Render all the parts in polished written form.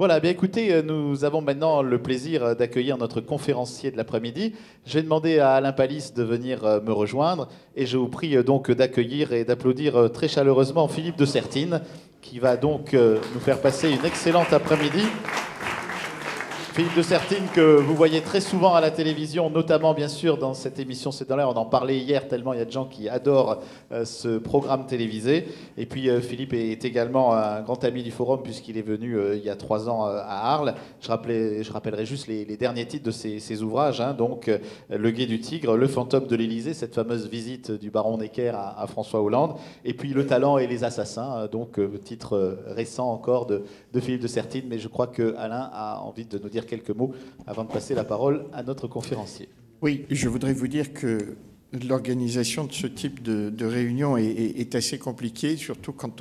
Voilà, bien écoutez, nous avons maintenant le plaisir d'accueillir notre conférencier de l'après-midi. Je vais demander à Alain Palis de venir me rejoindre et je vous prie donc d'accueillir et d'applaudir très chaleureusement Philippe de Sertine qui va donc nous faire passer une excellente après-midi. Philippe de Sertine que vous voyez très souvent à la télévision, notamment bien sûr dans cette émission C'est dans l'air. On en parlait hier tellement il y a de gens qui adorent ce programme télévisé. Et puis Philippe est également un grand ami du Forum puisqu'il est venu il y a 3 ans à Arles. Je rappellerai juste les derniers titres de ses ouvrages. Donc Le Guet du Tigre, Le Fantôme de l'Élysée, cette fameuse visite du baron Necker à François Hollande. Et puis Le Talent et les Assassins, donc titre récent encore de Philippe de Sertine. Mais je crois que Alain a envie de nous dire quelques mots avant de passer la parole à notre conférencier. Oui, je voudrais vous dire que l'organisation de ce type de réunion est assez compliquée, surtout quand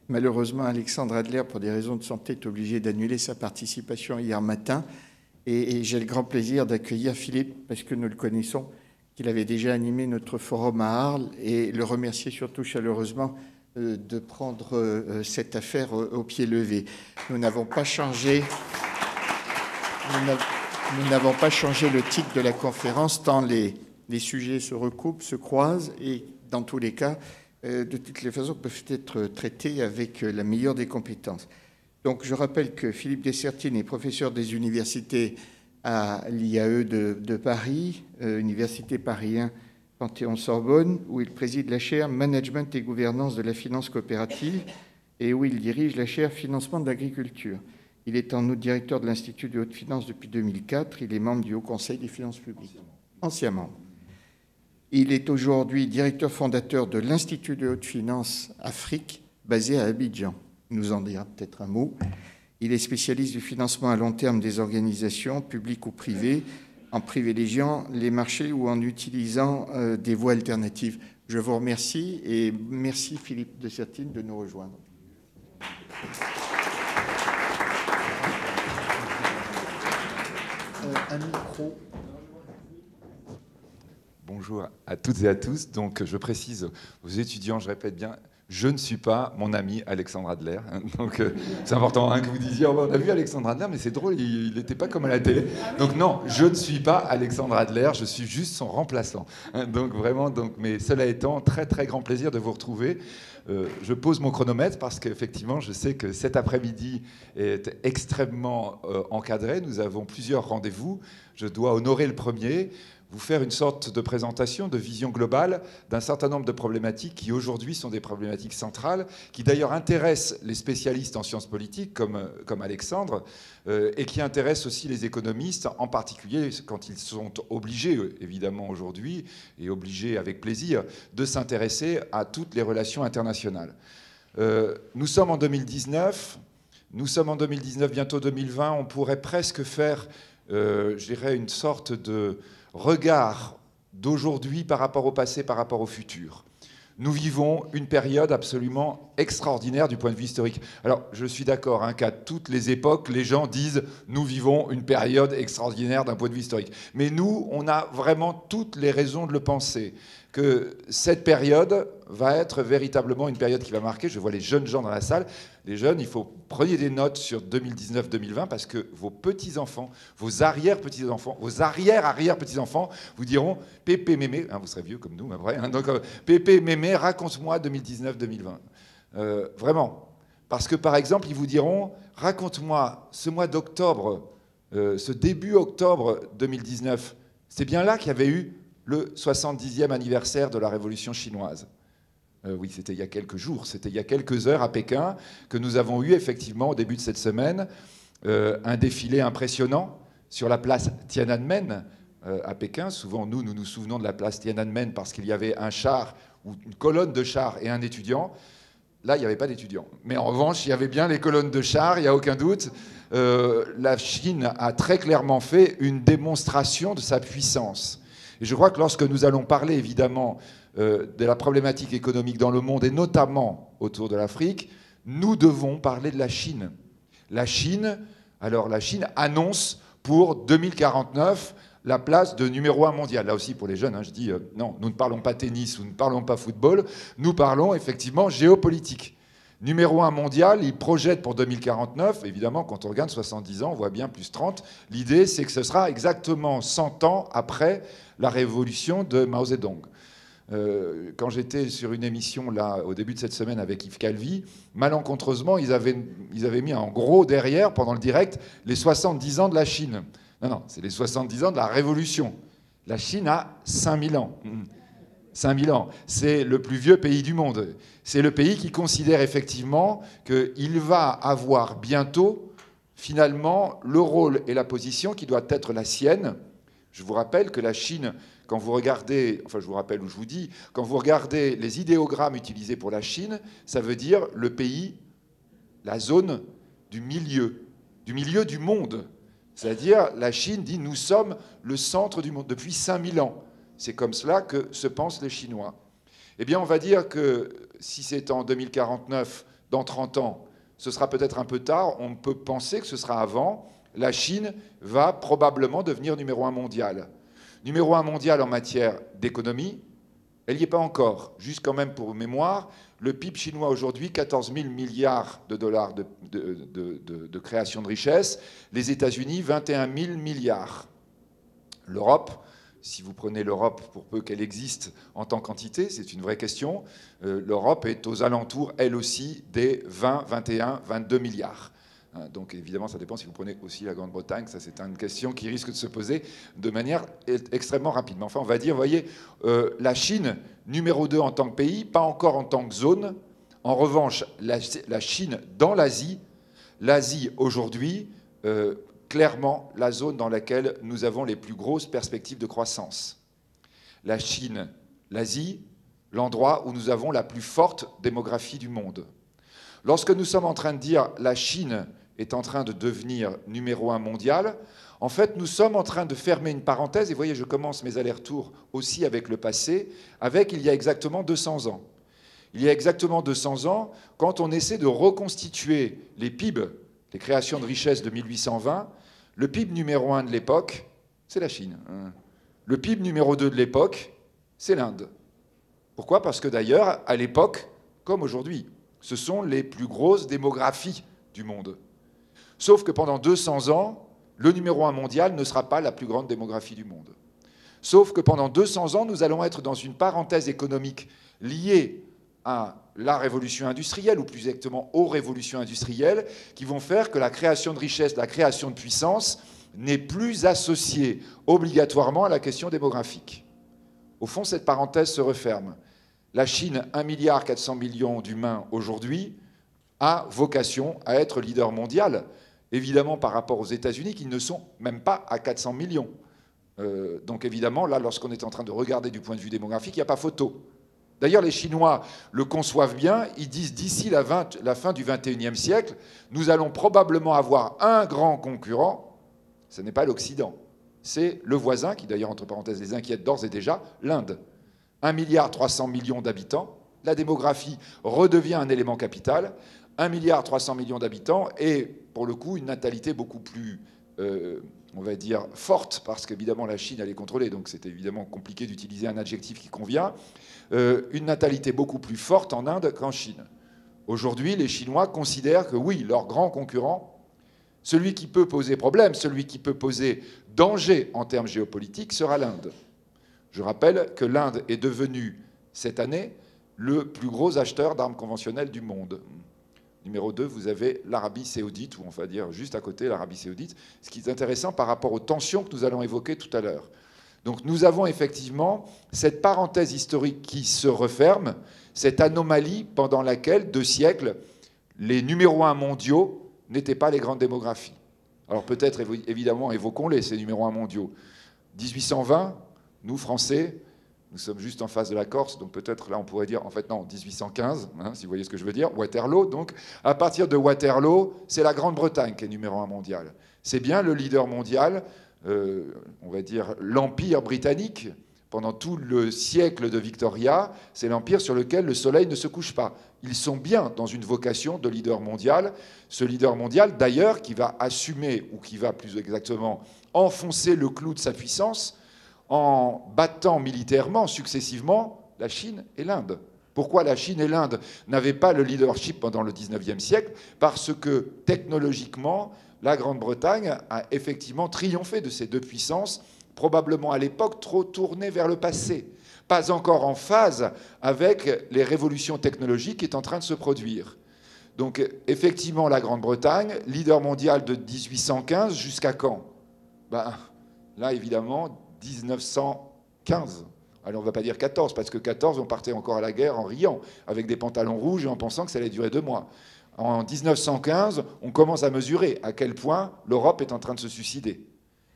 malheureusement, Alexandre Adler, pour des raisons de santé, est obligé d'annuler sa participation hier matin. Et j'ai le grand plaisir d'accueillir Philippe, parce que nous le connaissons, qu'il avait déjà animé notre forum à Arles, et le remercier surtout chaleureusement de prendre cette affaire au pied levé. Nous n'avons pas changé... Nous n'avons pas changé le titre de la conférence, tant les sujets se recoupent, se croisent, et dans tous les cas, de toutes les façons, peuvent être traités avec la meilleure des compétences. Donc, je rappelle que Philippe de Sertine est professeur des universités à l'IAE de Paris, Université Paris 1, Panthéon-Sorbonne, où il préside la chaire Management et gouvernance de la finance coopérative et où il dirige la chaire Financement de l'agriculture. Il est en outre directeur de l'Institut de haute finance depuis 2004. Il est membre du Haut Conseil des finances publiques. Ancien membre. Il est aujourd'hui directeur fondateur de l'Institut de haute finance Afrique, basé à Abidjan. Il nous en dira peut-être un mot. Il est spécialiste du financement à long terme des organisations, publiques ou privées, en privilégiant les marchés ou en utilisant des voies alternatives. Je vous remercie et merci Philippe de Sertine de nous rejoindre. Un micro. Bonjour à toutes et à tous. Donc, je précise aux étudiants, je répète bien, je ne suis pas mon ami Alexandre Adler. Donc, c'est important que vous disiez, on a vu Alexandre Adler, mais c'est drôle, il n'était pas comme à la télé. Donc, non, je ne suis pas Alexandre Adler, je suis juste son remplaçant. Donc, vraiment, mais cela étant, très, très grand plaisir de vous retrouver. Je pose mon chronomètre parce qu'effectivement, je sais que cet après-midi est extrêmement encadré. Nous avons plusieurs rendez-vous. Je dois honorer le premier, vous faire une sorte de présentation, de vision globale d'un certain nombre de problématiques qui aujourd'hui sont des problématiques centrales, qui d'ailleurs intéressent les spécialistes en sciences politiques comme Alexandre, et qui intéressent aussi les économistes, en particulier quand ils sont obligés, évidemment aujourd'hui, et obligés avec plaisir, de s'intéresser à toutes les relations internationales. Nous sommes en 2019, bientôt 2020, on pourrait presque faire, je dirais, une sorte de regard d'aujourd'hui par rapport au passé, par rapport au futur. Nous vivons une période absolument extraordinaire du point de vue historique. Alors, je suis d'accord qu'à toutes les époques, les gens disent « nous vivons une période extraordinaire d'un point de vue historique ». Mais nous, on a vraiment toutes les raisons de le penser, que cette période va être véritablement une période qui va marquer. Je vois les jeunes gens dans la salle. Les jeunes, il faut prendre des notes sur 2019-2020 parce que vos petits-enfants, vos arrière-petits-enfants, vos arrière-arrière-petits-enfants vous diront « Pépé, mémé », vous serez vieux comme nous après, donc « Pépé, mémé, raconte-moi 2019-2020 ». Vraiment. Parce que, par exemple, ils vous diront « Raconte-moi ce mois d'octobre, ce début octobre 2019, c'est bien là qu'il y avait eu le 70e anniversaire de la Révolution chinoise. » Oui, c'était il y a quelques jours, c'était il y a quelques heures à Pékin que nous avons eu effectivement au début de cette semaine un défilé impressionnant sur la place Tiananmen à Pékin. Souvent, nous nous souvenons de la place Tiananmen parce qu'il y avait un char ou une colonne de chars et un étudiant. Là, il n'y avait pas d'étudiants. Mais en revanche, il y avait bien les colonnes de chars, il n'y a aucun doute. La Chine a très clairement fait une démonstration de sa puissance. Et je crois que lorsque nous allons parler, évidemment, de la problématique économique dans le monde, et notamment autour de l'Afrique, nous devons parler de la Chine. La Chine annonce pour 2049 la place de numéro 1 mondial. Là aussi, pour les jeunes, je dis non, nous ne parlons pas tennis ou nous ne parlons pas football, nous parlons effectivement géopolitique. Numéro 1 mondial, il projette pour 2049, évidemment, quand on regarde 70 ans, on voit bien plus 30. L'idée, c'est que ce sera exactement 100 ans après la révolution de Mao Zedong. Quand j'étais sur une émission là au début de cette semaine avec Yves Calvi, malencontreusement, ils avaient mis en gros derrière, pendant le direct, les 70 ans de la Chine. Non, c'est les 70 ans de la révolution. La Chine a 5000 ans. 5000 ans. C'est le plus vieux pays du monde. C'est le pays qui considère effectivement qu'il va avoir bientôt, finalement, le rôle et la position qui doit être la sienne. Je vous rappelle que la Chine, quand vous regardez, enfin je vous rappelle ou je vous dis, quand vous regardez les idéogrammes utilisés pour la Chine, ça veut dire le pays, la zone du milieu du monde. C'est-à-dire, la Chine dit, nous sommes le centre du monde depuis 5000 ans. C'est comme cela que se pensent les Chinois. Eh bien, on va dire que si c'est en 2049, dans 30 ans, ce sera peut-être un peu tard, on peut penser que ce sera avant. La Chine va probablement devenir numéro 1 mondial. Numéro 1 mondial en matière d'économie, elle n'y est pas encore. Juste quand même pour mémoire, le PIB chinois aujourd'hui, 14 000 milliards de dollars de création de richesse. Les États-Unis, 21 000 milliards. L'Europe, si vous prenez l'Europe pour peu qu'elle existe en tant qu'entité, c'est une vraie question, l'Europe est aux alentours, elle aussi, des 20, 21, 22 milliards. Donc évidemment, ça dépend si vous prenez aussi la Grande-Bretagne. Ça, c'est une question qui risque de se poser de manière extrêmement rapide. Mais enfin, on va dire, vous voyez, la Chine, numéro 2 en tant que pays, pas encore en tant que zone. En revanche, la Chine dans l'Asie, l'Asie aujourd'hui, clairement la zone dans laquelle nous avons les plus grosses perspectives de croissance. La Chine, l'Asie, l'endroit où nous avons la plus forte démographie du monde. Lorsque nous sommes en train de dire la Chine est en train de devenir numéro 1 mondial, en fait, nous sommes en train de fermer une parenthèse. Et vous voyez, je commence mes allers-retours aussi avec le passé, avec il y a exactement 200 ans. Il y a exactement 200 ans, quand on essaie de reconstituer les PIB, les créations de richesses de 1820, le PIB numéro 1 de l'époque, c'est la Chine. Le PIB numéro 2 de l'époque, c'est l'Inde. Pourquoi? Parce que d'ailleurs, à l'époque, comme aujourd'hui, ce sont les plus grosses démographies du monde. Sauf que pendant 200 ans, le numéro 1 mondial ne sera pas la plus grande démographie du monde. Sauf que pendant 200 ans, nous allons être dans une parenthèse économique liée à la révolution industrielle, ou plus exactement aux révolutions industrielles, qui vont faire que la création de richesse, la création de puissance, n'est plus associée obligatoirement à la question démographique. Au fond, cette parenthèse se referme. La Chine, 1,4 milliard d'humains aujourd'hui, a vocation à être leader mondial, évidemment par rapport aux États-Unis, qui ne sont même pas à 400 millions. Donc évidemment, là, lorsqu'on est en train de regarder du point de vue démographique, il n'y a pas photo. D'ailleurs, les Chinois le conçoivent bien, ils disent d'ici la fin du XXIe siècle, nous allons probablement avoir un grand concurrent, ce n'est pas l'Occident, c'est le voisin, qui d'ailleurs, entre parenthèses, les inquiète d'ores et déjà, l'Inde. 1,3 milliard d'habitants, la démographie redevient un élément capital, 1,3 milliard d'habitants, et pour le coup, une natalité beaucoup plus, on va dire, forte, parce qu'évidemment la Chine, elle est contrôlée, donc c'est évidemment compliqué d'utiliser un adjectif qui convient, une natalité beaucoup plus forte en Inde qu'en Chine. Aujourd'hui, les Chinois considèrent que oui, leur grand concurrent, celui qui peut poser problème, celui qui peut poser danger en termes géopolitiques, sera l'Inde. Je rappelle que l'Inde est devenue, cette année, le plus gros acheteur d'armes conventionnelles du monde. Numéro 2, vous avez l'Arabie saoudite, ou on va dire juste à côté l'Arabie saoudite, ce qui est intéressant par rapport aux tensions que nous allons évoquer tout à l'heure. Donc nous avons effectivement cette parenthèse historique qui se referme, cette anomalie pendant laquelle, 2 siècles, les numéros 1 mondiaux n'étaient pas les grandes démographies. Alors peut-être, évidemment, évoquons-les, ces numéros 1 mondiaux. 1820, nous, Français, nous sommes juste en face de la Corse, donc peut-être là on pourrait dire, en fait non, 1815, hein, si vous voyez ce que je veux dire, Waterloo. Donc à partir de Waterloo, c'est la Grande-Bretagne qui est numéro 1 mondial. C'est bien le leader mondial, on va dire l'Empire britannique. Pendant tout le siècle de Victoria, c'est l'empire sur lequel le soleil ne se couche pas. Ils sont bien dans une vocation de leader mondial. Ce leader mondial, d'ailleurs, qui va assumer, ou qui va plus exactement enfoncer le clou de sa puissance, en battant militairement successivement la Chine et l'Inde. Pourquoi la Chine et l'Inde n'avaient pas le leadership pendant le 19e siècle? Parce que technologiquement, la Grande-Bretagne a effectivement triomphé de ces deux puissances, probablement à l'époque trop tournées vers le passé, pas encore en phase avec les révolutions technologiques qui est en train de se produire. Donc effectivement, la Grande-Bretagne, leader mondial de 1815 jusqu'à quand? Ben, là, évidemment, 1915. Alors on ne va pas dire 14, parce que 14, on partait encore à la guerre en riant, avec des pantalons rouges et en pensant que ça allait durer 2 mois. En 1915, on commence à mesurer à quel point l'Europe est en train de se suicider,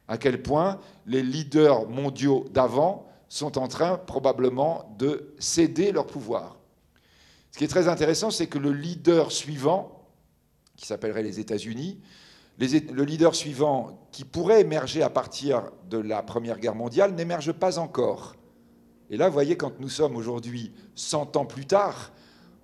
à quel point les leaders mondiaux d'avant sont en train probablement de céder leur pouvoir. Ce qui est très intéressant, c'est que le leader suivant, qui s'appellerait les États-Unis, le leader suivant qui pourrait émerger à partir de la Première Guerre mondiale n'émerge pas encore. Et là, vous voyez, quand nous sommes aujourd'hui 100 ans plus tard,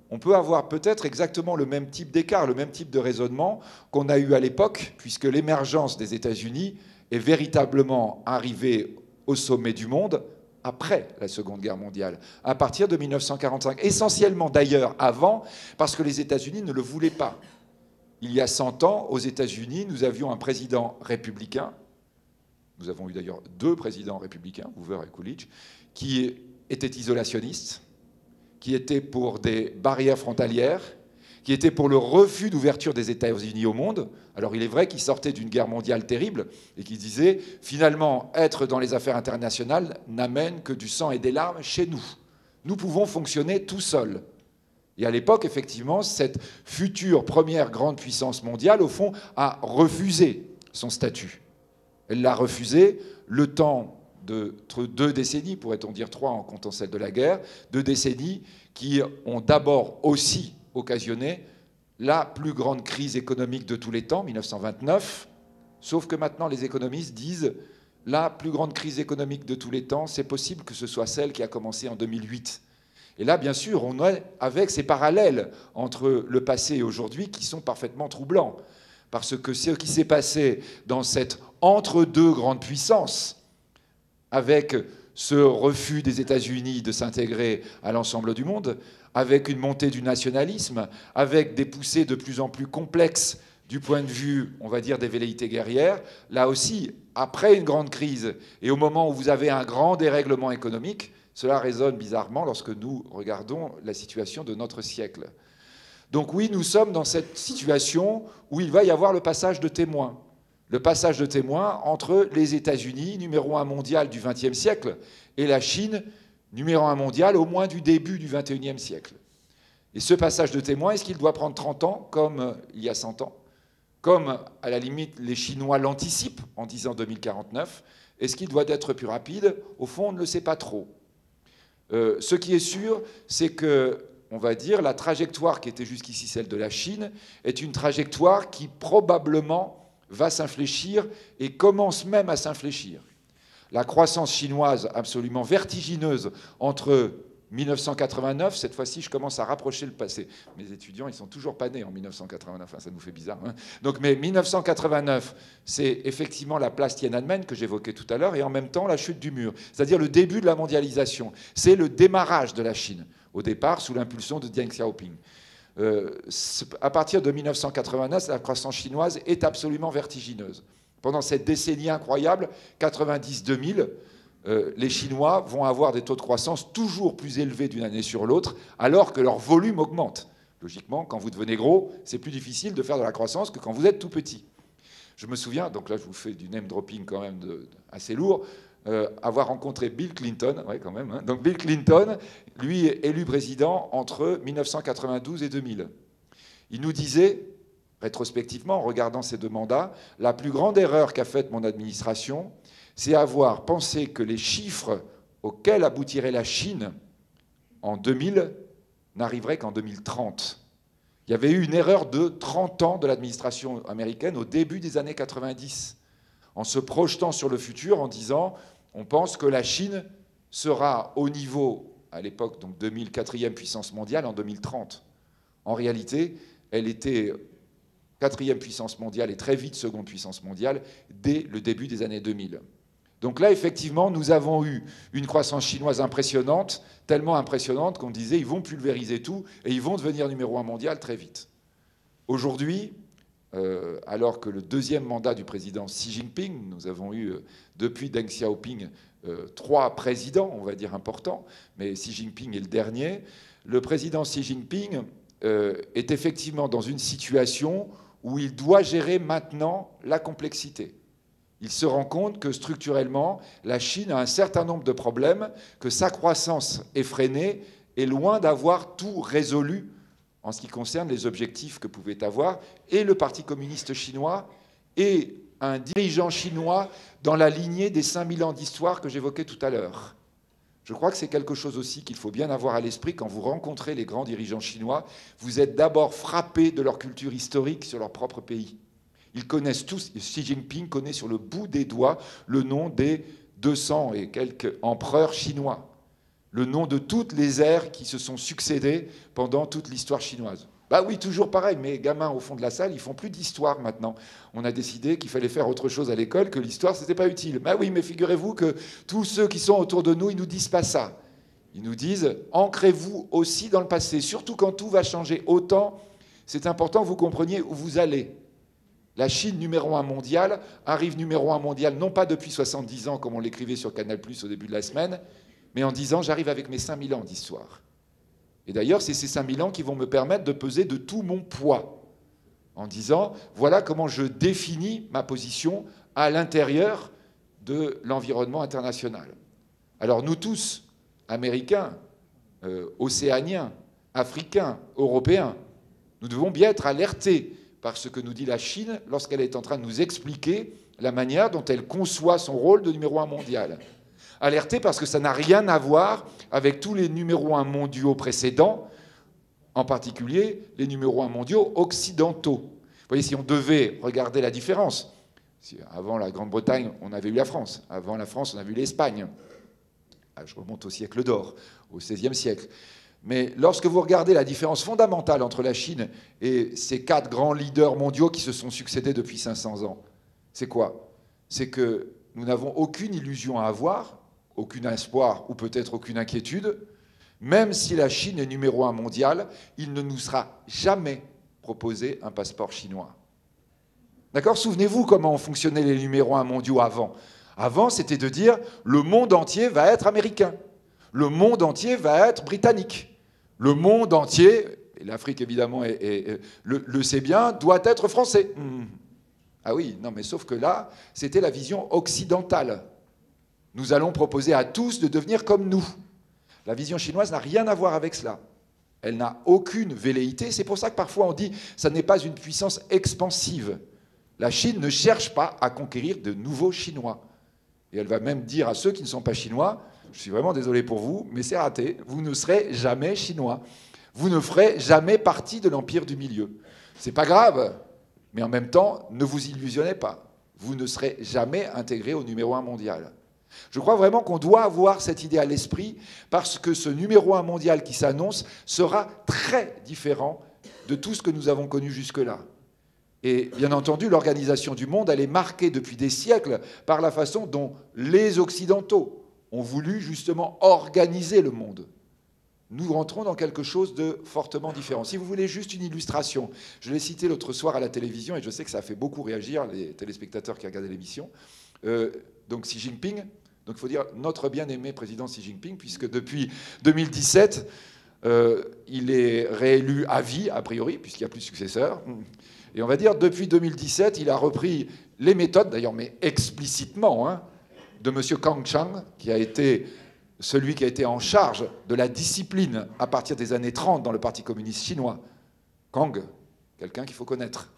on peut avoir peut-être exactement le même type d'écart, le même type de raisonnement qu'on a eu à l'époque, puisque l'émergence des États-Unis est véritablement arrivée au sommet du monde après la Seconde Guerre mondiale, à partir de 1945. Essentiellement d'ailleurs avant, parce que les États-Unis ne le voulaient pas. Il y a 100 ans, aux États-Unis, nous avions un président républicain, nous avons eu d'ailleurs 2 présidents républicains, Hoover et Coolidge, qui étaient isolationnistes, qui étaient pour des barrières frontalières, qui étaient pour le refus d'ouverture des États-Unis au monde. Alors il est vrai qu'ils sortaient d'une guerre mondiale terrible et qu'ils disaient, finalement, être dans les affaires internationales n'amène que du sang et des larmes chez nous. Nous pouvons fonctionner tout seuls. Et à l'époque, effectivement, cette future première grande puissance mondiale, au fond, a refusé son statut. Elle l'a refusé le temps de 2 décennies, pourrait-on dire 3 en comptant celle de la guerre, 2 décennies qui ont d'abord aussi occasionné la plus grande crise économique de tous les temps, 1929, sauf que maintenant les économistes disent la plus grande crise économique de tous les temps, c'est possible que ce soit celle qui a commencé en 2008. Et là, bien sûr, on est avec ces parallèles entre le passé et aujourd'hui qui sont parfaitement troublants. Parce que ce qui s'est passé dans cette entre-deux grandes puissances, avec ce refus des États-Unis de s'intégrer à l'ensemble du monde, avec une montée du nationalisme, avec des poussées de plus en plus complexes du point de vue, on va dire, des velléités guerrières, là aussi, après une grande crise, et au moment où vous avez un grand dérèglement économique, cela résonne bizarrement lorsque nous regardons la situation de notre siècle. Donc oui, nous sommes dans cette situation où il va y avoir le passage de témoin. Le passage de témoin entre les États-Unis, numéro 1 mondial du XXe siècle, et la Chine, numéro 1 mondial au moins du début du XXIe siècle. Et ce passage de témoin, est-ce qu'il doit prendre 30 ans, comme il y a 100 ans? Comme, à la limite, les Chinois l'anticipent en disant 2049, est-ce qu'il doit être plus rapide? Au fond, on ne le sait pas trop. Ce qui est sûr, c'est que, on va dire, la trajectoire qui était jusqu'ici celle de la Chine est une trajectoire qui probablement va s'infléchir et commence même à s'infléchir. La croissance chinoise absolument vertigineuse entre 1989, cette fois-ci je commence à rapprocher le passé. Mes étudiants, ils sont toujours pas nés en 1989, enfin, ça nous fait bizarre. Hein. Donc, mais 1989, c'est effectivement la place Tiananmen que j'évoquais tout à l'heure, et en même temps la chute du mur, c'est-à-dire le début de la mondialisation. C'est le démarrage de la Chine, au départ sous l'impulsion de Deng Xiaoping. À partir de 1989, la croissance chinoise est absolument vertigineuse. Pendant cette décennie incroyable, 90-2000, les Chinois vont avoir des taux de croissance toujours plus élevés d'une année sur l'autre, alors que leur volume augmente. Logiquement, quand vous devenez gros, c'est plus difficile de faire de la croissance que quand vous êtes tout petit. Je me souviens, donc là je vous fais du name dropping quand même assez lourd, avoir rencontré Bill Clinton, ouais, quand même, hein. Donc Bill Clinton, lui, est élu président entre 1992 et 2000. Il nous disait, rétrospectivement, en regardant ces 2 mandats, la plus grande erreur qu'a faite mon administration, c'est avoir pensé que les chiffres auxquels aboutirait la Chine en 2000 n'arriveraient qu'en 2030. Il y avait eu une erreur de 30 ans de l'administration américaine au début des années 90, en se projetant sur le futur, en disant on pense que la Chine sera au niveau, à l'époque, donc 2004e puissance mondiale en 2030. En réalité, elle était 4e puissance mondiale et très vite seconde puissance mondiale dès le début des années 2000. Donc là, effectivement, nous avons eu une croissance chinoise impressionnante, tellement impressionnante qu'on disait ils vont pulvériser tout et ils vont devenir numéro 1 mondial très vite. Aujourd'hui, alors que le deuxième mandat du président Xi Jinping, nous avons eu, depuis Deng Xiaoping, 3 présidents, on va dire, importants, mais Xi Jinping est le dernier. Le président Xi Jinping est effectivement dans une situation où il doit gérer maintenant la complexité. Il se rend compte que structurellement, la Chine a un certain nombre de problèmes, que sa croissance effrénée est loin d'avoir tout résolu en ce qui concerne les objectifs que pouvait avoir et le Parti communiste chinois et un dirigeant chinois dans la lignée des 5000 ans d'histoire que j'évoquais tout à l'heure. Je crois que c'est quelque chose aussi qu'il faut bien avoir à l'esprit quand vous rencontrez les grands dirigeants chinois. Vous êtes d'abord frappés de leur culture historique sur leur propre pays. Ils connaissent tous, Xi Jinping connaît sur le bout des doigts le nom des 200 et quelques empereurs chinois, le nom de toutes les ères qui se sont succédées pendant toute l'histoire chinoise. Bah oui, toujours pareil, mes gamins au fond de la salle, ils font plus d'histoire maintenant. On a décidé qu'il fallait faire autre chose à l'école, que l'histoire, c'était pas utile. Bah oui, mais figurez-vous que tous ceux qui sont autour de nous, ils nous disent pas ça. Ils nous disent, ancrez-vous aussi dans le passé, surtout quand tout va changer autant, c'est important que vous compreniez où vous allez. La Chine, numéro 1 mondial, arrive numéro 1 mondial, non pas depuis 70 ans, comme on l'écrivait sur Canal+ au début de la semaine, mais en disant, j'arrive avec mes 5000 ans d'histoire. Et d'ailleurs, c'est ces 5000 ans qui vont me permettre de peser de tout mon poids, en disant, voilà comment je définis ma position à l'intérieur de l'environnement international. Alors nous tous, Américains, Océaniens, Africains, Européens, nous devons bien être alertés par ce que nous dit la Chine lorsqu'elle est en train de nous expliquer la manière dont elle conçoit son rôle de numéro 1 mondial. Alerté parce que ça n'a rien à voir avec tous les numéros 1 mondiaux précédents, en particulier les numéros 1 mondiaux occidentaux. Vous voyez, si on devait regarder la différence, avant la Grande-Bretagne, on avait eu la France. Avant la France, on avait eu l'Espagne. Je remonte au siècle d'or, au XVIe siècle. Mais lorsque vous regardez la différence fondamentale entre la Chine et ces 4 grands leaders mondiaux qui se sont succédés depuis 500 ans, c'est quoi? C'est que nous n'avons aucune illusion à avoir, aucun espoir ou peut-être aucune inquiétude. Même si la Chine est numéro 1 mondial, il ne nous sera jamais proposé un passeport chinois. D'accord? Souvenez-vous comment fonctionnaient les numéros 1 mondiaux avant. Avant, c'était de dire le monde entier va être américain. Le monde entier va être britannique. Le monde entier, et l'Afrique évidemment le sait bien, doit être français. Ah oui, non mais sauf que là, c'était la vision occidentale. Nous allons proposer à tous de devenir comme nous. La vision chinoise n'a rien à voir avec cela. Elle n'a aucune velléité. C'est pour ça que parfois on dit que ça n'est pas une puissance expansive. La Chine ne cherche pas à conquérir de nouveaux Chinois. Et elle va même dire à ceux qui ne sont pas chinois, je suis vraiment désolé pour vous, mais c'est raté, vous ne serez jamais chinois. Vous ne ferez jamais partie de l'empire du milieu. C'est pas grave, mais en même temps, ne vous illusionnez pas. Vous ne serez jamais intégré au numéro 1 mondial. Je crois vraiment qu'on doit avoir cette idée à l'esprit parce que ce numéro 1 mondial qui s'annonce sera très différent de tout ce que nous avons connu jusque-là. Et bien entendu, l'organisation du monde, elle est marquée depuis des siècles par la façon dont les Occidentaux ont voulu justement organiser le monde. Nous rentrons dans quelque chose de fortement différent. Si vous voulez juste une illustration, je l'ai cité l'autre soir à la télévision et je sais que ça a fait beaucoup réagir les téléspectateurs qui regardaient l'émission. Donc Xi Jinping, donc il faut dire notre bien-aimé président Xi Jinping, puisque depuis 2017, il est réélu à vie, a priori, puisqu'il n'y a plus de successeur. Et on va dire, depuis 2017, il a repris les méthodes, d'ailleurs, mais explicitement, de M. Kang Chang, qui a été celui qui a été en charge de la discipline à partir des années 30 dans le Parti communiste chinois. Kang, quelqu'un qu'il faut connaître.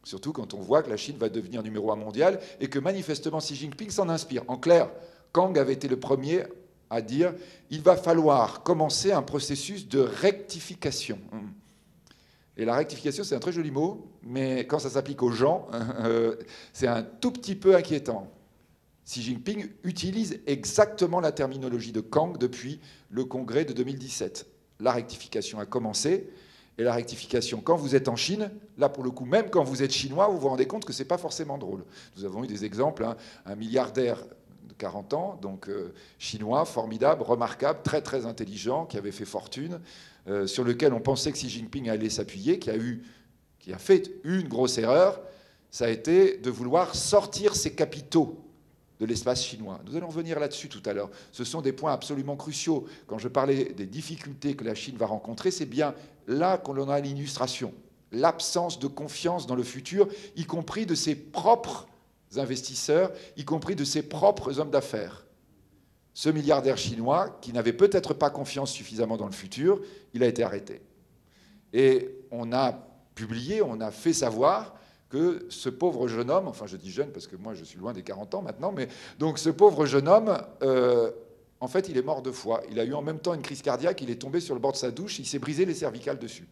Surtout quand on voit que la Chine va devenir numéro 1 mondial et que manifestement Xi Jinping s'en inspire. En clair, Kang avait été le premier à dire « il va falloir commencer un processus de rectification ». Et la rectification, c'est un très joli mot, mais quand ça s'applique aux gens, c'est un tout petit peu inquiétant. Xi Jinping utilise exactement la terminologie de Kang depuis le congrès de 2017. La rectification a commencé, et la rectification, quand vous êtes en Chine, là pour le coup, même quand vous êtes chinois, vous vous rendez compte que ce n'est pas forcément drôle. Nous avons eu des exemples, un milliardaire 40 ans, donc chinois, formidable, remarquable, très très intelligent, qui avait fait fortune, sur lequel on pensait que Xi Jinping allait s'appuyer, qui a fait une grosse erreur, ça a été de vouloir sortir ses capitaux de l'espace chinois. Nous allons revenir là-dessus tout à l'heure. Ce sont des points absolument cruciaux. Quand je parlais des difficultés que la Chine va rencontrer, c'est bien là qu'on en a l'illustration. L'absence de confiance dans le futur, y compris de ses propres investisseurs, y compris de ses propres hommes d'affaires. Ce milliardaire chinois, qui n'avait peut-être pas confiance suffisamment dans le futur, il a été arrêté. Et on a publié, on a fait savoir que ce pauvre jeune homme, enfin je dis jeune parce que moi je suis loin des 40 ans maintenant, mais donc ce pauvre jeune homme, en fait il est mort 2 fois. Il a eu en même temps une crise cardiaque, il est tombé sur le bord de sa douche, il s'est brisé les cervicales dessus.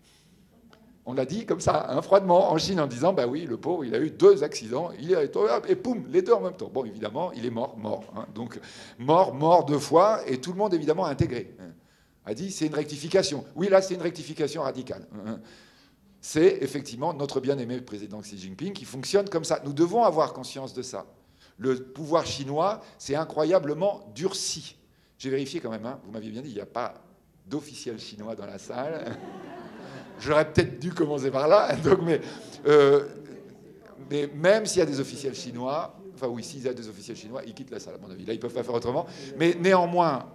On l'a dit comme ça, hein, froidement, en Chine, en disant, bah oui, le pauvre, il a eu 2 accidents, il est tombé, et poum, les 2 en même temps. Bon, évidemment, il est mort. Hein, donc, mort 2 fois, et tout le monde, évidemment, a intégré. A dit, c'est une rectification. Oui, là, c'est une rectification radicale. C'est effectivement notre bien-aimé président Xi Jinping qui fonctionne comme ça. Nous devons avoir conscience de ça. Le pouvoir chinois s'est incroyablement durci. J'ai vérifié quand même, hein, vous m'aviez bien dit, il n'y a pas d'officiel chinois dans la salle. J'aurais peut-être dû commencer par là. Donc, mais même s'il y a des officiels chinois, enfin oui, s'il y a des officiels chinois, ils quittent la salle, à mon avis. Là, ils ne peuvent pas faire autrement. Mais néanmoins,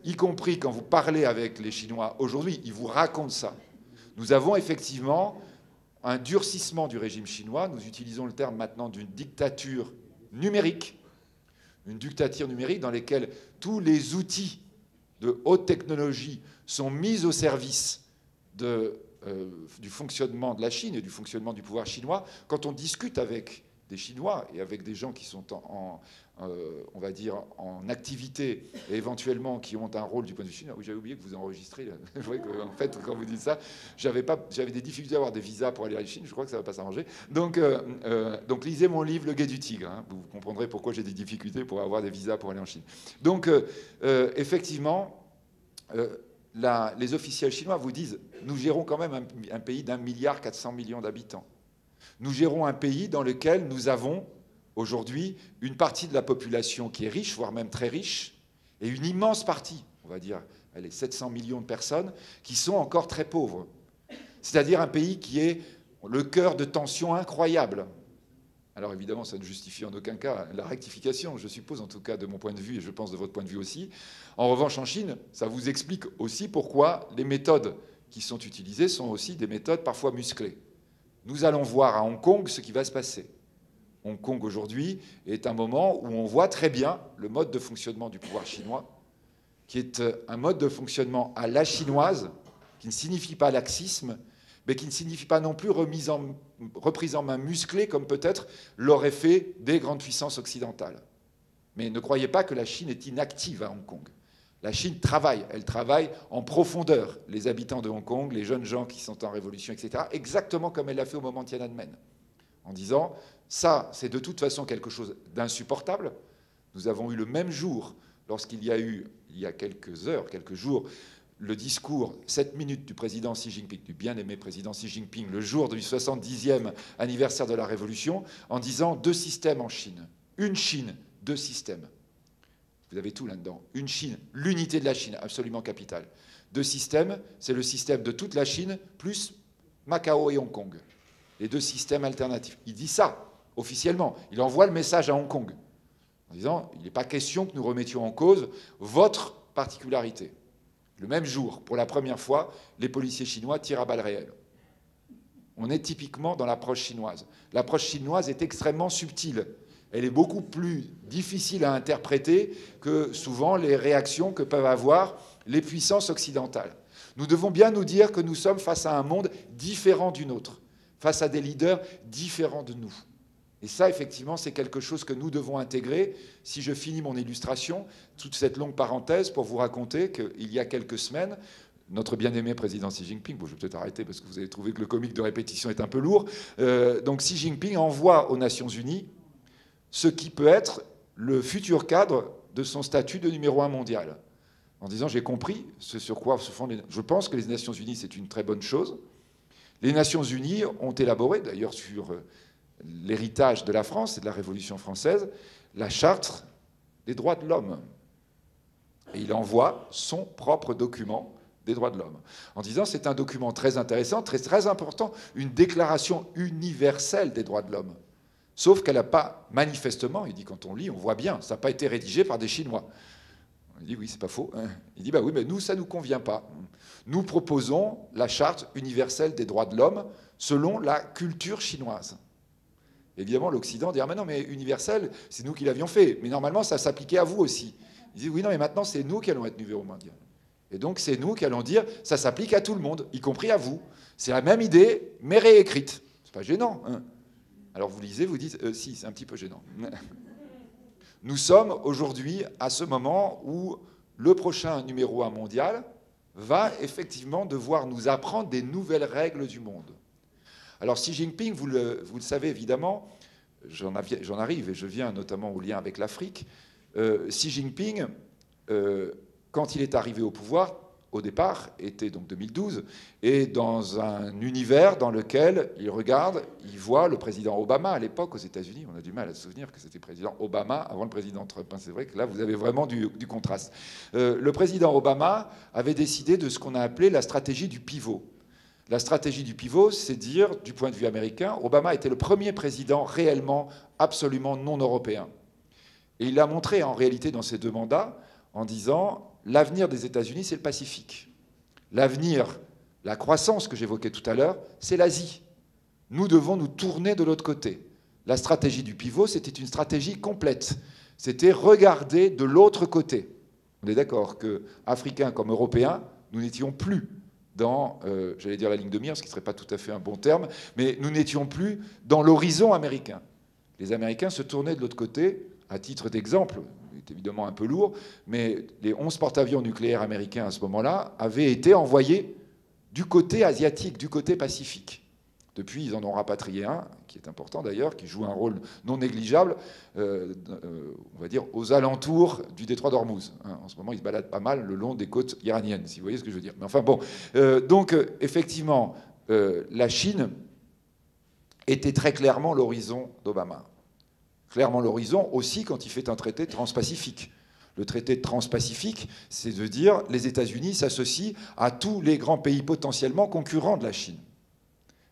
y compris quand vous parlez avec les Chinois aujourd'hui, ils vous racontent ça. Nous avons effectivement un durcissement du régime chinois. Nous utilisons le terme maintenant d'une dictature numérique. Une dictature numérique dans laquelle tous les outils de haute technologie sont mis au service du fonctionnement de la Chine et du fonctionnement du pouvoir chinois. Quand on discute avec des Chinois et avec des gens qui sont on va dire, en activité et éventuellement qui ont un rôle du point de vue chinois. Oui, j'avais oublié que vous enregistrez. Je vois en fait, quand vous dites ça, j'avais des difficultés à avoir des visas pour aller en Chine. Je crois que ça ne va pas s'arranger. Donc, lisez mon livre, Le Guet du Tigre. Hein. Vous comprendrez pourquoi j'ai des difficultés pour avoir des visas pour aller en Chine. Donc, effectivement, les officiels chinois vous disent, nous gérons quand même un pays d'1,4 milliard d'habitants. Nous gérons un pays dans lequel nous avons aujourd'hui une partie de la population qui est riche, voire même très riche, et une immense partie, on va dire, allez, 700 millions de personnes, qui sont encore très pauvres. C'est-à-dire un pays qui est le cœur de tensions incroyables. Alors évidemment, ça ne justifie en aucun cas la rectification, je suppose, en tout cas de mon point de vue, et je pense de votre point de vue aussi. En revanche, en Chine, ça vous explique aussi pourquoi les méthodes qui sont utilisées sont aussi des méthodes parfois musclées. Nous allons voir à Hong Kong ce qui va se passer. Hong Kong aujourd'hui est un moment où on voit très bien le mode de fonctionnement du pouvoir chinois, qui est un mode de fonctionnement à la chinoise, qui ne signifie pas laxisme, mais qui ne signifie pas non plus reprise en main musclée, comme peut-être l'auraient fait des grandes puissances occidentales. Mais ne croyez pas que la Chine est inactive à Hong Kong. La Chine travaille, elle travaille en profondeur, les habitants de Hong Kong, les jeunes gens qui sont en révolution, etc., exactement comme elle l'a fait au moment de Tiananmen, en disant, ça, c'est de toute façon quelque chose d'insupportable. Nous avons eu le même jour, lorsqu'il y a eu, il y a quelques heures, quelques jours, le discours 7 minutes du président Xi Jinping, du bien-aimé président Xi Jinping, le jour du 70e anniversaire de la Révolution, en disant 2 systèmes en Chine. Une Chine, 2 systèmes. Vous avez tout là-dedans. Une Chine, l'unité de la Chine, absolument capitale. 2 systèmes, c'est le système de toute la Chine, plus Macao et Hong Kong. Les 2 systèmes alternatifs. Il dit ça, officiellement. Il envoie le message à Hong Kong, en disant, il n'est pas question que nous remettions en cause votre particularité. Le même jour, pour la première fois, les policiers chinois tirent à balles réelles. On est typiquement dans l'approche chinoise. L'approche chinoise est extrêmement subtile. Elle est beaucoup plus difficile à interpréter que souvent les réactions que peuvent avoir les puissances occidentales. Nous devons bien nous dire que nous sommes face à un monde différent du nôtre, face à des leaders différents de nous. Et ça, effectivement, c'est quelque chose que nous devons intégrer. Si je finis mon illustration, toute cette longue parenthèse pour vous raconter qu'il y a quelques semaines, notre bien-aimé président Xi Jinping, bon, je vais peut-être arrêter parce que vous avez trouvé que le comique de répétition est un peu lourd, donc Xi Jinping envoie aux Nations Unies ce qui peut être le futur cadre de son statut de numéro 1 mondial. En disant, j'ai compris ce sur quoi se font les... Je pense que les Nations Unies, c'est une très bonne chose. Les Nations Unies ont élaboré, d'ailleurs sur l'héritage de la France et de la Révolution française, la charte des droits de l'homme. Et il envoie son propre document des droits de l'homme, en disant c'est un document très intéressant, très important, une déclaration universelle des droits de l'homme. Sauf qu'elle n'a pas, manifestement, il dit quand on lit, on voit bien, ça n'a pas été rédigé par des Chinois. Il dit oui, c'est pas faux. Il dit bah oui, mais nous, ça ne nous convient pas. Nous proposons la charte universelle des droits de l'homme selon la culture chinoise. Évidemment, l'Occident dit ah mais non, mais universel, c'est nous qui l'avions fait. Mais normalement, ça s'appliquait à vous aussi. Il dit oui, non, mais maintenant, c'est nous qui allons être numéro mondial. Et donc, c'est nous qui allons dire ça s'applique à tout le monde, y compris à vous. C'est la même idée, mais réécrite. C'est pas gênant. Hein. Alors vous lisez, vous dites si, c'est un petit peu gênant. Nous sommes aujourd'hui à ce moment où le prochain numéro 1 mondial va effectivement devoir nous apprendre des nouvelles règles du monde. Alors Xi Jinping, vous le savez évidemment, j'en arrive et je viens notamment au lien avec l'Afrique. Xi Jinping, quand il est arrivé au pouvoir, au départ, était donc 2012, et dans un univers dans lequel il regarde, il voit le président Obama à l'époque aux États-Unis. On a du mal à se souvenir que c'était le président Obama avant le président Trump. C'est vrai que là, vous avez vraiment du contraste. Le président Obama avait décidé de ce qu'on a appelé la stratégie du pivot. La stratégie du pivot, c'est dire, du point de vue américain, Obama était le premier président réellement, absolument non européen. Et il l'a montré en réalité dans ses 2 mandats en disant l'avenir des États-Unis, c'est le Pacifique. L'avenir, la croissance que j'évoquais tout à l'heure, c'est l'Asie. Nous devons nous tourner de l'autre côté. La stratégie du pivot, c'était une stratégie complète. C'était regarder de l'autre côté. On est d'accord que, Africains comme Européens, nous n'étions plus dans, j'allais dire la ligne de mire, ce qui ne serait pas tout à fait un bon terme, mais nous n'étions plus dans l'horizon américain. Les Américains se tournaient de l'autre côté, à titre d'exemple, c'est évidemment un peu lourd, mais les 11 porte-avions nucléaires américains à ce moment-là avaient été envoyés du côté asiatique, du côté pacifique. Depuis, ils en ont rapatrié un, qui est important d'ailleurs, qui joue un rôle non négligeable, on va dire, aux alentours du détroit d'Ormuz. En ce moment, ils se baladent pas mal le long des côtes iraniennes, si vous voyez ce que je veux dire. Mais enfin bon, donc effectivement, la Chine était très clairement l'horizon d'Obama. Clairement l'horizon aussi quand il fait un traité transpacifique. Le traité transpacifique, c'est de dire les États-Unis s'associent à tous les grands pays potentiellement concurrents de la Chine.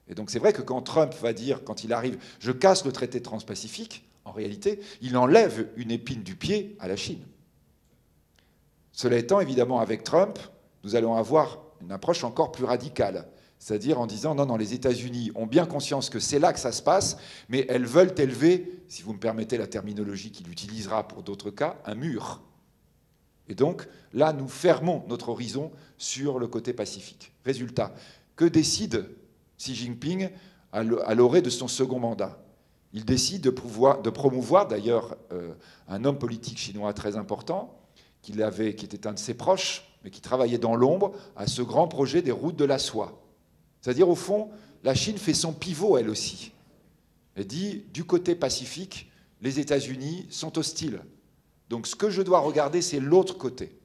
Et donc c'est vrai que quand Trump va dire, quand il arrive, je casse le traité transpacifique, en réalité, il enlève une épine du pied à la Chine. Cela étant, évidemment, avec Trump, nous allons avoir une approche encore plus radicale. C'est-à-dire en disant, non, non, les États-Unis ont bien conscience que c'est là que ça se passe, mais elles veulent élever, si vous me permettez la terminologie qu'il utilisera pour d'autres cas, un mur. Et donc, là, nous fermons notre horizon sur le côté pacifique. Résultat, que décide Xi Jinping à l'orée de son second mandat? Il décide de promouvoir, d'ailleurs, un homme politique chinois très important, qui était un de ses proches, mais qui travaillait dans l'ombre, à ce grand projet des routes de la soie. C'est-à-dire, au fond, la Chine fait son pivot, elle aussi. Elle dit, du côté pacifique, les États-Unis sont hostiles. Donc, ce que je dois regarder, c'est l'autre côté.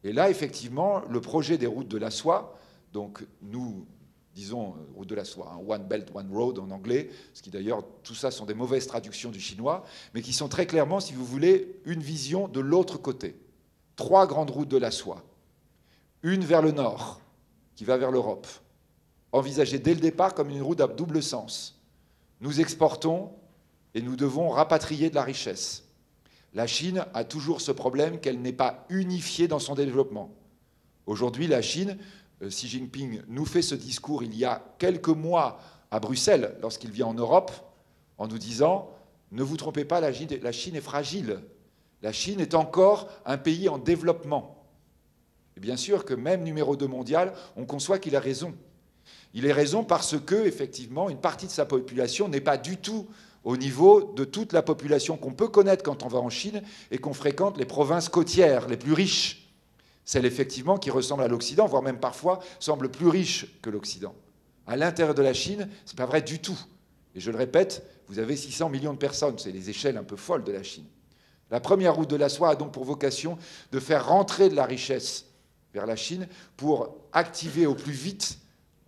Et là, effectivement, le projet des routes de la soie, donc nous disons route de la soie, hein, One Belt, One Road en anglais, ce qui d'ailleurs, tout ça sont des mauvaises traductions du chinois, mais qui sont très clairement, si vous voulez, une vision de l'autre côté. 3 grandes routes de la soie. Une vers le nord, qui va vers l'Europe, envisagée dès le départ comme une route à double sens. Nous exportons et nous devons rapatrier de la richesse. La Chine a toujours ce problème qu'elle n'est pas unifiée dans son développement. Aujourd'hui, la Chine, Xi Jinping nous fait ce discours il y a quelques mois à Bruxelles, lorsqu'il vient en Europe, en nous disant « Ne vous trompez pas, la Chine est fragile. La Chine est encore un pays en développement. » Et bien sûr que même numéro 2 mondial, on conçoit qu'il a raison. Il a raison parce que, effectivement, une partie de sa population n'est pas du tout au niveau de toute la population qu'on peut connaître quand on va en Chine et qu'on fréquente les provinces côtières les plus riches. Celle, effectivement, qui ressemble à l'Occident, voire même parfois semble plus riche que l'Occident. À l'intérieur de la Chine, ce n'est pas vrai du tout. Et je le répète, vous avez 600 millions de personnes, c'est les échelles un peu folles de la Chine. La première route de la soie a donc pour vocation de faire rentrer de la richesse vers la Chine pour activer au plus vite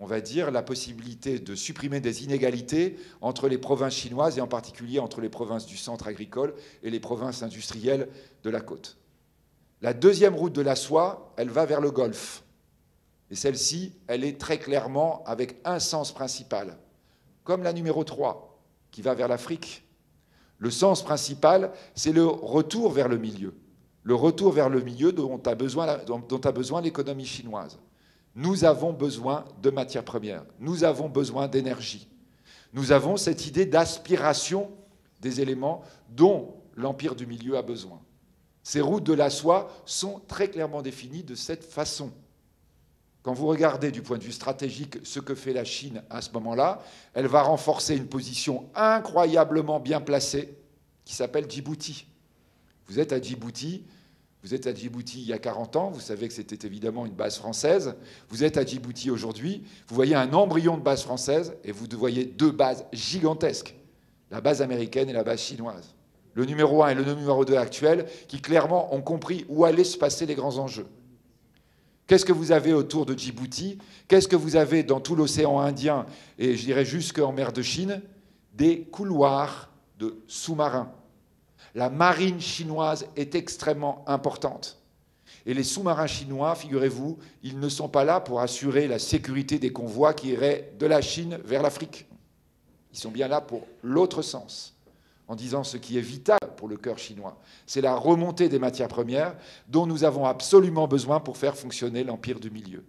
on va dire, la possibilité de supprimer des inégalités entre les provinces chinoises et en particulier entre les provinces du centre agricole et les provinces industrielles de la côte. La deuxième route de la soie, elle va vers le Golfe. Et celle-ci, elle est très clairement avec un sens principal. Comme la numéro 3, qui va vers l'Afrique. Le sens principal, c'est le retour vers le milieu. Le retour vers le milieu dont a besoin l'économie chinoise. Nous avons besoin de matières premières. Nous avons besoin d'énergie. Nous avons cette idée d'aspiration des éléments dont l'empire du milieu a besoin. Ces routes de la soie sont très clairement définies de cette façon. Quand vous regardez du point de vue stratégique ce que fait la Chine à ce moment-là, elle va renforcer une position incroyablement bien placée qui s'appelle Djibouti. Vous êtes à Djibouti il y a 40 ans, vous savez que c'était évidemment une base française. Vous êtes à Djibouti aujourd'hui, vous voyez un embryon de base française et vous voyez deux bases gigantesques, la base américaine et la base chinoise. Le numéro 1 et le numéro 2 actuels qui clairement ont compris où allaient se passer les grands enjeux. Qu'est-ce que vous avez autour de Djibouti? Qu'est-ce que vous avez dans tout l'océan Indien et je dirais jusqu'en mer de Chine? Des couloirs de sous-marins. La marine chinoise est extrêmement importante. Et les sous-marins chinois, figurez-vous, ils ne sont pas là pour assurer la sécurité des convois qui iraient de la Chine vers l'Afrique. Ils sont bien là pour l'autre sens, en disant ce qui est vital pour le cœur chinois. C'est la remontée des matières premières dont nous avons absolument besoin pour faire fonctionner l'empire du milieu.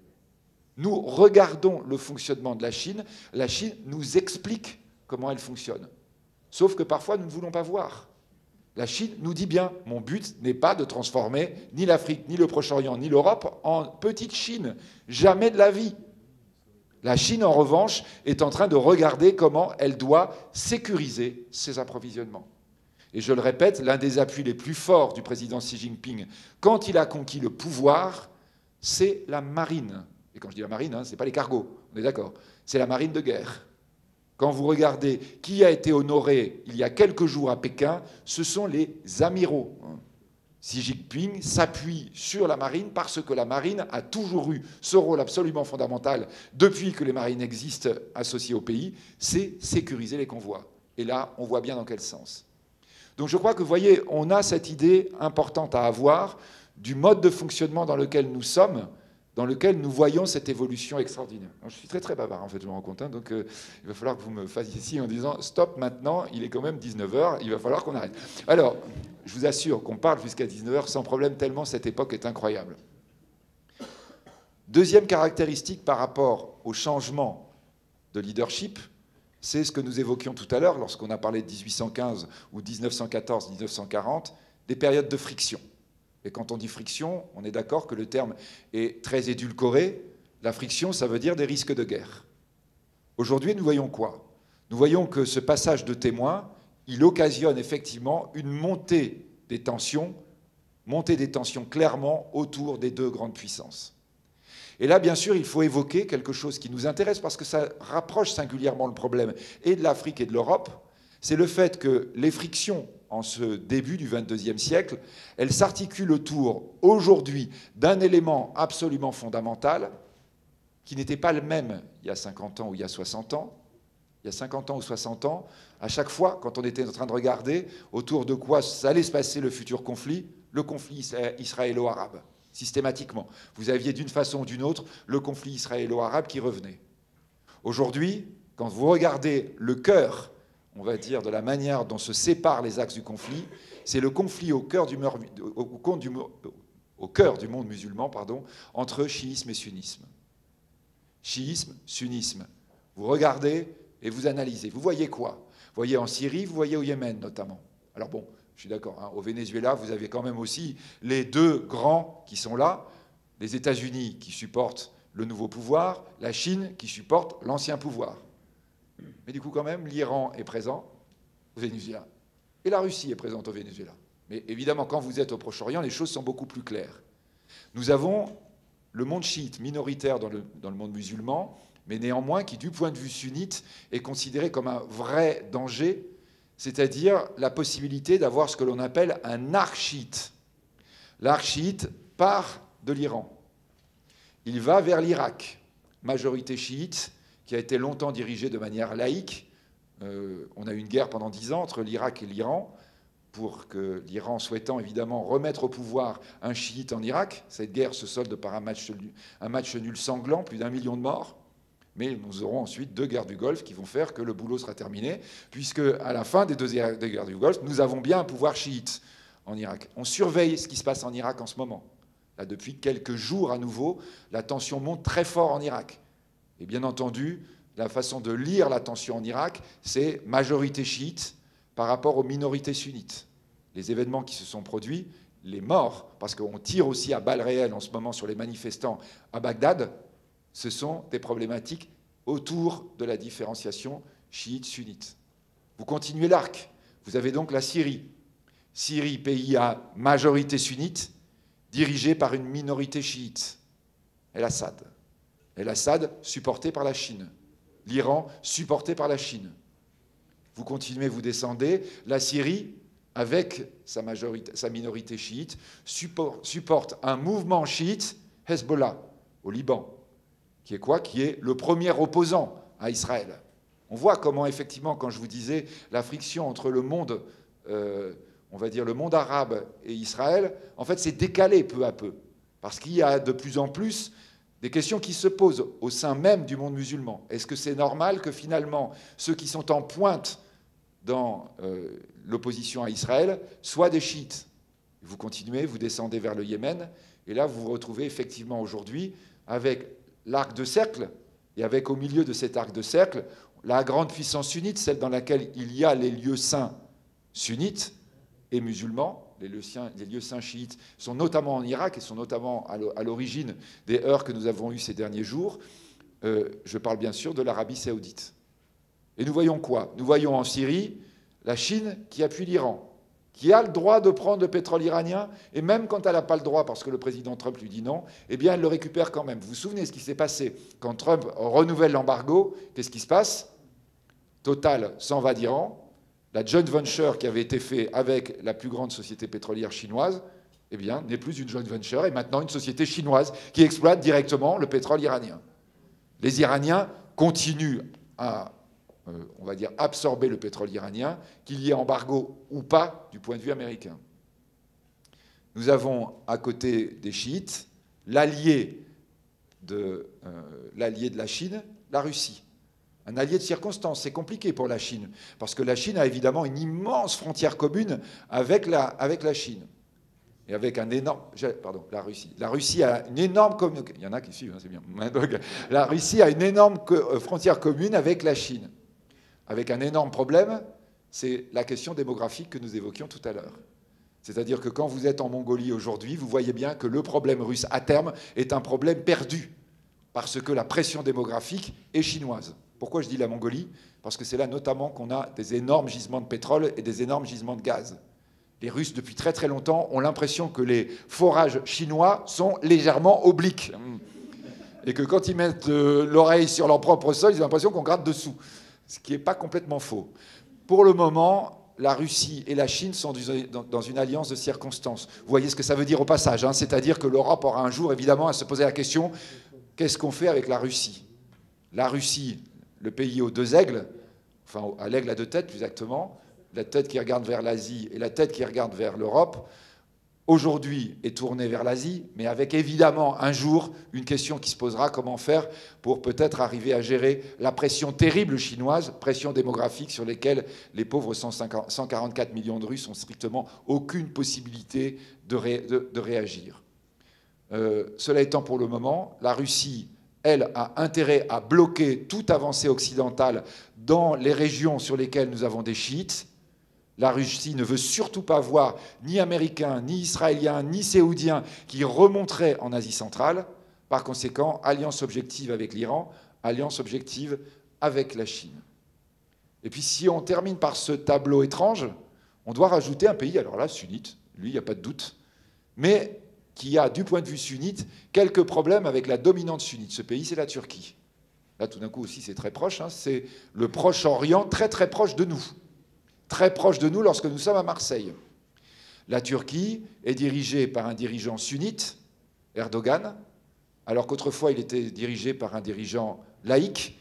Nous regardons le fonctionnement de la Chine nous explique comment elle fonctionne. Sauf que parfois, nous ne voulons pas voir. La Chine nous dit bien, mon but n'est pas de transformer ni l'Afrique, ni le Proche-Orient, ni l'Europe en petite Chine. Jamais de la vie. La Chine, en revanche, est en train de regarder comment elle doit sécuriser ses approvisionnements. Et je le répète, l'un des appuis les plus forts du président Xi Jinping, quand il a conquis le pouvoir, c'est la marine. Et quand je dis la marine, ce n'est pas les cargos, on est d'accord. C'est la marine de guerre. Quand vous regardez qui a été honoré il y a quelques jours à Pékin, ce sont les amiraux. Xi Jinping s'appuie sur la marine parce que la marine a toujours eu ce rôle absolument fondamental depuis que les marines existent associées au pays, c'est sécuriser les convois. Et là, on voit bien dans quel sens. Donc je crois que, vous voyez, on a cette idée importante à avoir du mode de fonctionnement dans lequel nous sommes, dans lequel nous voyons cette évolution extraordinaire. Alors, je suis très très bavard, en fait, je me rends compte, donc il va falloir que vous me fassiez ici en disant « Stop maintenant, il est quand même 19h, il va falloir qu'on arrête ». Alors, je vous assure qu'on parle jusqu'à 19h sans problème, tellement cette époque est incroyable. Deuxième caractéristique par rapport au changement de leadership, c'est ce que nous évoquions tout à l'heure lorsqu'on a parlé de 1815 ou 1914-1940, des périodes de friction. Et quand on dit friction, on est d'accord que le terme est très édulcoré. La friction, ça veut dire des risques de guerre. Aujourd'hui, nous voyons quoi? Nous voyons que ce passage de témoin, il occasionne effectivement une montée des tensions clairement autour des deux grandes puissances. Et là, bien sûr, il faut évoquer quelque chose qui nous intéresse parce que ça rapproche singulièrement le problème et de l'Afrique et de l'Europe. C'est le fait que les frictions en ce début du XXIe siècle, elles s'articulent autour, aujourd'hui, d'un élément absolument fondamental qui n'était pas le même il y a 50 ans ou il y a 60 ans. Il y a 50 ans ou 60 ans, à chaque fois, quand on était en train de regarder autour de quoi ça allait se passer le futur conflit, le conflit israélo-arabe, systématiquement. Vous aviez d'une façon ou d'une autre le conflit israélo-arabe qui revenait. Aujourd'hui, quand vous regardez le cœur, on va dire, de la manière dont se séparent les axes du conflit, c'est le conflit au cœur du monde musulman, entre chiisme et sunnisme. Chiisme, sunnisme. Vous regardez et vous analysez. Vous voyez quoi? Vous voyez en Syrie, vous voyez au Yémen notamment. Alors bon, je suis d'accord, hein, au Venezuela, vous avez quand même aussi les deux grands qui sont là, les États-Unis qui supportent le nouveau pouvoir, la Chine qui supporte l'ancien pouvoir. Mais du coup, quand même, l'Iran est présent au Venezuela. Et la Russie est présente au Venezuela. Mais évidemment, quand vous êtes au Proche-Orient, les choses sont beaucoup plus claires. Nous avons le monde chiite minoritaire dans le monde musulman, mais néanmoins qui, du point de vue sunnite, est considéré comme un vrai danger, c'est-à-dire la possibilité d'avoir ce que l'on appelle un arc chiite. L'arc chiite part de l'Iran. Il va vers l'Irak. majorité chiite, qui a été longtemps dirigée de manière laïque. On a eu une guerre pendant 10 ans entre l'Irak et l'Iran, pour que l'Iran souhaitant évidemment remettre au pouvoir un chiite en Irak. Cette guerre se solde par un match nul sanglant, plus d'1 million de morts. Mais nous aurons ensuite 2 guerres du Golfe qui vont faire que le boulot sera terminé, puisque à la fin des 2 guerres du Golfe, nous avons bien un pouvoir chiite en Irak. On surveille ce qui se passe en Irak en ce moment. Là, depuis quelques jours à nouveau, la tension monte très fort en Irak. Et bien entendu, la façon de lire la tension en Irak, c'est majorité chiite par rapport aux minorités sunnites. Les événements qui se sont produits, les morts, parce qu'on tire aussi à balles réelles en ce moment sur les manifestants à Bagdad, ce sont des problématiques autour de la différenciation chiite-sunnite. Vous continuez l'arc. Vous avez donc la Syrie. Syrie, pays à majorité sunnite, dirigé par une minorité chiite. El-Assad. El-Assad, supporté par la Chine. L'Iran, supporté par la Chine. Vous continuez, vous descendez. La Syrie, avec sa minorité chiite, supporte un mouvement chiite, Hezbollah, au Liban, qui est quoi? Qui est le premier opposant à Israël. On voit comment, effectivement, quand je vous disais la friction entre le monde, on va dire le monde arabe et Israël, en fait, c'est décalé peu à peu. Parce qu'il y a de plus en plus des questions qui se posent au sein même du monde musulman. Est-ce que c'est normal que, finalement, ceux qui sont en pointe dans l'opposition à Israël soient des chiites? Vous continuez, vous descendez vers le Yémen, et là, vous vous retrouvez effectivement aujourd'hui avec l'arc de cercle, et avec au milieu de cet arc de cercle, la grande puissance sunnite, celle dans laquelle il y a les lieux saints sunnites et musulmans. Les lieux saints chiites sont notamment en Irak et sont notamment à l'origine des heurts que nous avons eus ces derniers jours. Je parle bien sûr de l'Arabie saoudite. Et nous voyons quoi? Nous voyons en Syrie la Chine qui appuie l'Iran, qui a le droit de prendre le pétrole iranien, et même quand elle n'a pas le droit parce que le président Trump lui dit non, eh bien elle le récupère quand même. Vous vous souvenez de ce qui s'est passé quand Trump renouvelle l'embargo? Qu'est-ce qui se passe? Total s'en va d'Iran. La joint venture qui avait été faite avec la plus grande société pétrolière chinoise, eh bien, n'est plus une joint venture, et maintenant une société chinoise qui exploite directement le pétrole iranien. Les Iraniens continuent à on va dire, absorber le pétrole iranien, qu'il y ait embargo ou pas du point de vue américain. Nous avons à côté des chiites l'allié de la Chine, la Russie. Un allié de circonstance. C'est compliqué pour la Chine, parce que la Chine a évidemment une immense frontière commune avec la Chine. Et avec un énorme... Pardon, la Russie. La Russie a une énorme... Il y en a qui suivent, hein, c'est bien. Donc, la Russie a une énorme frontière commune avec la Chine. Avec un énorme problème, c'est la question démographique que nous évoquions tout à l'heure. C'est-à-dire que quand vous êtes en Mongolie aujourd'hui, vous voyez bien que le problème russe, à terme, est un problème perdu, parce que la pression démographique est chinoise. Pourquoi je dis la Mongolie? Parce que c'est là notamment qu'on a des énormes gisements de pétrole et des énormes gisements de gaz. Les Russes, depuis très très longtemps, ont l'impression que les forages chinois sont légèrement obliques. Et que quand ils mettent l'oreille sur leur propre sol, ils ont l'impression qu'on gratte dessous. Ce qui n'est pas complètement faux. Pour le moment, la Russie et la Chine sont dans une alliance de circonstances. Vous voyez ce que ça veut dire au passage, hein, c'est-à-dire que l'Europe aura un jour, évidemment, à se poser la question, qu'est-ce qu'on fait avec la Russie? La Russie, le pays aux 2 aigles, enfin à l'aigle à 2 têtes plus exactement, la tête qui regarde vers l'Asie et la tête qui regarde vers l'Europe, aujourd'hui est tournée vers l'Asie, mais avec évidemment un jour une question qui se posera, comment faire pour peut-être arriver à gérer la pression terrible chinoise, pression démographique sur laquelle les pauvres 144 millions de Russes n'ont strictement aucune possibilité de réagir. Cela étant, pour le moment, la Russie, elle, a intérêt à bloquer toute avancée occidentale dans les régions sur lesquelles nous avons des chiites. La Russie ne veut surtout pas voir ni Américains, ni Israéliens, ni Saoudiens qui remonteraient en Asie centrale. Par conséquent, alliance objective avec l'Iran, alliance objective avec la Chine. Et puis si on termine par ce tableau étrange, on doit rajouter un pays, alors là, sunnite, lui, il n'y a pas de doute, mais qui a, du point de vue sunnite, quelques problèmes avec la dominante sunnite. Ce pays, c'est la Turquie. Là, tout d'un coup aussi, c'est très proche, hein, c'est le Proche-Orient, très très proche de nous. Très proche de nous lorsque nous sommes à Marseille. La Turquie est dirigée par un dirigeant sunnite, Erdogan, alors qu'autrefois il était dirigé par un dirigeant laïque,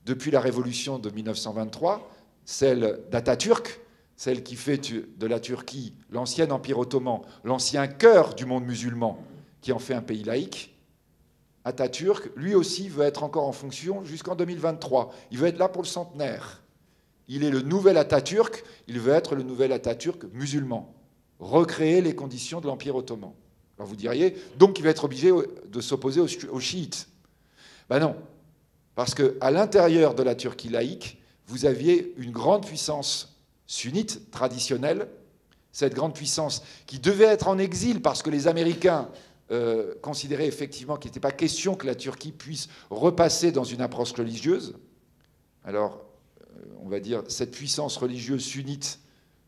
depuis la révolution de 1923, celle d'Atatürk, celle qui fait de la Turquie l'ancien empire ottoman, l'ancien cœur du monde musulman, qui en fait un pays laïque. Atatürk, lui aussi, veut être encore en fonction jusqu'en 2023. Il veut être là pour le centenaire. Il est le nouvel Atatürk, il veut être le nouvel Atatürk musulman, recréer les conditions de l'empire ottoman. Alors vous diriez, donc il va être obligé de s'opposer aux chiites. Ben non, parce qu'à l'intérieur de la Turquie laïque, vous aviez une grande puissance sunnite traditionnelle, cette grande puissance qui devait être en exil parce que les Américains considéraient effectivement qu'il n'était pas question que la Turquie puisse repasser dans une approche religieuse. Alors, on va dire, cette puissance religieuse sunnite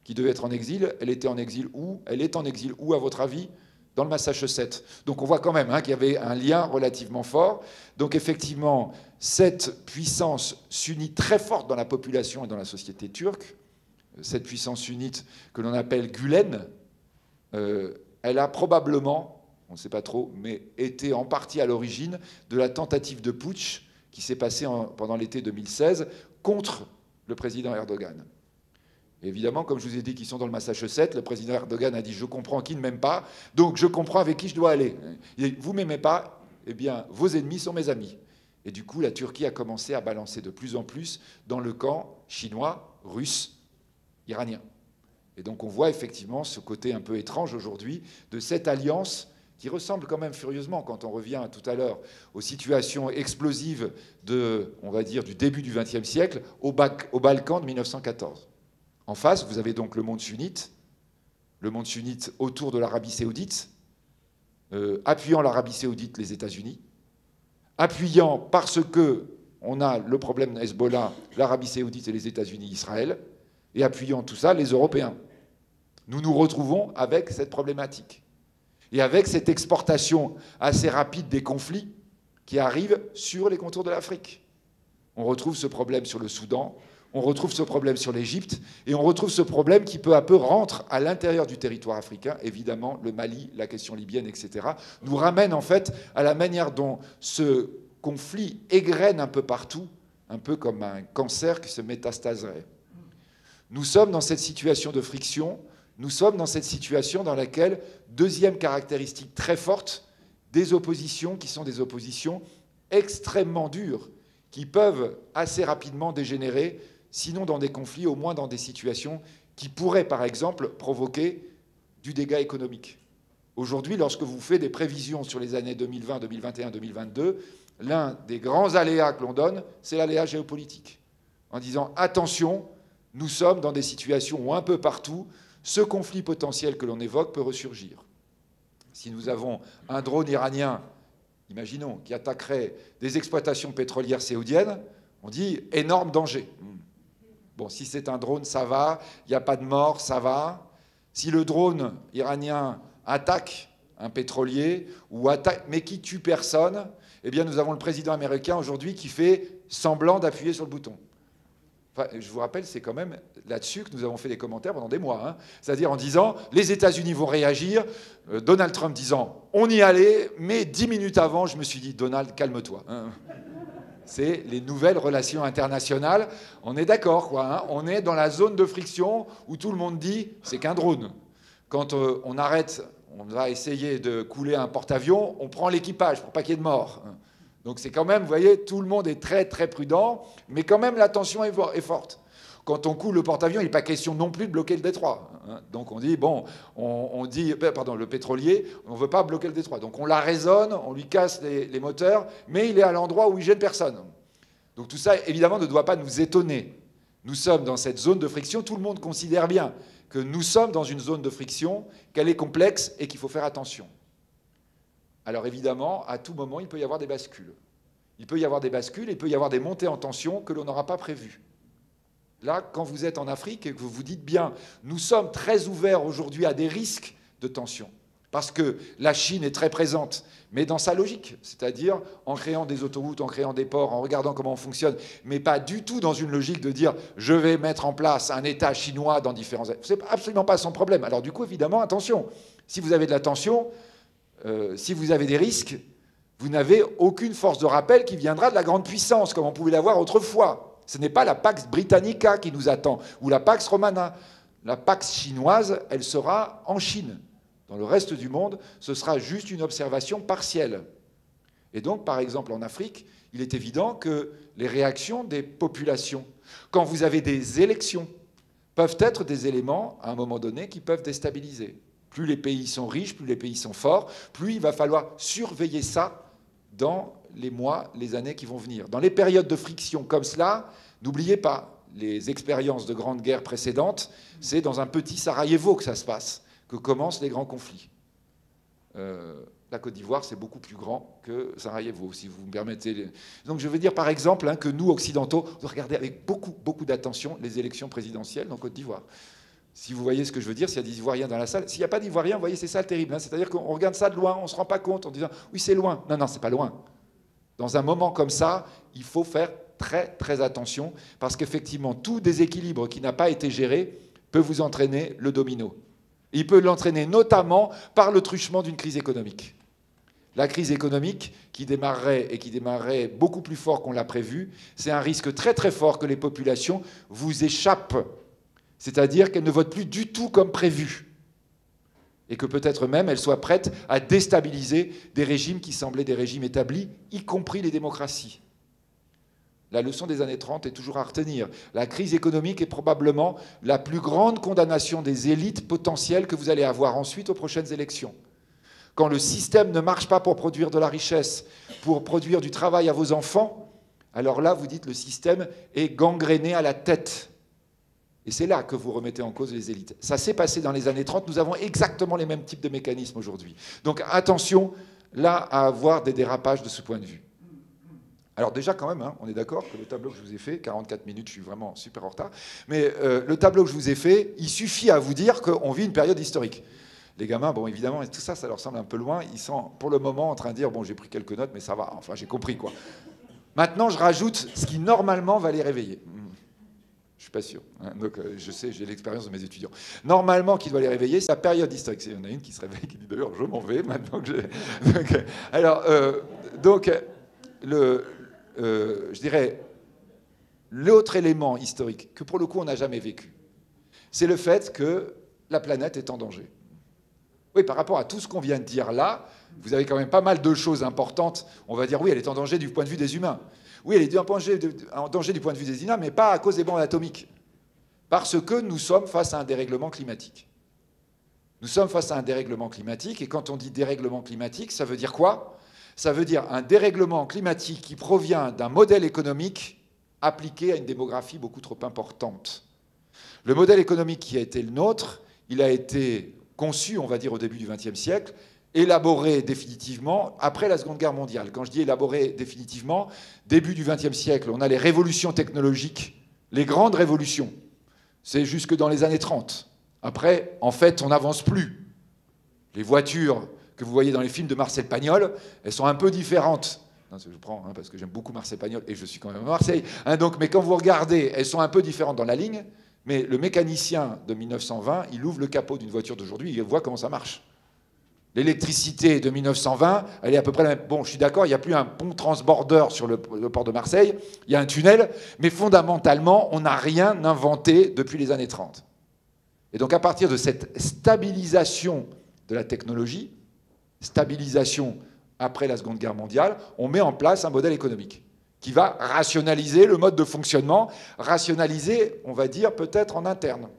qui devait être en exil, elle était en exil où? Elle est en exil où, à votre avis? Dans le Massachusetts. Donc on voit quand même qu'il y avait un lien relativement fort. Donc effectivement, cette puissance sunnite très forte dans la population et dans la société turque, cette puissance sunnite que l'on appelle Gülen, elle a probablement, on ne sait pas trop, mais été en partie à l'origine de la tentative de putsch qui s'est passée pendant l'été 2016 contre le président Erdogan. Et évidemment, comme je vous ai dit qu'ils sont dans le Massachusetts, le président Erdogan a dit « je comprends qui ne m'aime pas, donc je comprends avec qui je dois aller ». Vous ne m'aimez pas, eh bien, vos ennemis sont mes amis. Et du coup, la Turquie a commencé à balancer de plus en plus dans le camp chinois, russe, iranien. Et donc on voit effectivement ce côté un peu étrange aujourd'hui de cette alliance qui ressemble quand même furieusement, quand on revient tout à l'heure aux situations explosives on va dire, du début du XXe siècle, au Balkan de 1914. En face, vous avez donc le monde sunnite autour de l'Arabie saoudite, appuyant l'Arabie saoudite, les États-Unis, appuyant parce qu'on a le problème Hezbollah, l'Arabie saoudite et les États-Unis, Israël, et appuyant tout ça, les Européens. Nous nous retrouvons avec cette problématique. Et avec cette exportation assez rapide des conflits qui arrivent sur les contours de l'Afrique. On retrouve ce problème sur le Soudan, on retrouve ce problème sur l'Égypte, et on retrouve ce problème qui peu à peu rentre à l'intérieur du territoire africain. Évidemment, le Mali, la question libyenne, etc., nous ramène en fait à la manière dont ce conflit égrène un peu partout, un peu comme un cancer qui se métastaserait. Nous sommes dans cette situation de friction, nous sommes dans cette situation dans laquelle, deuxième caractéristique très forte, des oppositions qui sont des oppositions extrêmement dures, qui peuvent assez rapidement dégénérer, sinon dans des conflits, au moins dans des situations qui pourraient, par exemple, provoquer du dégât économique. Aujourd'hui, lorsque vous faites des prévisions sur les années 2020, 2021, 2022, l'un des grands aléas que l'on donne, c'est l'aléa géopolitique. En disant, attention, nous sommes dans des situations où un peu partout, ce conflit potentiel que l'on évoque peut ressurgir. Si nous avons un drone iranien, imaginons, qui attaquerait des exploitations pétrolières saoudiennes, on dit énorme danger. Bon, si c'est un drone, ça va, il n'y a pas de mort, ça va. Si le drone iranien attaque un pétrolier, mais qui tue personne, eh bien nous avons le président américain aujourd'hui qui fait semblant d'appuyer sur le bouton. Enfin, je vous rappelle, c'est quand même là-dessus que nous avons fait des commentaires pendant des mois. C'est-à-dire en disant, les États-Unis vont réagir, Donald Trump disant, on y allait, mais 10 minutes avant, je me suis dit, Donald, calme-toi. C'est les nouvelles relations internationales. On est d'accord, quoi. On est dans la zone de friction où tout le monde dit, c'est qu'un drone. Quand on arrête, on va essayer de couler un porte-avions, on prend l'équipage pour pas qu'il y ait de morts. Donc c'est quand même, vous voyez, tout le monde est très très prudent, mais quand même la tension est forte. Quand on coule le porte-avions, il n'est pas question non plus de bloquer le détroit. Donc on dit, bon, le pétrolier, on ne veut pas bloquer le détroit. Donc on la raisonne, on lui casse les moteurs, mais il est à l'endroit où il gêne personne. Donc tout ça, évidemment, ne doit pas nous étonner. Nous sommes dans cette zone de friction, tout le monde considère bien que nous sommes dans une zone de friction, qu'elle est complexe et qu'il faut faire attention. Alors évidemment, à tout moment, il peut y avoir des bascules. Il peut y avoir des bascules, il peut y avoir des montées en tension que l'on n'aura pas prévues. Là, quand vous êtes en Afrique et que vous vous dites bien, nous sommes très ouverts aujourd'hui à des risques de tension, parce que la Chine est très présente, mais dans sa logique, c'est-à-dire en créant des autoroutes, en créant des ports, en regardant comment on fonctionne, mais pas du tout dans une logique de dire je vais mettre en place un État chinois dans différents... C'est absolument pas son problème. Alors du coup, évidemment, attention, si vous avez de la tension, si vous avez des risques, Vous n'avez aucune force de rappel qui viendra de la grande puissance, comme on pouvait l'avoir autrefois. Ce n'est pas la Pax Britannica qui nous attend, ou la Pax Romana. La Pax chinoise, elle sera en Chine. Dans le reste du monde, ce sera juste une observation partielle. Et donc, par exemple, en Afrique, il est évident que les réactions des populations, quand vous avez des élections, peuvent être des éléments, à un moment donné, qui peuvent déstabiliser. Plus les pays sont riches, plus les pays sont forts, plus il va falloir surveiller ça dans les mois, les années qui vont venir. Dans les périodes de friction comme cela, n'oubliez pas, les expériences de grandes guerres précédentes, c'est dans un petit Sarajevo que ça se passe, que commencent les grands conflits. La Côte d'Ivoire, c'est beaucoup plus grand que Sarajevo, si vous me permettez. Donc je veux dire, par exemple, que nous, occidentaux, on doit regarder avec beaucoup d'attention les élections présidentielles en Côte d'Ivoire. Si vous voyez ce que je veux dire, s'il y a des Ivoiriens dans la salle, s'il n'y a pas d'Ivoiriens, vous voyez, c'est ça le terrible. C'est-à-dire qu'on regarde ça de loin, on ne se rend pas compte en disant « oui, c'est loin ». Non, c'est pas loin. Dans un moment comme ça, il faut faire très attention, parce qu'effectivement, tout déséquilibre qui n'a pas été géré peut vous entraîner le domino. Et il peut l'entraîner notamment par le truchement d'une crise économique. La crise économique qui démarrerait beaucoup plus fort qu'on l'a prévu, c'est un risque très fort que les populations vous échappent. C'est-à-dire qu'elles ne votent plus du tout comme prévu. Et que peut-être même elles soient prêtes à déstabiliser des régimes qui semblaient des régimes établis, y compris les démocraties. La leçon des années 30 est toujours à retenir. La crise économique est probablement la plus grande condamnation des élites potentielles que vous allez avoir ensuite aux prochaines élections. Quand le système ne marche pas pour produire de la richesse, pour produire du travail à vos enfants, alors là, vous dites le système est gangréné à la tête. Et c'est là que vous remettez en cause les élites. Ça s'est passé dans les années 30, nous avons exactement les mêmes types de mécanismes aujourd'hui. Donc attention, là, à avoir des dérapages de ce point de vue. Alors déjà, quand même, on est d'accord que le tableau que je vous ai fait, 44 minutes, je suis vraiment super en retard, mais le tableau que je vous ai fait, il suffit à vous dire qu'on vit une période historique. Les gamins, bon, évidemment, tout ça, ça leur semble un peu loin. Ils sont, pour le moment, en train de dire, bon, j'ai pris quelques notes, mais ça va. Enfin, j'ai compris, quoi. Maintenant, je rajoute ce qui, normalement, va les réveiller. Je suis pas sûr. Donc, je sais, j'ai l'expérience de mes étudiants. Normalement, qui doit les réveiller, c'est la période historique. Il y en a une qui se réveille, qui dit, d'ailleurs, je m'en vais, maintenant que j'ai... Donc, alors, je dirais, l'autre élément historique, que pour le coup, on n'a jamais vécu, c'est le fait que la planète est en danger. Oui, par rapport à tout ce qu'on vient de dire là, vous avez quand même pas mal de choses importantes. On va dire, oui, elle est en danger du point de vue des humains. Oui, elle est en danger du point de vue des humains, mais pas à cause des bombes atomiques. Parce que nous sommes face à un dérèglement climatique. Nous sommes face à un dérèglement climatique, et quand on dit dérèglement climatique, ça veut dire quoi? Ça veut dire un dérèglement climatique qui provient d'un modèle économique appliqué à une démographie beaucoup trop importante. Le modèle économique qui a été le nôtre, il a été conçu, on va dire, au début du XXe siècle, élaboré définitivement après la Seconde Guerre mondiale. Quand je dis élaboré définitivement, début du XXe siècle, on a les révolutions technologiques, les grandes révolutions. C'est jusque dans les années 30. Après, en fait, on n'avance plus. Les voitures que vous voyez dans les films de Marcel Pagnol, elles sont un peu différentes. Non, je prends parce que j'aime beaucoup Marcel Pagnol et je suis quand même à Marseille. Donc, mais quand vous regardez, elles sont un peu différentes dans la ligne. Mais le mécanicien de 1920, il ouvre le capot d'une voiture d'aujourd'hui, il voit comment ça marche. L'électricité de 1920, elle est à peu près la même. Bon, je suis d'accord, il n'y a plus un pont transborder sur le port de Marseille, il y a un tunnel, mais fondamentalement, on n'a rien inventé depuis les années 30. Et donc à partir de cette stabilisation de la technologie, stabilisation après la Seconde Guerre mondiale, on met en place un modèle économique qui va rationaliser le mode de fonctionnement, rationaliser, on va dire, peut-être en interne.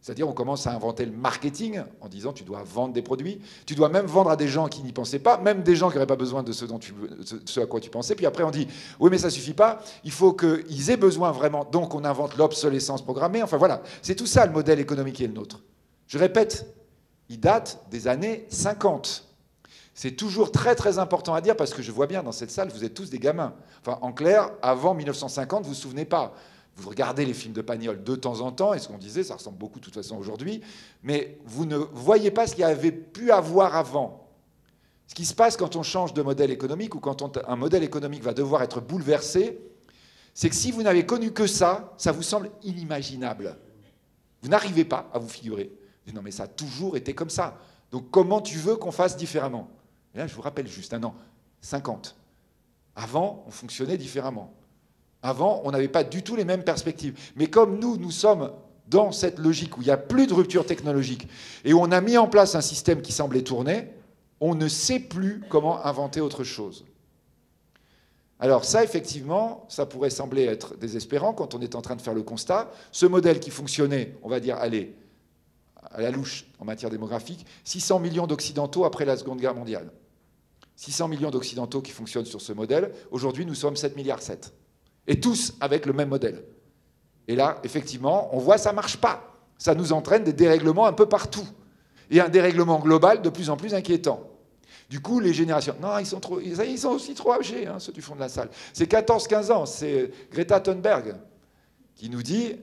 C'est-à-dire on commence à inventer le marketing en disant tu dois vendre des produits, tu dois même vendre à des gens qui n'y pensaient pas, même des gens qui n'auraient pas besoin de ce à quoi tu pensais. Puis après on dit oui mais ça ne suffit pas, il faut qu'ils aient besoin vraiment, donc on invente l'obsolescence programmée. Enfin voilà, c'est tout ça le modèle économique qui est le nôtre. Je répète, il date des années 50. C'est toujours très important à dire parce que je vois bien dans cette salle, vous êtes tous des gamins. Enfin, en clair, avant 1950, vous ne vous souvenez pas. Vous regardez les films de Pagnol de temps en temps, et ce qu'on disait, ça ressemble beaucoup de toute façon aujourd'hui, mais vous ne voyez pas ce qu'il y avait pu avoir avant. Ce qui se passe quand on change de modèle économique ou quand un modèle économique va devoir être bouleversé, c'est que si vous n'avez connu que ça vous semble inimaginable. Vous n'arrivez pas à vous figurer. Non mais ça a toujours été comme ça. Donc comment tu veux qu'on fasse différemment? Et là, je vous rappelle juste, non, 50. Avant, on fonctionnait différemment. Avant, on n'avait pas du tout les mêmes perspectives. Mais comme nous sommes dans cette logique où il n'y a plus de rupture technologique et où on a mis en place un système qui semblait tourner, on ne sait plus comment inventer autre chose. Alors ça, effectivement, ça pourrait sembler être désespérant quand on est en train de faire le constat. Ce modèle qui fonctionnait, on va dire, allez, à la louche en matière démographique, 600 millions d'Occidentaux après la Seconde Guerre mondiale. 600 millions d'Occidentaux qui fonctionnent sur ce modèle. Aujourd'hui, nous sommes 7,7 milliards. Et tous avec le même modèle. Et là, effectivement, on voit que ça ne marche pas. Ça nous entraîne des dérèglements un peu partout. Et un dérèglement global de plus en plus inquiétant. Du coup, les générations... Non, ils sont aussi trop âgés, hein, ceux du fond de la salle. C'est 14-15 ans. C'est Greta Thunberg qui nous dit...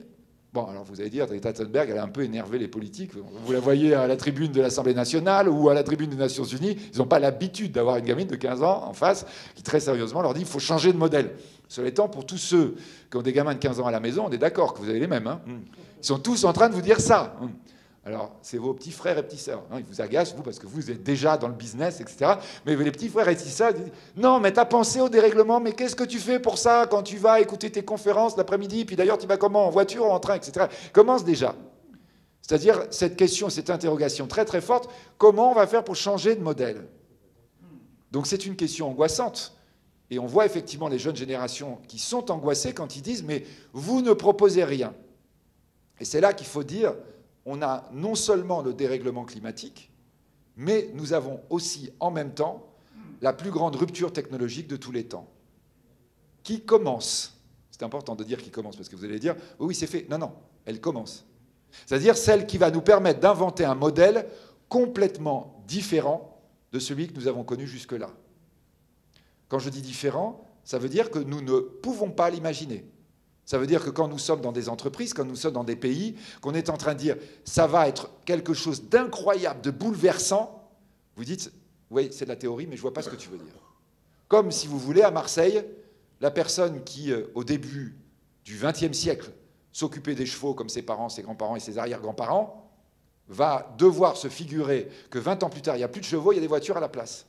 Bon, alors vous allez dire, Greta Thunberg, elle a un peu énervé les politiques. Vous la voyez à la tribune de l'Assemblée nationale ou à la tribune des Nations Unies. Ils n'ont pas l'habitude d'avoir une gamine de 15 ans en face qui, très sérieusement, leur dit qu'il faut changer de modèle. Cela étant, pour tous ceux qui ont des gamins de 15 ans à la maison, on est d'accord que vous avez les mêmes. Hein. Ils sont tous en train de vous dire ça. Alors, c'est vos petits frères et petites sœurs. Ils vous agacent, vous, parce que vous êtes déjà dans le business, etc. Mais les petits frères et petites sœurs disent « Non, mais t'as pensé au dérèglement, mais qu'est-ce que tu fais pour ça quand tu vas écouter tes conférences l'après-midi? Puis d'ailleurs, tu vas comment? En voiture ou en train, etc. » Commence déjà. C'est-à-dire, cette question, cette interrogation très très forte, comment on va faire pour changer de modèle? Donc c'est une question angoissante. Et on voit effectivement les jeunes générations qui sont angoissées quand ils disent « Mais vous ne proposez rien. » Et c'est là qu'il faut dire... On a non seulement le dérèglement climatique, mais nous avons aussi, en même temps, la plus grande rupture technologique de tous les temps, qui commence. C'est important de dire qui commence, parce que vous allez dire « Oui, c'est fait ». Non, non, elle commence. C'est-à-dire celle qui va nous permettre d'inventer un modèle complètement différent de celui que nous avons connu jusque-là. Quand je dis différent, ça veut dire que nous ne pouvons pas l'imaginer. Ça veut dire que quand nous sommes dans des entreprises, quand nous sommes dans des pays, qu'on est en train de dire « ça va être quelque chose d'incroyable, de bouleversant », vous dites « oui, c'est de la théorie, mais je ne vois pas ce que tu veux dire ». Comme si vous voulez, à Marseille, la personne qui, au début du XXe siècle, s'occupait des chevaux comme ses parents, ses grands-parents et ses arrière-grands-parents, va devoir se figurer que 20 ans plus tard, il n'y a plus de chevaux, il y a des voitures à la place.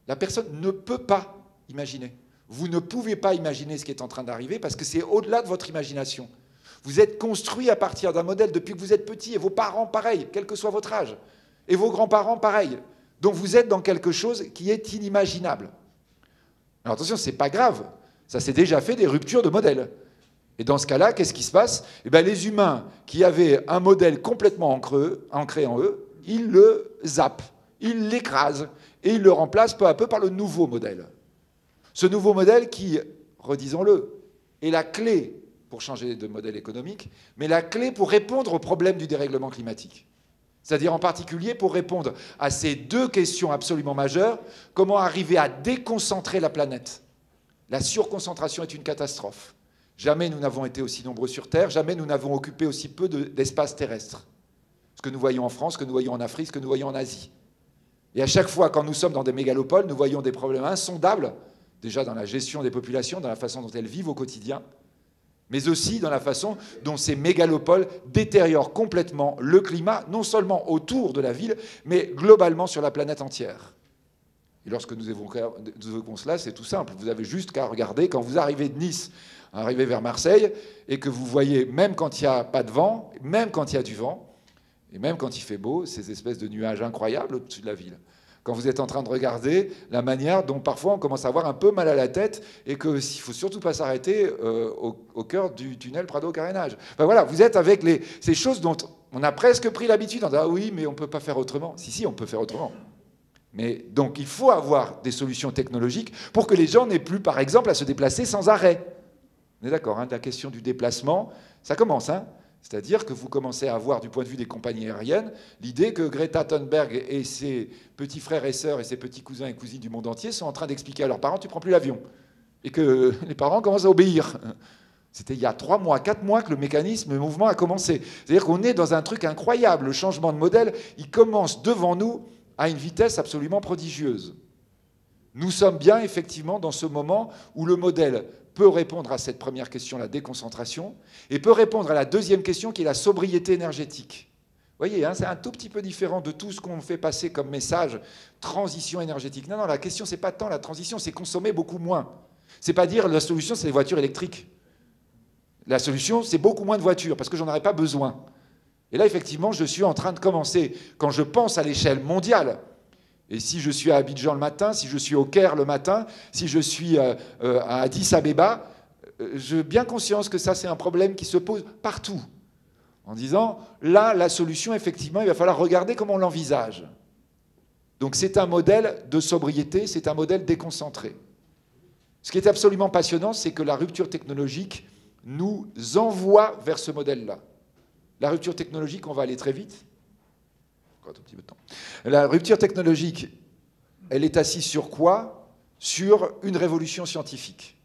La personne ne peut pas imaginer. Vous ne pouvez pas imaginer ce qui est en train d'arriver parce que c'est au-delà de votre imagination. Vous êtes construit à partir d'un modèle depuis que vous êtes petit, et vos parents, pareil, quel que soit votre âge, et vos grands-parents, pareil. Donc vous êtes dans quelque chose qui est inimaginable. Alors attention, ce n'est pas grave. Ça s'est déjà fait des ruptures de modèle. Et dans ce cas-là, qu'est-ce qui se passe? Eh bien, les humains qui avaient un modèle complètement ancré en eux, ils le zappent, ils l'écrasent, et ils le remplacent peu à peu par le nouveau modèle. Ce nouveau modèle qui, redisons-le, est la clé pour changer de modèle économique, mais la clé pour répondre aux problèmes du dérèglement climatique. C'est-à-dire en particulier pour répondre à ces deux questions absolument majeures, comment arriver à déconcentrer la planète? La surconcentration est une catastrophe. Jamais nous n'avons été aussi nombreux sur Terre, jamais nous n'avons occupé aussi peu d'espace terrestre. Ce que nous voyons en France, ce que nous voyons en Afrique, ce que nous voyons en Asie. Et à chaque fois, quand nous sommes dans des mégalopoles, nous voyons des problèmes insondables, déjà dans la gestion des populations, dans la façon dont elles vivent au quotidien, mais aussi dans la façon dont ces mégalopoles détériorent complètement le climat, non seulement autour de la ville, mais globalement sur la planète entière. Et lorsque nous évoquons cela, c'est tout simple. Vous avez juste qu'à regarder, quand vous arrivez de Nice, arrivez vers Marseille, et que vous voyez, même quand il n'y a pas de vent, même quand il y a du vent, et même quand il fait beau, ces espèces de nuages incroyables au-dessus de la ville. Quand vous êtes en train de regarder la manière dont parfois on commence à avoir un peu mal à la tête et qu'il ne faut surtout pas s'arrêter au cœur du tunnel Prado-Carénage. Enfin voilà, vous êtes avec ces choses dont on a presque pris l'habitude en disant « Ah oui, mais on ne peut pas faire autrement ». Si, on peut faire autrement. Mais donc il faut avoir des solutions technologiques pour que les gens n'aient plus, par exemple, à se déplacer sans arrêt. On est d'accord, hein, la question du déplacement, ça commence, hein. C'est-à-dire que vous commencez à avoir, du point de vue des compagnies aériennes, l'idée que Greta Thunberg et ses petits frères et sœurs et ses petits cousins et cousines du monde entier sont en train d'expliquer à leurs parents « tu ne prends plus l'avion ». Et que les parents commencent à obéir. C'était il y a 3 mois, 4 mois que le mécanisme, le mouvement a commencé. C'est-à-dire qu'on est dans un truc incroyable. Le changement de modèle, il commence devant nous à une vitesse absolument prodigieuse. Nous sommes bien effectivement dans ce moment où le modèle peut répondre à cette première question, la déconcentration, et peut répondre à la deuxième question qui est la sobriété énergétique. Vous voyez, hein, c'est un tout petit peu différent de tout ce qu'on fait passer comme message, transition énergétique. Non, non, la question, c'est pas tant la transition, c'est consommer beaucoup moins. C'est pas dire la solution, c'est les voitures électriques. La solution, c'est beaucoup moins de voitures, parce que j'en aurais pas besoin. Et là, effectivement, je suis en train de commencer, quand je pense à l'échelle mondiale, et si je suis à Abidjan le matin, si je suis au Caire le matin, si je suis à Addis Abeba, j'ai bien conscience que ça, c'est un problème qui se pose partout. En disant, là, la solution, effectivement, il va falloir regarder comment on l'envisage. Donc c'est un modèle de sobriété, c'est un modèle déconcentré. Ce qui est absolument passionnant, c'est que la rupture technologique nous envoie vers ce modèle-là. La rupture technologique, on va aller très vite. Encore un tout petit peu de temps. La rupture technologique, elle est assise sur quoi? Sur une révolution scientifique.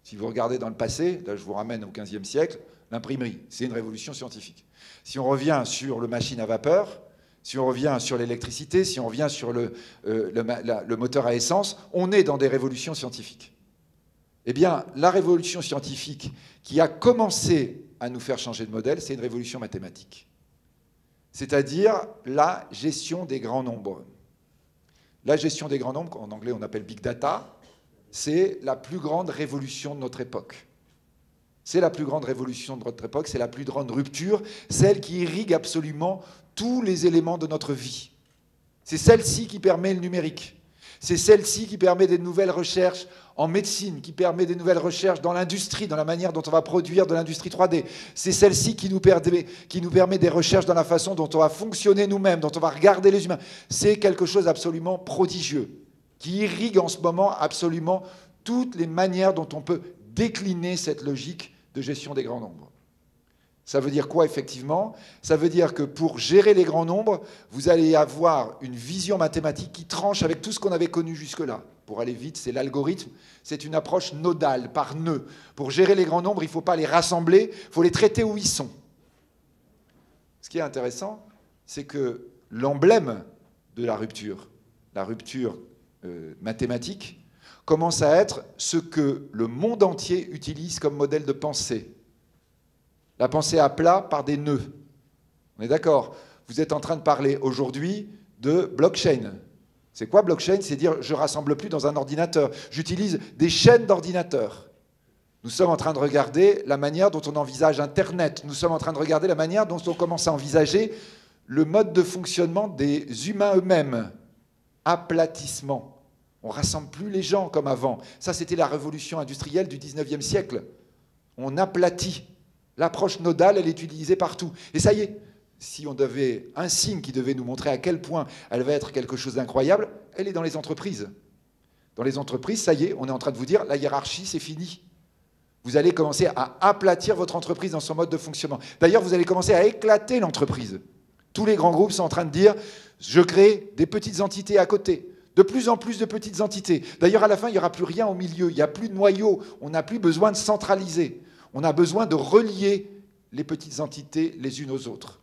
Si vous regardez dans le passé, là je vous ramène au XVe siècle, l'imprimerie, c'est une révolution scientifique. Si on revient sur le machine à vapeur, si on revient sur l'électricité, si on revient sur le moteur à essence, on est dans des révolutions scientifiques. Eh bien, la révolution scientifique qui a commencé à nous faire changer de modèle, c'est une révolution mathématique. C'est-à-dire la gestion des grands nombres. La gestion des grands nombres, en anglais on appelle Big Data, c'est la plus grande révolution de notre époque. C'est la plus grande révolution de notre époque, c'est la plus grande rupture, celle qui irrigue absolument tous les éléments de notre vie. C'est celle-ci qui permet le numérique. C'est celle-ci qui permet des nouvelles recherches en médecine, qui permet des nouvelles recherches dans l'industrie, dans la manière dont on va produire de l'industrie 3D. C'est celle-ci qui nous permet des recherches dans la façon dont on va fonctionner nous-mêmes, dont on va regarder les humains. C'est quelque chose d'absolument prodigieux, qui irrigue en ce moment absolument toutes les manières dont on peut décliner cette logique de gestion des grands nombres. Ça veut dire quoi, effectivement? Ça veut dire que pour gérer les grands nombres, vous allez avoir une vision mathématique qui tranche avec tout ce qu'on avait connu jusque-là. Pour aller vite, c'est l'algorithme. C'est une approche nodale, par nœud. Pour gérer les grands nombres, il ne faut pas les rassembler, il faut les traiter où ils sont. Ce qui est intéressant, c'est que l'emblème de la rupture mathématique, commence à être ce que le monde entier utilise comme modèle de pensée. La pensée à plat par des nœuds. On est d'accord? Vous êtes en train de parler aujourd'hui de blockchain. C'est quoi blockchain? C'est dire je ne rassemble plus dans un ordinateur. J'utilise des chaînes d'ordinateurs. Nous sommes en train de regarder la manière dont on envisage Internet. Nous sommes en train de regarder la manière dont on commence à envisager le mode de fonctionnement des humains eux-mêmes. Aplatissement. On ne rassemble plus les gens comme avant. Ça, c'était la révolution industrielle du 19e siècle. On aplatit. L'approche nodale, elle est utilisée partout. Et ça y est, si on devait un signe qui devait nous montrer à quel point elle va être quelque chose d'incroyable, elle est dans les entreprises. Dans les entreprises, ça y est, on est en train de vous dire, la hiérarchie, c'est fini. Vous allez commencer à aplatir votre entreprise dans son mode de fonctionnement. D'ailleurs, vous allez commencer à éclater l'entreprise. Tous les grands groupes sont en train de dire, je crée des petites entités à côté. De plus en plus de petites entités. D'ailleurs, à la fin, il n'y aura plus rien au milieu. Il n'y a plus de noyau. On n'a plus besoin de centraliser. On a besoin de relier les petites entités les unes aux autres.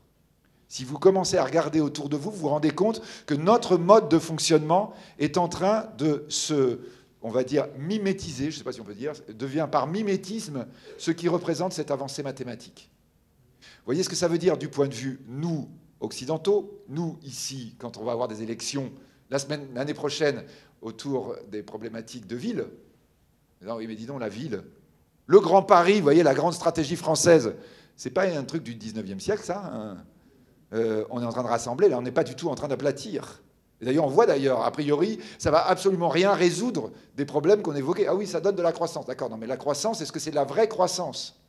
Si vous commencez à regarder autour de vous, vous vous rendez compte que notre mode de fonctionnement est en train de se, on va dire, mimétiser, je ne sais pas si on peut dire, devient par mimétisme ce qui représente cette avancée mathématique. Vous voyez ce que ça veut dire du point de vue, nous, occidentaux, nous, ici, quand on va avoir des élections l'année prochaine autour des problématiques de ville. Non, oui, mais dis donc, la ville... Le Grand Paris, vous voyez, la grande stratégie française, c'est pas un truc du 19e siècle, ça. Hein. On est en train de rassembler, là, on n'est pas du tout en train d'aplatir. D'ailleurs, on voit d'ailleurs, a priori, ça va absolument rien résoudre des problèmes qu'on évoquait. Ah oui, ça donne de la croissance. D'accord, non, mais la croissance, est-ce que c'est de la vraie croissance?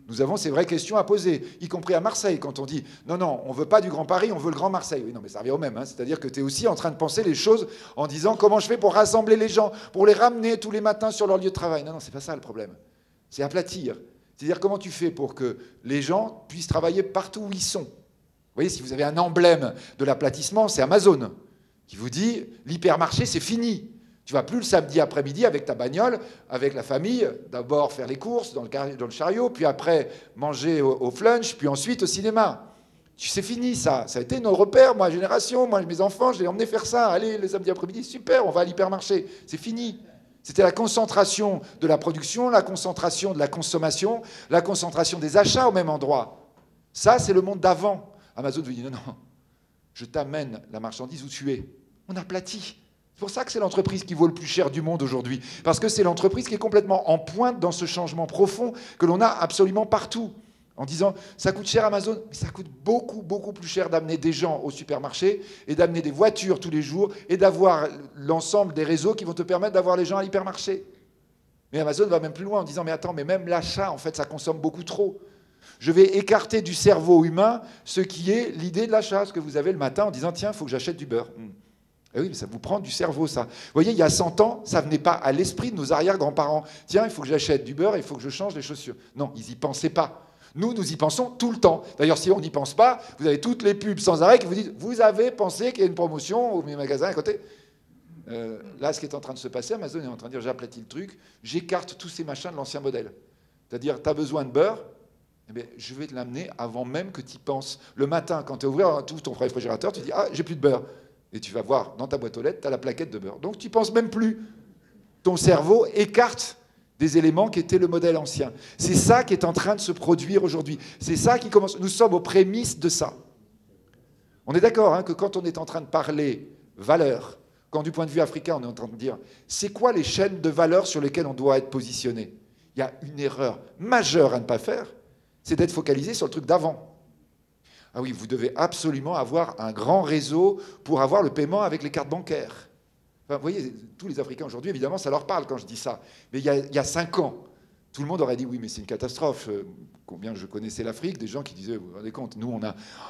Nous avons ces vraies questions à poser, y compris à Marseille, quand on dit « Non, non, on ne veut pas du Grand Paris, on veut le Grand Marseille ». Oui, non, mais ça revient au même. Hein. C'est-à-dire que tu es aussi en train de penser les choses en disant « Comment je fais pour rassembler les gens, pour les ramener tous les matins sur leur lieu de travail ?» Non, non, c'est pas ça le problème. C'est aplatir. C'est-à-dire comment tu fais pour que les gens puissent travailler partout où ils sont. Vous voyez, si vous avez un emblème de l'aplatissement, c'est Amazon, qui vous dit « L'hypermarché, c'est fini ». Tu vas plus le samedi après-midi avec ta bagnole, avec la famille, d'abord faire les courses dans le chariot, puis après manger au flunch, puis ensuite au cinéma. C'est fini ça. Ça a été nos repères, moi, génération, moi, mes enfants, je les ai emmenés faire ça. Allez, le samedi après-midi, super, on va à l'hypermarché. C'est fini. C'était la concentration de la production, la concentration de la consommation, la concentration des achats au même endroit. Ça, c'est le monde d'avant. Amazon vous dit non, non, je t'amène la marchandise où tu es. On aplatit. C'est pour ça que c'est l'entreprise qui vaut le plus cher du monde aujourd'hui. Parce que c'est l'entreprise qui est complètement en pointe dans ce changement profond que l'on a absolument partout. En disant, ça coûte cher Amazon, mais ça coûte beaucoup, beaucoup plus cher d'amener des gens au supermarché et d'amener des voitures tous les jours et d'avoir l'ensemble des réseaux qui vont te permettre d'avoir les gens à l'hypermarché. Mais Amazon va même plus loin en disant, mais attends, mais même l'achat, en fait, ça consomme beaucoup trop. Je vais écarter du cerveau humain ce qui est l'idée de l'achat, ce que vous avez le matin en disant, tiens, il faut que j'achète du beurre. Eh oui, mais ça vous prend du cerveau, ça. Vous voyez, il y a 100 ans, ça ne venait pas à l'esprit de nos arrière-grands-parents. Tiens, il faut que j'achète du beurre, il faut que je change les chaussures. Non, ils n'y pensaient pas. Nous, nous y pensons tout le temps. D'ailleurs, si on n'y pense pas, vous avez toutes les pubs sans arrêt qui vous disent « Vous avez pensé qu'il y a une promotion au magasin à côté ?» Là, ce qui est en train de se passer, Amazon est en train de dire « J'aplatis le truc, j'écarte tous ces machins de l'ancien modèle. » C'est-à-dire, tu as besoin de beurre, eh bien, je vais te l'amener avant même que tu y penses. Le matin, quand tu ouvres tout ton réfrigérateur, tu dis « Ah, j'ai plus de beurre. » Et tu vas voir, dans ta boîte aux lettres, tu as la plaquette de beurre. Donc, tu n'y penses même plus. Ton cerveau écarte des éléments qui étaient le modèle ancien. C'est ça qui est en train de se produire aujourd'hui. C'est ça qui commence. Nous sommes aux prémices de ça. On est d'accord hein, que quand on est en train de parler valeurs, quand du point de vue africain, on est en train de dire c'est quoi les chaînes de valeurs sur lesquelles on doit être positionné? Il y a une erreur majeure à ne pas faire, c'est d'être focalisé sur le truc d'avant. Ah oui, vous devez absolument avoir un grand réseau pour avoir le paiement avec les cartes bancaires. Enfin, vous voyez, tous les Africains aujourd'hui, évidemment, ça leur parle quand je dis ça. Mais il y a 5 ans, tout le monde aurait dit oui, mais c'est une catastrophe. Combien je connaissais l'Afrique, des gens qui disaient, vous vous rendez compte, nous,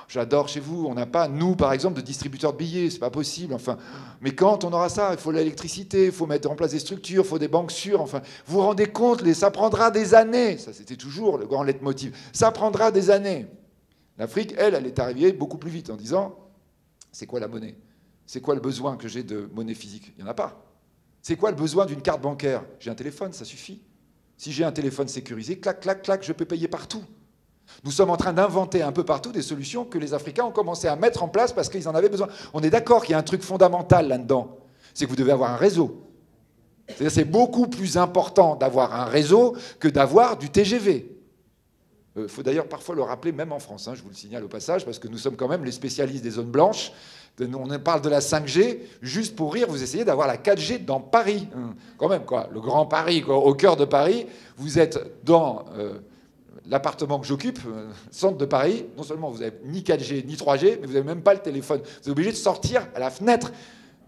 j'adore chez vous, on n'a pas, nous, par exemple, de distributeurs de billets, c'est pas possible. Enfin, mais quand on aura ça, il faut l'électricité, il faut mettre en place des structures, il faut des banques sûres. Enfin, vous vous rendez compte, ça prendra des années. Ça, c'était toujours le grand leitmotiv. Ça prendra des années. L'Afrique, elle est arrivée beaucoup plus vite en disant, c'est quoi la monnaie? C'est quoi le besoin que j'ai de monnaie physique? Il n'y en a pas. C'est quoi le besoin d'une carte bancaire? J'ai un téléphone, ça suffit. Si j'ai un téléphone sécurisé, clac, clac, clac, je peux payer partout. Nous sommes en train d'inventer un peu partout des solutions que les Africains ont commencé à mettre en place parce qu'ils en avaient besoin. On est d'accord qu'il y a un truc fondamental là-dedans. C'est que vous devez avoir un réseau. C'est-à-dire c'est beaucoup plus important d'avoir un réseau que d'avoir du TGV. Il faut d'ailleurs parfois le rappeler, même en France, hein, je vous le signale au passage, parce que nous sommes quand même les spécialistes des zones blanches. On parle de la 5G, juste pour rire, vous essayez d'avoir la 4G dans Paris. Quand même, quoi, le grand Paris, quoi, au cœur de Paris. Vous êtes dans l'appartement que j'occupe, centre de Paris. Non seulement vous n'avez ni 4G ni 3G, mais vous n'avez même pas le téléphone. Vous êtes obligé de sortir à la fenêtre.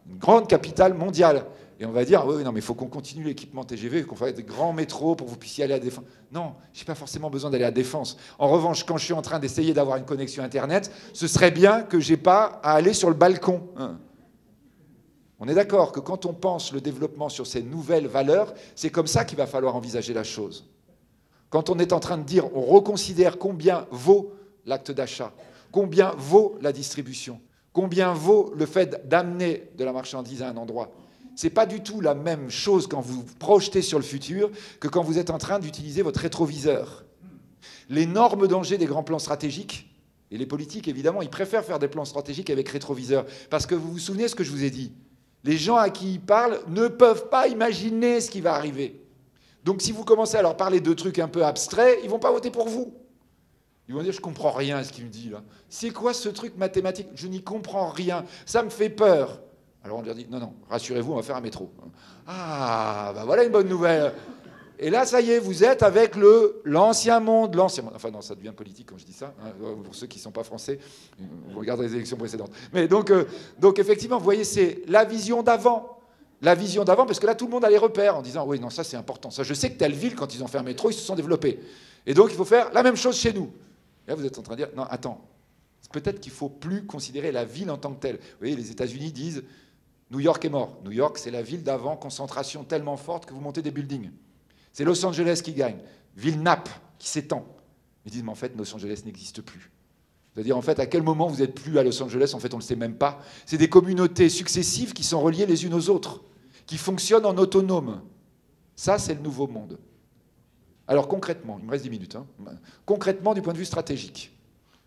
Une grande capitale mondiale. Et on va dire, oui, non, mais il faut qu'on continue l'équipement TGV, qu'on fasse des grands métros pour que vous puissiez aller à Défense. Non, je n'ai pas forcément besoin d'aller à Défense. En revanche, quand je suis en train d'essayer d'avoir une connexion Internet, ce serait bien que je n'ai pas à aller sur le balcon. On est d'accord que quand on pense le développement sur ces nouvelles valeurs, c'est comme ça qu'il va falloir envisager la chose. Quand on est en train de dire, on reconsidère combien vaut l'acte d'achat, combien vaut la distribution, combien vaut le fait d'amener de la marchandise à un endroit. Ce n'est pas du tout la même chose quand vous projetez sur le futur que quand vous êtes en train d'utiliser votre rétroviseur. L'énorme danger des grands plans stratégiques, et les politiques évidemment, ils préfèrent faire des plans stratégiques avec rétroviseur, parce que vous vous souvenez de ce que je vous ai dit. Les gens à qui ils parlent ne peuvent pas imaginer ce qui va arriver. Donc si vous commencez à leur parler de trucs un peu abstraits, ils ne vont pas voter pour vous. Ils vont dire, je ne comprends rien à ce qu'il me dit là. C'est quoi ce truc mathématique? Je n'y comprends rien, ça me fait peur. Alors on leur dit, non, non, rassurez-vous, on va faire un métro. Ah, ben voilà une bonne nouvelle. Et là, ça y est, vous êtes avec l'ancien monde, Enfin non, ça devient politique quand je dis ça, hein, pour ceux qui ne sont pas français, vous regardez les élections précédentes. Mais donc effectivement, vous voyez, c'est la vision d'avant. La vision d'avant, parce que là, tout le monde a les repères en disant, oui, non, ça c'est important. Ça, je sais que telle ville, quand ils ont fait un métro, ils se sont développés. Et donc, il faut faire la même chose chez nous. Et là, vous êtes en train de dire, non, attends, peut-être qu'il ne faut plus considérer la ville en tant que telle. Vous voyez, les États-Unis disent, New York est mort. New York, c'est la ville d'avant, concentration tellement forte que vous montez des buildings. C'est Los Angeles qui gagne. Ville nappe qui s'étend. Ils disent, mais en fait, Los Angeles n'existe plus. C'est-à-dire, en fait, à quel moment vous n'êtes plus à Los Angeles? En fait, on ne le sait même pas. C'est des communautés successives qui sont reliées les unes aux autres, qui fonctionnent en autonome. Ça, c'est le nouveau monde. Alors, concrètement, il me reste 10 minutes. Hein. Concrètement, du point de vue stratégique.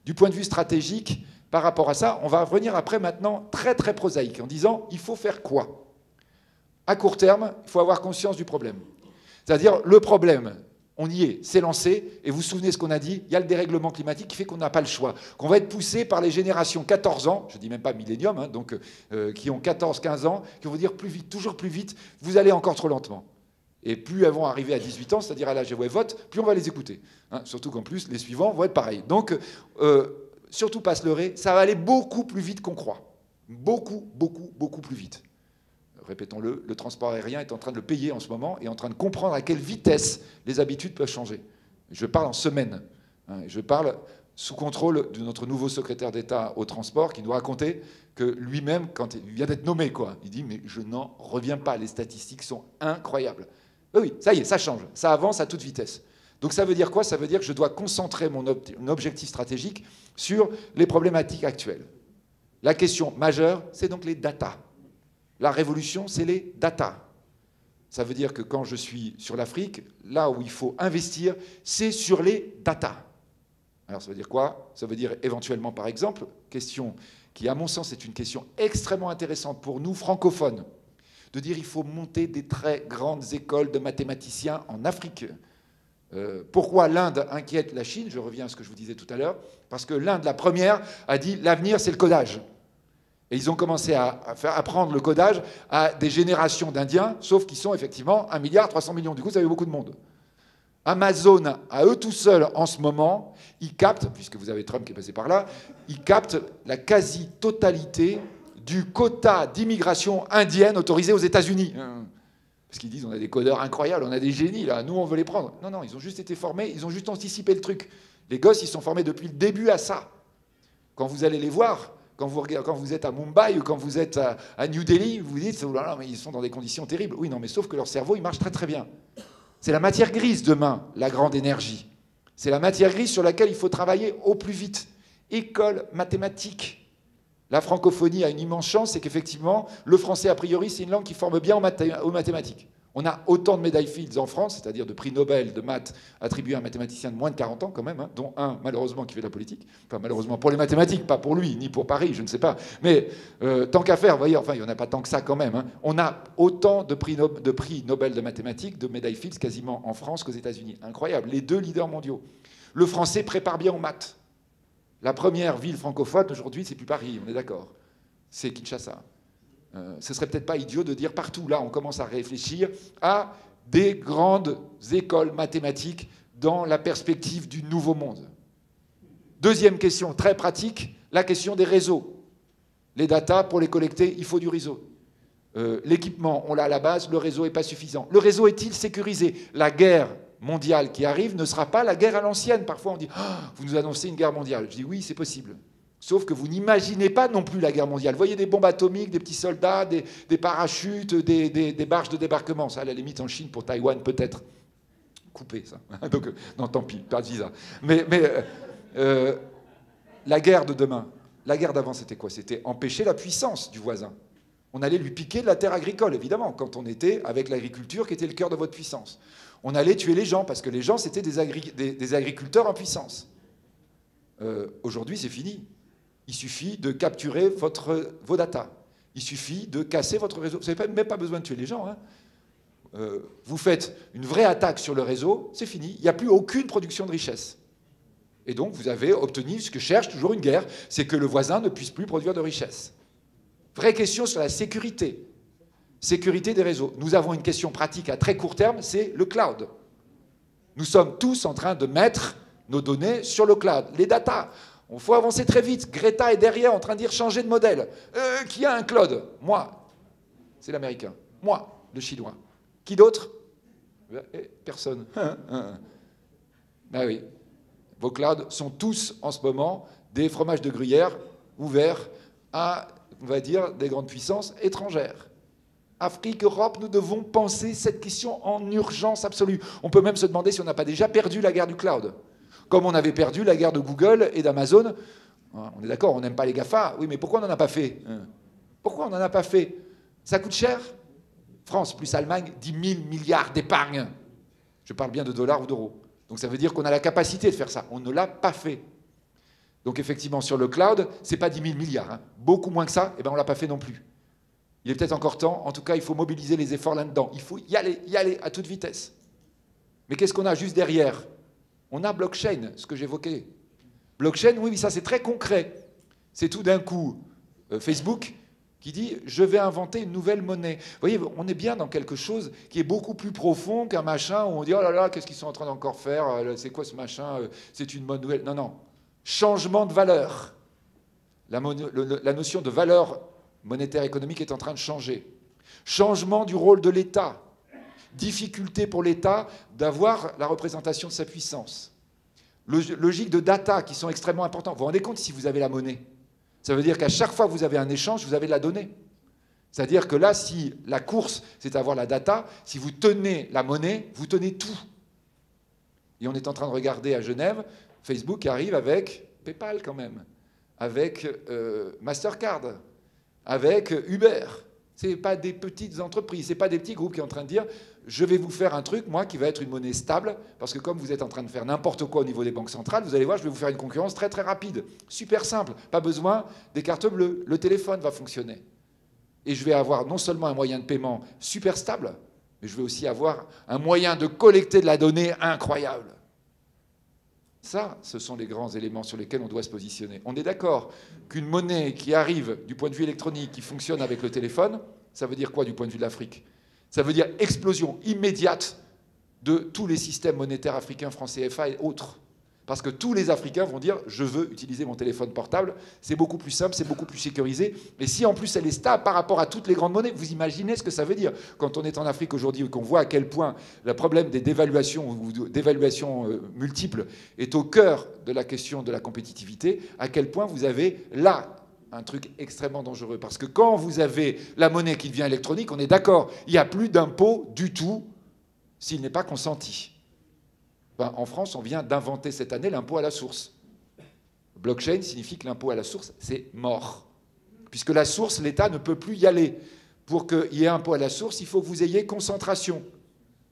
Du point de vue stratégique, par rapport à ça, on va revenir après maintenant très très prosaïque, en disant il faut faire quoi? À court terme, il faut avoir conscience du problème. C'est-à-dire le problème, On y est, c'est lancé, et vous vous souvenez ce qu'on a dit, il y a le dérèglement climatique qui fait qu'on n'a pas le choix, qu'on va être poussé par les générations 14 ans, je ne dis même pas millénium, hein, donc, qui ont 14-15 ans, qui vont dire plus vite, toujours plus vite, vous allez encore trop lentement. Et plus elles vont arriver à 18 ans, c'est-à-dire à l'âge où elles votent, plus on va les écouter. Hein, surtout qu'en plus, les suivants vont être pareils. Donc, surtout pas se leurrer, ça va aller beaucoup plus vite qu'on croit. Beaucoup, beaucoup, beaucoup plus vite. Répétons-le, le transport aérien est en train de le payer en ce moment et en train de comprendre à quelle vitesse les habitudes peuvent changer. Je parle en semaines. Hein, je parle sous contrôle de notre nouveau secrétaire d'État au transport qui nous racontait que lui-même, quand il vient d'être nommé, il dit « mais je n'en reviens pas, les statistiques sont incroyables ». Oui, ça y est, ça change, ça avance à toute vitesse. Donc ça veut dire quoi? Ça veut dire que je dois concentrer mon objectif stratégique sur les problématiques actuelles. La question majeure, c'est donc les data. La révolution, c'est les data. Ça veut dire que quand je suis sur l'Afrique, là où il faut investir, c'est sur les data. Alors ça veut dire quoi? Ça veut dire éventuellement, par exemple, question qui, à mon sens, est une question extrêmement intéressante pour nous, francophones, de dire qu'il faut monter des très grandes écoles de mathématiciens en Afrique. Pourquoi l'Inde inquiète la Chine? Je reviens à ce que je vous disais tout à l'heure. Parce que l'Inde, la première, a dit « l'avenir, c'est le codage ». Et ils ont commencé à faire apprendre le codage à des générations d'Indiens, sauf qu'ils sont effectivement 1,3 milliard. Du coup, ça avait beaucoup de monde. Amazon, à eux tout seuls, en ce moment, ils captent, puisque vous avez Trump qui est passé par là, ils captent la quasi-totalité du quota d'immigration indienne autorisé aux États-Unis. Parce qu'ils disent, on a des codeurs incroyables, on a des génies, là, nous, on veut les prendre. Non, non, ils ont juste été formés, ils ont juste anticipé le truc. Les gosses, ils sont formés depuis le début à ça. Quand vous allez les voir... Quand vous êtes à Mumbai ou quand vous êtes à New Delhi, vous vous dites oh là là, mais ils sont dans des conditions terribles. Oui, non, mais sauf que leur cerveau, il marche très très bien. C'est la matière grise demain, la grande énergie. C'est la matière grise sur laquelle il faut travailler au plus vite. École, mathématiques. La francophonie a une immense chance, c'est qu'effectivement, le français, a priori, c'est une langue qui forme bien aux mathématiques. On a autant de médailles Fields en France, c'est-à-dire de prix Nobel de maths attribués à un mathématicien de moins de 40 ans quand même, hein, dont un, malheureusement, qui fait de la politique. Enfin, malheureusement pour les mathématiques, pas pour lui, ni pour Paris, je ne sais pas. Mais tant qu'à faire, vous voyez, enfin, il n'y en a pas tant que ça quand même. Hein. On a autant de prix Nobel de mathématiques, de médailles Fields quasiment en France qu'aux États-Unis. Incroyable, les deux leaders mondiaux. Le français prépare bien aux maths. La première ville francophone aujourd'hui, c'est plus Paris, on est d'accord. C'est Kinshasa. Ce serait peut-être pas idiot de dire partout, là, on commence à réfléchir à des grandes écoles mathématiques dans la perspective du nouveau monde. Deuxième question, très pratique, la question des réseaux. Les datas, pour les collecter, il faut du réseau. L'équipement, on l'a à la base, le réseau n'est pas suffisant. Le réseau est-il sécurisé? La guerre mondiale qui arrive ne sera pas la guerre à l'ancienne. Parfois, on dit oh, « vous nous annoncez une guerre mondiale ». Je dis « oui, c'est possible ». Sauf que vous n'imaginez pas non plus la guerre mondiale. Vous voyez des bombes atomiques, des petits soldats, des parachutes, des barges de débarquement. Ça, à la limite, en Chine, pour Taïwan, peut-être. Coupé, ça. Donc, non, tant pis, pas de visa. Mais la guerre de demain, la guerre d'avant, c'était quoi? C'était empêcher la puissance du voisin. On allait lui piquer de la terre agricole, évidemment, quand on était avec l'agriculture qui était le cœur de votre puissance. On allait tuer les gens, parce que les gens, c'était des agriculteurs en puissance. Aujourd'hui, c'est fini. Il suffit de capturer vos datas. Il suffit de casser votre réseau. Vous n'avez même pas besoin de tuer les gens. Hein. Vous faites une vraie attaque sur le réseau, c'est fini. Il n'y a plus aucune production de richesse. Et donc, vous avez obtenu ce que cherche toujours une guerre, c'est que le voisin ne puisse plus produire de richesse. Vraie question sur la sécurité. Sécurité des réseaux. Nous avons une question pratique à très court terme, c'est le cloud. Nous sommes tous en train de mettre nos données sur le cloud. Les datas. Il faut avancer très vite. Greta est derrière en train de dire changer de modèle. Qui a un cloud? Moi. C'est l'américain. Moi, le chinois. Qui d'autre? Personne. Ben oui. Vos clouds sont tous, en ce moment, des fromages de gruyère ouverts à, on va dire, des grandes puissances étrangères. Afrique, Europe, nous devons penser cette question en urgence absolue. On peut même se demander si on n'a pas déjà perdu la guerre du cloud. Comme on avait perdu la guerre de Google et d'Amazon. On est d'accord, on n'aime pas les GAFA. Oui, mais pourquoi on n'en a pas fait? Pourquoi on n'en a pas fait? Ça coûte cher? France plus Allemagne, 10 000 milliards d'épargne. Je parle bien de dollars ou d'euros. Donc ça veut dire qu'on a la capacité de faire ça. On ne l'a pas fait. Donc effectivement, sur le cloud, ce n'est pas 10 000 milliards. Hein. Beaucoup moins que ça, et ben on ne l'a pas fait non plus. Il est peut-être encore temps. En tout cas, il faut mobiliser les efforts là-dedans. Il faut y aller à toute vitesse. Mais qu'est-ce qu'on a juste derrière? On a blockchain, ce que j'évoquais. Blockchain, oui, mais ça c'est très concret. C'est tout d'un coup Facebook qui dit « je vais inventer une nouvelle monnaie ». Vous voyez, on est bien dans quelque chose qui est beaucoup plus profond qu'un machin où on dit « oh là là, qu'est-ce qu'ils sont en train d'encore faire? C'est quoi ce machin? C'est une mode nouvelle ». Non, non. Changement de valeur. La notion de valeur monétaire économique est en train de changer. Changement du rôle de l'État. Difficulté pour l'État d'avoir la représentation de sa puissance. Logique de data qui sont extrêmement importantes. Vous vous rendez compte si vous avez la monnaie? Ça veut dire qu'à chaque fois que vous avez un échange, vous avez de la donnée. C'est-à-dire que là, si la course, c'est avoir la data, si vous tenez la monnaie, vous tenez tout. Et on est en train de regarder à Genève, Facebook arrive avec PayPal quand même, avec Mastercard, avec Uber. Ce n'est pas des petites entreprises, ce n'est pas des petits groupes qui sont en train de dire « je vais vous faire un truc, moi, qui va être une monnaie stable, parce que comme vous êtes en train de faire n'importe quoi au niveau des banques centrales, vous allez voir, je vais vous faire une concurrence très très rapide, super simple, pas besoin des cartes bleues, le téléphone va fonctionner. Et je vais avoir non seulement un moyen de paiement super stable, mais je vais aussi avoir un moyen de collecter de la donnée incroyable. » Ça, ce sont les grands éléments sur lesquels on doit se positionner. On est d'accord qu'une monnaie qui arrive du point de vue électronique, qui fonctionne avec le téléphone, ça veut dire quoi du point de vue de l'Afrique? Ça veut dire explosion immédiate de tous les systèmes monétaires africains, francs CFA et autres. Parce que tous les Africains vont dire « je veux utiliser mon téléphone portable, c'est beaucoup plus simple, c'est beaucoup plus sécurisé ». Et si en plus elle est stable par rapport à toutes les grandes monnaies, vous imaginez ce que ça veut dire. Quand on est en Afrique aujourd'hui et qu'on voit à quel point le problème des dévaluations ou d'évaluations multiples est au cœur de la question de la compétitivité, à quel point vous avez là un truc extrêmement dangereux. Parce que quand vous avez la monnaie qui devient électronique, on est d'accord, il n'y a plus d'impôt du tout s'il n'est pas consenti. Ben, en France, on vient d'inventer cette année l'impôt à la source. Blockchain signifie que l'impôt à la source, c'est mort. Puisque la source, l'État ne peut plus y aller. Pour qu'il y ait impôt à la source, il faut que vous ayez concentration.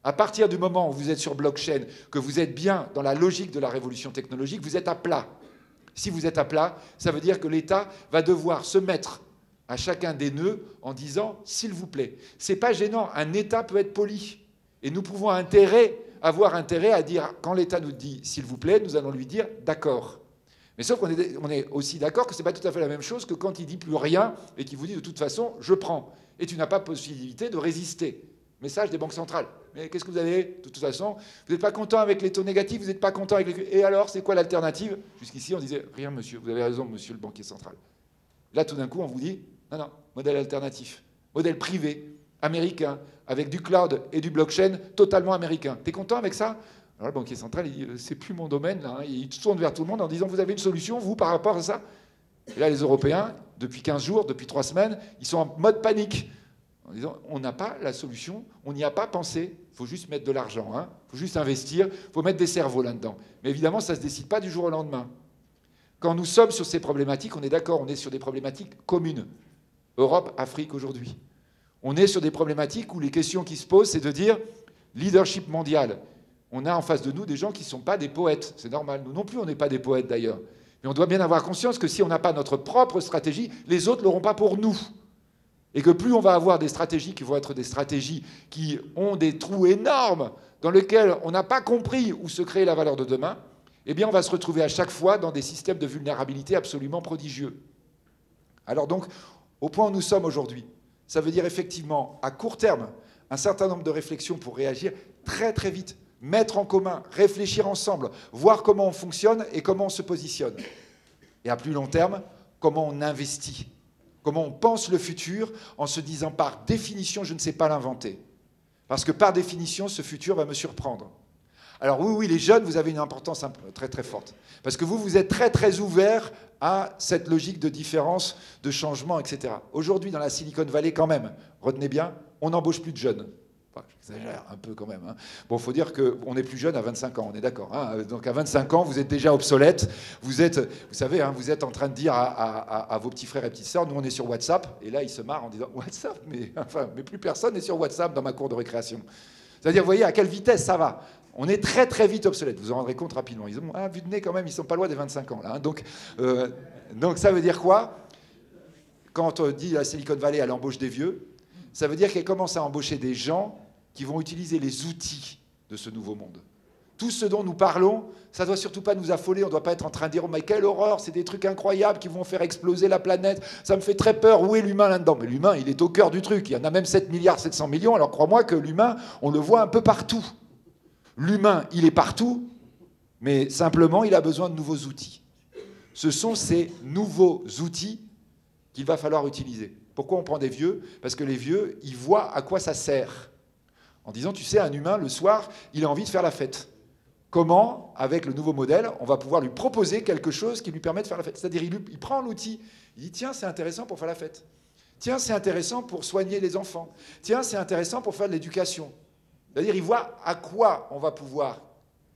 À partir du moment où vous êtes sur blockchain, que vous êtes bien dans la logique de la révolution technologique, vous êtes à plat. Si vous êtes à plat, ça veut dire que l'État va devoir se mettre à chacun des nœuds en disant « s'il vous plaît ». C'est pas gênant, un État peut être poli. Et nous pouvons avoir intérêt à dire, quand l'État nous dit « s'il vous plaît », nous allons lui dire « d'accord ». Mais sauf qu'on est aussi d'accord que ce n'est pas tout à fait la même chose que quand il ne dit plus rien et qu'il vous dit « de toute façon, je prends ». Et tu n'as pas possibilité de résister. Message des banques centrales. Mais qu'est-ce que vous avez? De toute façon, vous n'êtes pas content avec les taux négatifs, vous n'êtes pas content avec les... Et alors, c'est quoi l'alternative? Jusqu'ici, on disait « rien, monsieur, vous avez raison, monsieur le banquier central ». Là, tout d'un coup, on vous dit « non, non, modèle alternatif, modèle privé, américain, avec du cloud et du blockchain totalement américain. T'es content avec ça? » Alors le banquier central, il dit « c'est plus mon domaine, là. » Il tourne vers tout le monde en disant « vous avez une solution, vous, par rapport à ça ?» Et là, les Européens, depuis 15 jours, depuis 3 semaines, ils sont en mode panique. En disant « on n'a pas la solution, on n'y a pas pensé, il faut juste mettre de l'argent, il faut juste investir, il faut mettre des cerveaux là-dedans. » Mais évidemment, ça ne se décide pas du jour au lendemain. Quand nous sommes sur ces problématiques, on est d'accord, on est sur des problématiques communes. Europe, Afrique aujourd'hui. On est sur des problématiques où les questions qui se posent, c'est de dire leadership mondial. On a en face de nous des gens qui ne sont pas des poètes. C'est normal. Nous non plus, on n'est pas des poètes d'ailleurs. Mais on doit bien avoir conscience que si on n'a pas notre propre stratégie, les autres ne l'auront pas pour nous. Et que plus on va avoir des stratégies qui vont être des stratégies qui ont des trous énormes dans lesquels on n'a pas compris où se crée la valeur de demain, eh bien on va se retrouver à chaque fois dans des systèmes de vulnérabilité absolument prodigieux. Alors donc, au point où nous sommes aujourd'hui, ça veut dire effectivement, à court terme, un certain nombre de réflexions pour réagir très très vite, mettre en commun, réfléchir ensemble, voir comment on fonctionne et comment on se positionne. Et à plus long terme, comment on investit, comment on pense le futur en se disant par définition, je ne sais pas l'inventer. Parce que par définition, ce futur va me surprendre. Alors oui, les jeunes, vous avez une importance très très forte. Parce que vous êtes très très ouverts à cette logique de différence, de changement, etc. Aujourd'hui, dans la Silicon Valley, quand même, retenez bien, on n'embauche plus de jeunes. Enfin, j'exagère un peu quand même. Bon, il faut dire qu'on est plus jeune à 25 ans, on est d'accord. Donc à 25 ans, vous êtes déjà obsolète. Vous savez, vous êtes en train de dire à vos petits frères et petites sœurs, nous on est sur WhatsApp. Et là, ils se marrent en disant, WhatsApp, mais plus personne n'est sur WhatsApp dans ma cour de récréation. C'est-à-dire, vous voyez à quelle vitesse ça va. On est très très vite obsolète, vous en rendrez compte rapidement. Ils ont vu de nez quand même, ils ne sont pas loin des 25 ans là. Donc ça veut dire quoi? Quand on dit la Silicon Valley, elle embauche des vieux, ça veut dire qu'elle commence à embaucher des gens qui vont utiliser les outils de ce nouveau monde. Tout ce dont nous parlons, ça ne doit surtout pas nous affoler. On ne doit pas être en train de dire « Oh, mais quelle horreur, c'est des trucs incroyables qui vont faire exploser la planète. Ça me fait très peur. Où est l'humain là-dedans ?» Mais l'humain, il est au cœur du truc. Il y en a même 7 milliards 700 millions. Alors crois-moi que l'humain, on le voit un peu partout. L'humain, il est partout, mais simplement, il a besoin de nouveaux outils. Ce sont ces nouveaux outils qu'il va falloir utiliser. Pourquoi on prend des vieux? Parce que les vieux, ils voient à quoi ça sert. En disant, tu sais, un humain, le soir, il a envie de faire la fête. Comment, avec le nouveau modèle, on va pouvoir lui proposer quelque chose qui lui permet de faire la fête? C'est-à-dire, il prend l'outil, il dit, tiens, c'est intéressant pour faire la fête. Tiens, c'est intéressant pour soigner les enfants. Tiens, c'est intéressant pour faire de l'éducation. C'est-à-dire, il voit à quoi on va pouvoir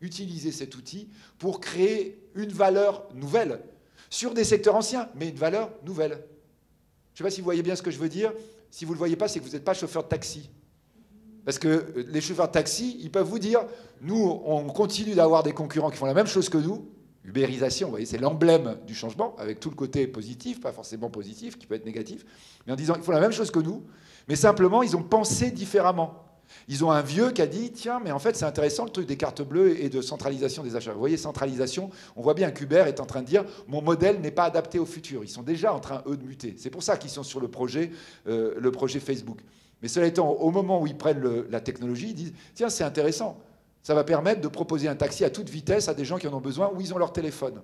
utiliser cet outil pour créer une valeur nouvelle, sur des secteurs anciens, mais une valeur nouvelle. Je ne sais pas si vous voyez bien ce que je veux dire. Si vous ne le voyez pas, c'est que vous n'êtes pas chauffeur de taxi. Parce que les chauffeurs de taxi, ils peuvent vous dire, nous, on continue d'avoir des concurrents qui font la même chose que nous. Ubérisation, vous voyez, c'est l'emblème du changement, avec tout le côté positif, pas forcément positif, qui peut être négatif, mais en disant, ils font la même chose que nous, mais simplement, ils ont pensé différemment. Ils ont un vieux qui a dit, tiens, mais en fait, c'est intéressant le truc des cartes bleues et de centralisation des achats. Vous voyez, centralisation, on voit bien qu'Uber est en train de dire, mon modèle n'est pas adapté au futur. Ils sont déjà en train, eux, de muter. C'est pour ça qu'ils sont sur le projet Facebook. Mais cela étant, au moment où ils prennent la technologie, ils disent, tiens, c'est intéressant. Ça va permettre de proposer un taxi à toute vitesse à des gens qui en ont besoin, où ils ont leur téléphone.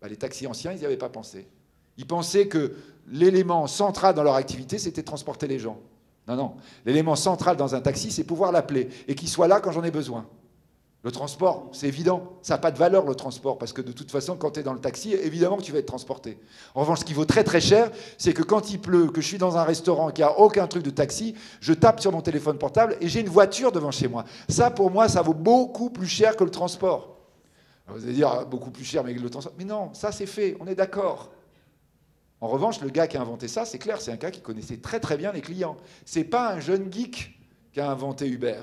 Bah, les taxis anciens, ils n'y avaient pas pensé. Ils pensaient que l'élément central dans leur activité, c'était transporter les gens. Non, non. L'élément central dans un taxi, c'est pouvoir l'appeler et qu'il soit là quand j'en ai besoin. Le transport, c'est évident. Ça n'a pas de valeur, le transport, parce que de toute façon, quand tu es dans le taxi, évidemment que tu vas être transporté. En revanche, ce qui vaut très très cher, c'est que quand il pleut, que je suis dans un restaurant, qu'il n'y a aucun truc de taxi, je tape sur mon téléphone portable et j'ai une voiture devant chez moi. Ça, pour moi, ça vaut beaucoup plus cher que le transport. Alors, vous allez dire, beaucoup plus cher, mais le transport... Mais non, ça c'est fait, on est d'accord. En revanche, le gars qui a inventé ça, c'est clair, c'est un gars qui connaissait très très bien les clients. C'est pas un jeune geek qui a inventé Uber.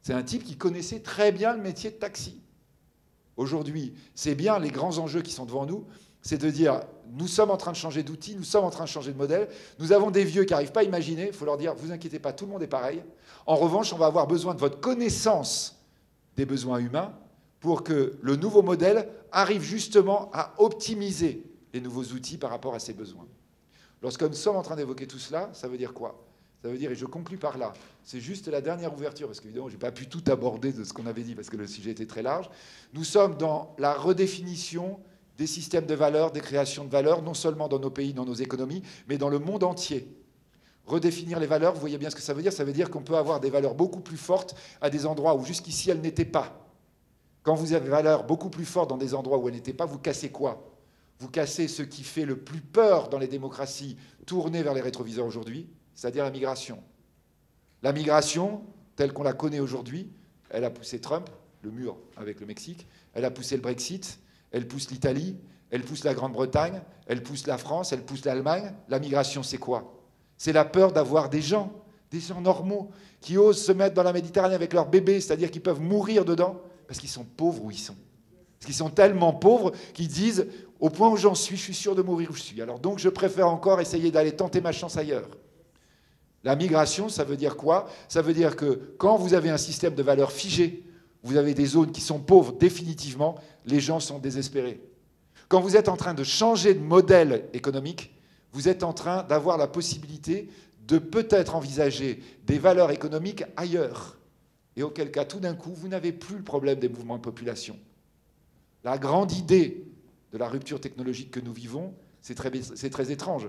C'est un type qui connaissait très bien le métier de taxi. Aujourd'hui, c'est bien les grands enjeux qui sont devant nous, c'est de dire, nous sommes en train de changer d'outils, nous sommes en train de changer de modèle, nous avons des vieux qui n'arrivent pas à imaginer, il faut leur dire, vous inquiétez pas, tout le monde est pareil. En revanche, on va avoir besoin de votre connaissance des besoins humains pour que le nouveau modèle arrive justement à optimiser les nouveaux outils par rapport à ces besoins. Lorsque nous sommes en train d'évoquer tout cela, ça veut dire quoi ? Ça veut dire, et je conclus par là, c'est juste la dernière ouverture, parce qu'évidemment, je n'ai pas pu tout aborder de ce qu'on avait dit, parce que le sujet était très large. Nous sommes dans la redéfinition des systèmes de valeurs, des créations de valeurs, non seulement dans nos pays, dans nos économies, mais dans le monde entier. Redéfinir les valeurs, vous voyez bien ce que ça veut dire qu'on peut avoir des valeurs beaucoup plus fortes à des endroits où jusqu'ici elles n'étaient pas. Quand vous avez des valeurs beaucoup plus fortes dans des endroits où elles n'étaient pas, vous cassez quoi ? Vous cassez ce qui fait le plus peur dans les démocraties tournées vers les rétroviseurs aujourd'hui, c'est-à-dire la migration. La migration, telle qu'on la connaît aujourd'hui, elle a poussé Trump, le mur avec le Mexique, elle a poussé le Brexit, elle pousse l'Italie, elle pousse la Grande-Bretagne, elle pousse la France, elle pousse l'Allemagne. La migration, c'est quoi? C'est la peur d'avoir des gens normaux, qui osent se mettre dans la Méditerranée avec leurs bébés, c'est-à-dire qu'ils peuvent mourir dedans, parce qu'ils sont pauvres où ils sont. Parce qu'ils sont tellement pauvres qu'ils disent, au point où j'en suis, je suis sûr de mourir où je suis. Alors donc, je préfère encore essayer d'aller tenter ma chance ailleurs. La migration, ça veut dire quoi? Ça veut dire que quand vous avez un système de valeurs figé, vous avez des zones qui sont pauvres définitivement, les gens sont désespérés. Quand vous êtes en train de changer de modèle économique, vous êtes en train d'avoir la possibilité de peut-être envisager des valeurs économiques ailleurs. Et auquel cas, tout d'un coup, vous n'avez plus le problème des mouvements de population. La grande idée de la rupture technologique que nous vivons, c'est très étrange.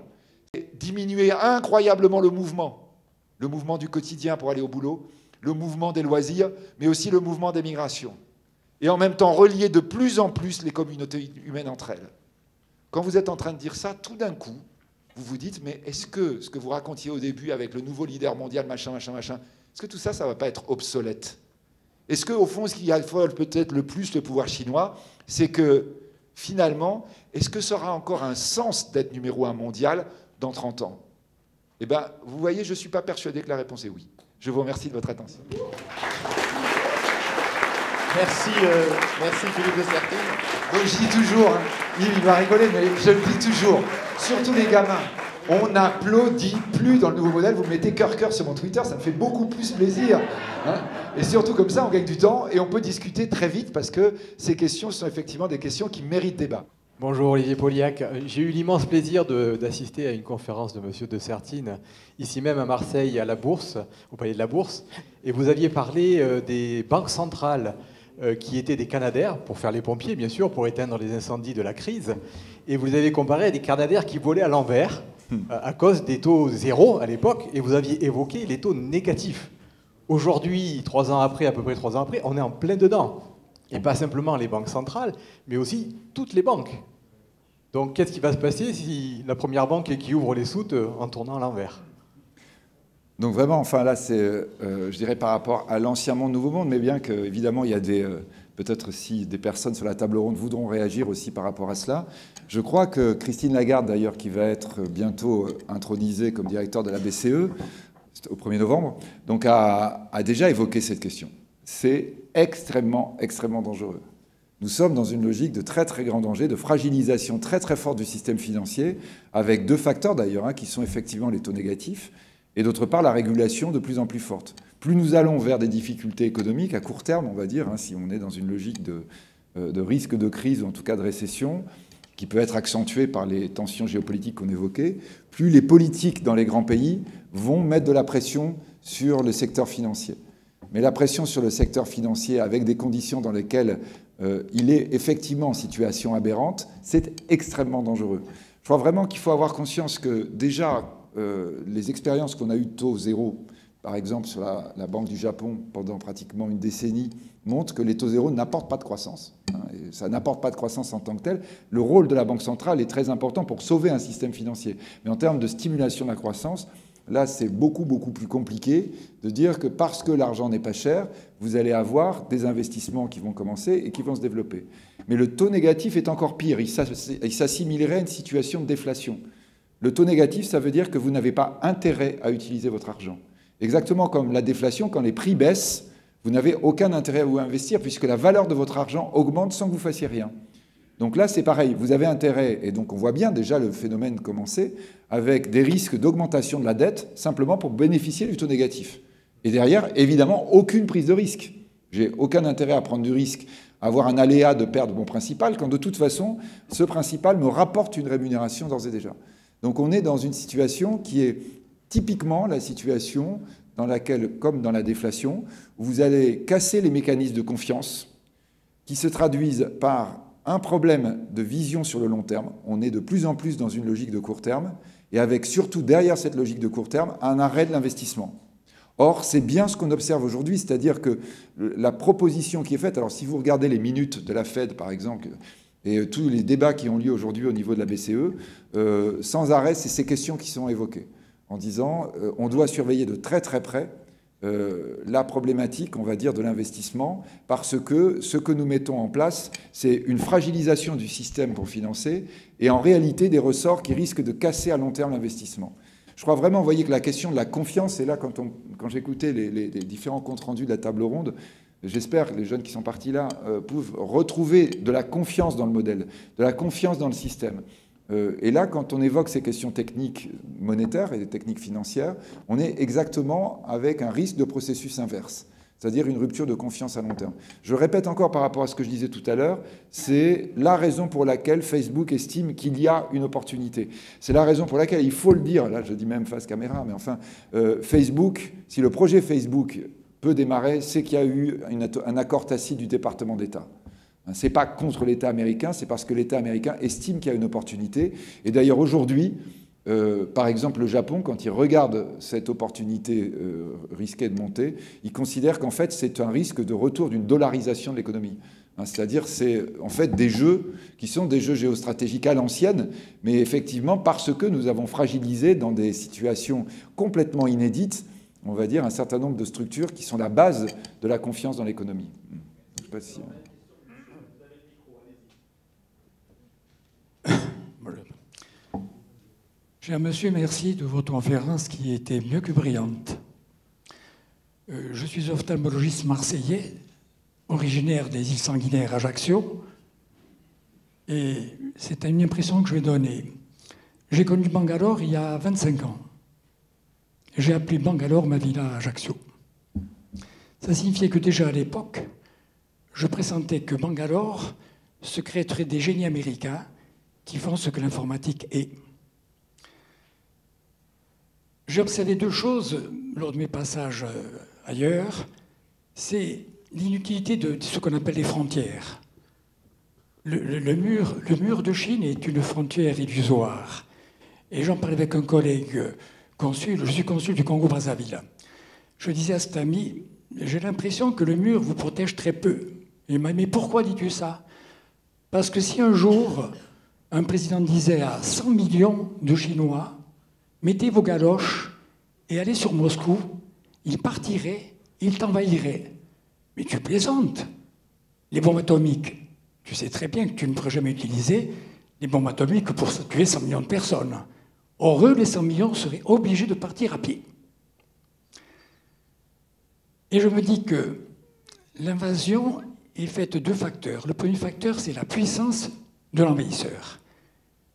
C'est diminuer incroyablement le mouvement du quotidien pour aller au boulot, le mouvement des loisirs, mais aussi le mouvement des migrations. Et en même temps, relier de plus en plus les communautés humaines entre elles. Quand vous êtes en train de dire ça, tout d'un coup, vous vous dites, mais est-ce que ce que vous racontiez au début avec le nouveau leader mondial, machin, machin, machin, est-ce que tout ça, ça ne va pas être obsolète? Est-ce qu'au fond, ce qui affole peut-être le plus le pouvoir chinois, c'est que, finalement, est-ce que ça aura encore un sens d'être numéro 1 mondial dans 30 ans? Eh bien, vous voyez, je ne suis pas persuadé que la réponse est oui. Je vous remercie de votre attention. Merci, merci Philippe de Sertine. Donc, je dis toujours, il va rigoler, mais je le dis toujours, surtout les gamins. On n'applaudit plus dans le nouveau modèle. Vous mettez cœur sur mon Twitter, ça me fait beaucoup plus plaisir. Hein, et surtout comme ça, on gagne du temps et on peut discuter très vite parce que ces questions sont effectivement des questions qui méritent débat. Bonjour Olivier Poliac. J'ai eu l'immense plaisir d'assister à une conférence de Monsieur de Sertine, ici même à Marseille, à la Bourse, au Palais de la Bourse. Et vous aviez parlé des banques centrales qui étaient des canadaires, pour faire les pompiers bien sûr, pour éteindre les incendies de la crise. Et vous avez comparé à des canadaires qui volaient à l'envers à cause des taux zéro à l'époque. Et vous aviez évoqué les taux négatifs. Aujourd'hui, 3 ans après, à peu près 3 ans après, on est en plein dedans. Et pas simplement les banques centrales, mais aussi toutes les banques. Donc qu'est-ce qui va se passer si la première banque qui ouvre les soutes en tournant à l'envers? Donc vraiment, enfin là, c'est, je dirais, par rapport à l'ancien monde, nouveau monde, mais bien qu'évidemment, il y a peut-être si des personnes sur la table ronde voudront réagir aussi par rapport à cela. Je crois que Christine Lagarde, d'ailleurs, qui va être bientôt intronisée comme directeur de la BCE, au 1er novembre, donc a déjà évoqué cette question. C'est extrêmement, extrêmement dangereux. Nous sommes dans une logique de très, très grand danger, de fragilisation très, très forte du système financier, avec 2 facteurs d'ailleurs, qui sont effectivement les taux négatifs, et d'autre part la régulation de plus en plus forte. Plus nous allons vers des difficultés économiques, à court terme, on va dire, si on est dans une logique de risque de crise, ou en tout cas de récession, qui peut être accentuée par les tensions géopolitiques qu'on évoquait, plus les politiques dans les grands pays vont mettre de la pression sur le secteur financier. Mais la pression sur le secteur financier, avec des conditions dans lesquelles il est effectivement en situation aberrante, c'est extrêmement dangereux. Je crois vraiment qu'il faut avoir conscience que déjà, les expériences qu'on a eues de taux zéro, par exemple sur la Banque du Japon pendant pratiquement une décennie, montrent que les taux zéro n'apportent pas de croissance. Et ça n'apporte pas de croissance en tant que tel. Le rôle de la Banque centrale est très important pour sauver un système financier. Mais en termes de stimulation de la croissance, là, c'est beaucoup, beaucoup plus compliqué de dire que parce que l'argent n'est pas cher, vous allez avoir des investissements qui vont commencer et qui vont se développer. Mais le taux négatif est encore pire. Il s'assimilerait à une situation de déflation. Le taux négatif, ça veut dire que vous n'avez pas intérêt à utiliser votre argent. Exactement comme la déflation, quand les prix baissent, vous n'avez aucun intérêt à vous investir puisque la valeur de votre argent augmente sans que vous fassiez rien. Donc là, c'est pareil, vous avez intérêt, et donc on voit bien déjà le phénomène commencer, avec des risques d'augmentation de la dette, simplement pour bénéficier du taux négatif. Et derrière, évidemment, aucune prise de risque. J'ai aucun intérêt à prendre du risque, à avoir un aléa de perdre mon principal, quand de toute façon, ce principal me rapporte une rémunération d'ores et déjà. Donc on est dans une situation qui est typiquement la situation dans laquelle, comme dans la déflation, vous allez casser les mécanismes de confiance qui se traduisent par un problème de vision sur le long terme. On est de plus en plus dans une logique de court terme, et avec surtout derrière cette logique de court terme, un arrêt de l'investissement. Or, c'est bien ce qu'on observe aujourd'hui, c'est-à-dire que la proposition qui est faite, alors si vous regardez les minutes de la Fed, par exemple, et tous les débats qui ont lieu aujourd'hui au niveau de la BCE, sans arrêt, c'est ces questions qui sont évoquées, en disant on doit surveiller de très très près la problématique, on va dire, de l'investissement, parce que ce que nous mettons en place, c'est une fragilisation du système pour financer, et en réalité des ressorts qui risquent de casser à long terme l'investissement. Je crois vraiment, vous voyez, que la question de la confiance, et là, quand j'écoutais les différents comptes rendus de la table ronde, j'espère que les jeunes qui sont partis là peuvent retrouver de la confiance dans le modèle, de la confiance dans le système. Et là, quand on évoque ces questions techniques monétaires et techniques financières, on est exactement avec un risque de processus inverse, c'est-à-dire une rupture de confiance à long terme. Je répète encore par rapport à ce que je disais tout à l'heure, c'est la raison pour laquelle Facebook estime qu'il y a une opportunité. C'est la raison pour laquelle, il faut le dire, là je dis même face caméra, mais enfin, Facebook, si le projet Facebook peut démarrer, c'est qu'il y a eu un accord tacite du département d'État. Ce n'est pas contre l'État américain, c'est parce que l'État américain estime qu'il y a une opportunité. Et d'ailleurs, aujourd'hui, par exemple, le Japon, quand il regarde cette opportunité risquée de monter, il considère qu'en fait, c'est un risque de retour d'une dollarisation de l'économie. C'est-à-dire, c'est en fait des jeux qui sont des jeux géostratégiques à l'ancienne, mais effectivement, parce que nous avons fragilisé dans des situations complètement inédites, on va dire, un certain nombre de structures qui sont la base de la confiance dans l'économie. Je ne sais pas si... Cher monsieur, merci de votre conférence qui était mieux que brillante. Je suis ophtalmologiste marseillais, originaire des îles Sanguinaires, Ajaccio, et c'est une impression que je vais donner. J'ai connu Bangalore il y a 25 ans. J'ai appelé Bangalore ma villa à Ajaccio. Ça signifiait que déjà à l'époque, je pressentais que Bangalore se créerait des génies américains qui font ce que l'informatique est. J'ai observé deux choses lors de mes passages ailleurs. C'est l'inutilité de ce qu'on appelle les frontières. Le mur de Chine est une frontière illusoire. Et j'en parlais avec un collègue consul, je suis consul du Congo-Brazzaville. Je disais à cet ami, j'ai l'impression que le mur vous protège très peu. Il m'a dit, mais pourquoi dis-tu ça? Parce que si un jour, un président disait à 100 millions de Chinois, mettez vos galoches et allez sur Moscou, il partirait, il t'envahirait. Mais tu plaisantes. Les bombes atomiques, tu sais très bien que tu ne pourrais jamais utiliser les bombes atomiques pour tuer 100 millions de personnes. Or, eux, les 100 millions seraient obligés de partir à pied. Et je me dis que l'invasion est faite de deux facteurs. Le premier facteur, c'est la puissance de l'envahisseur.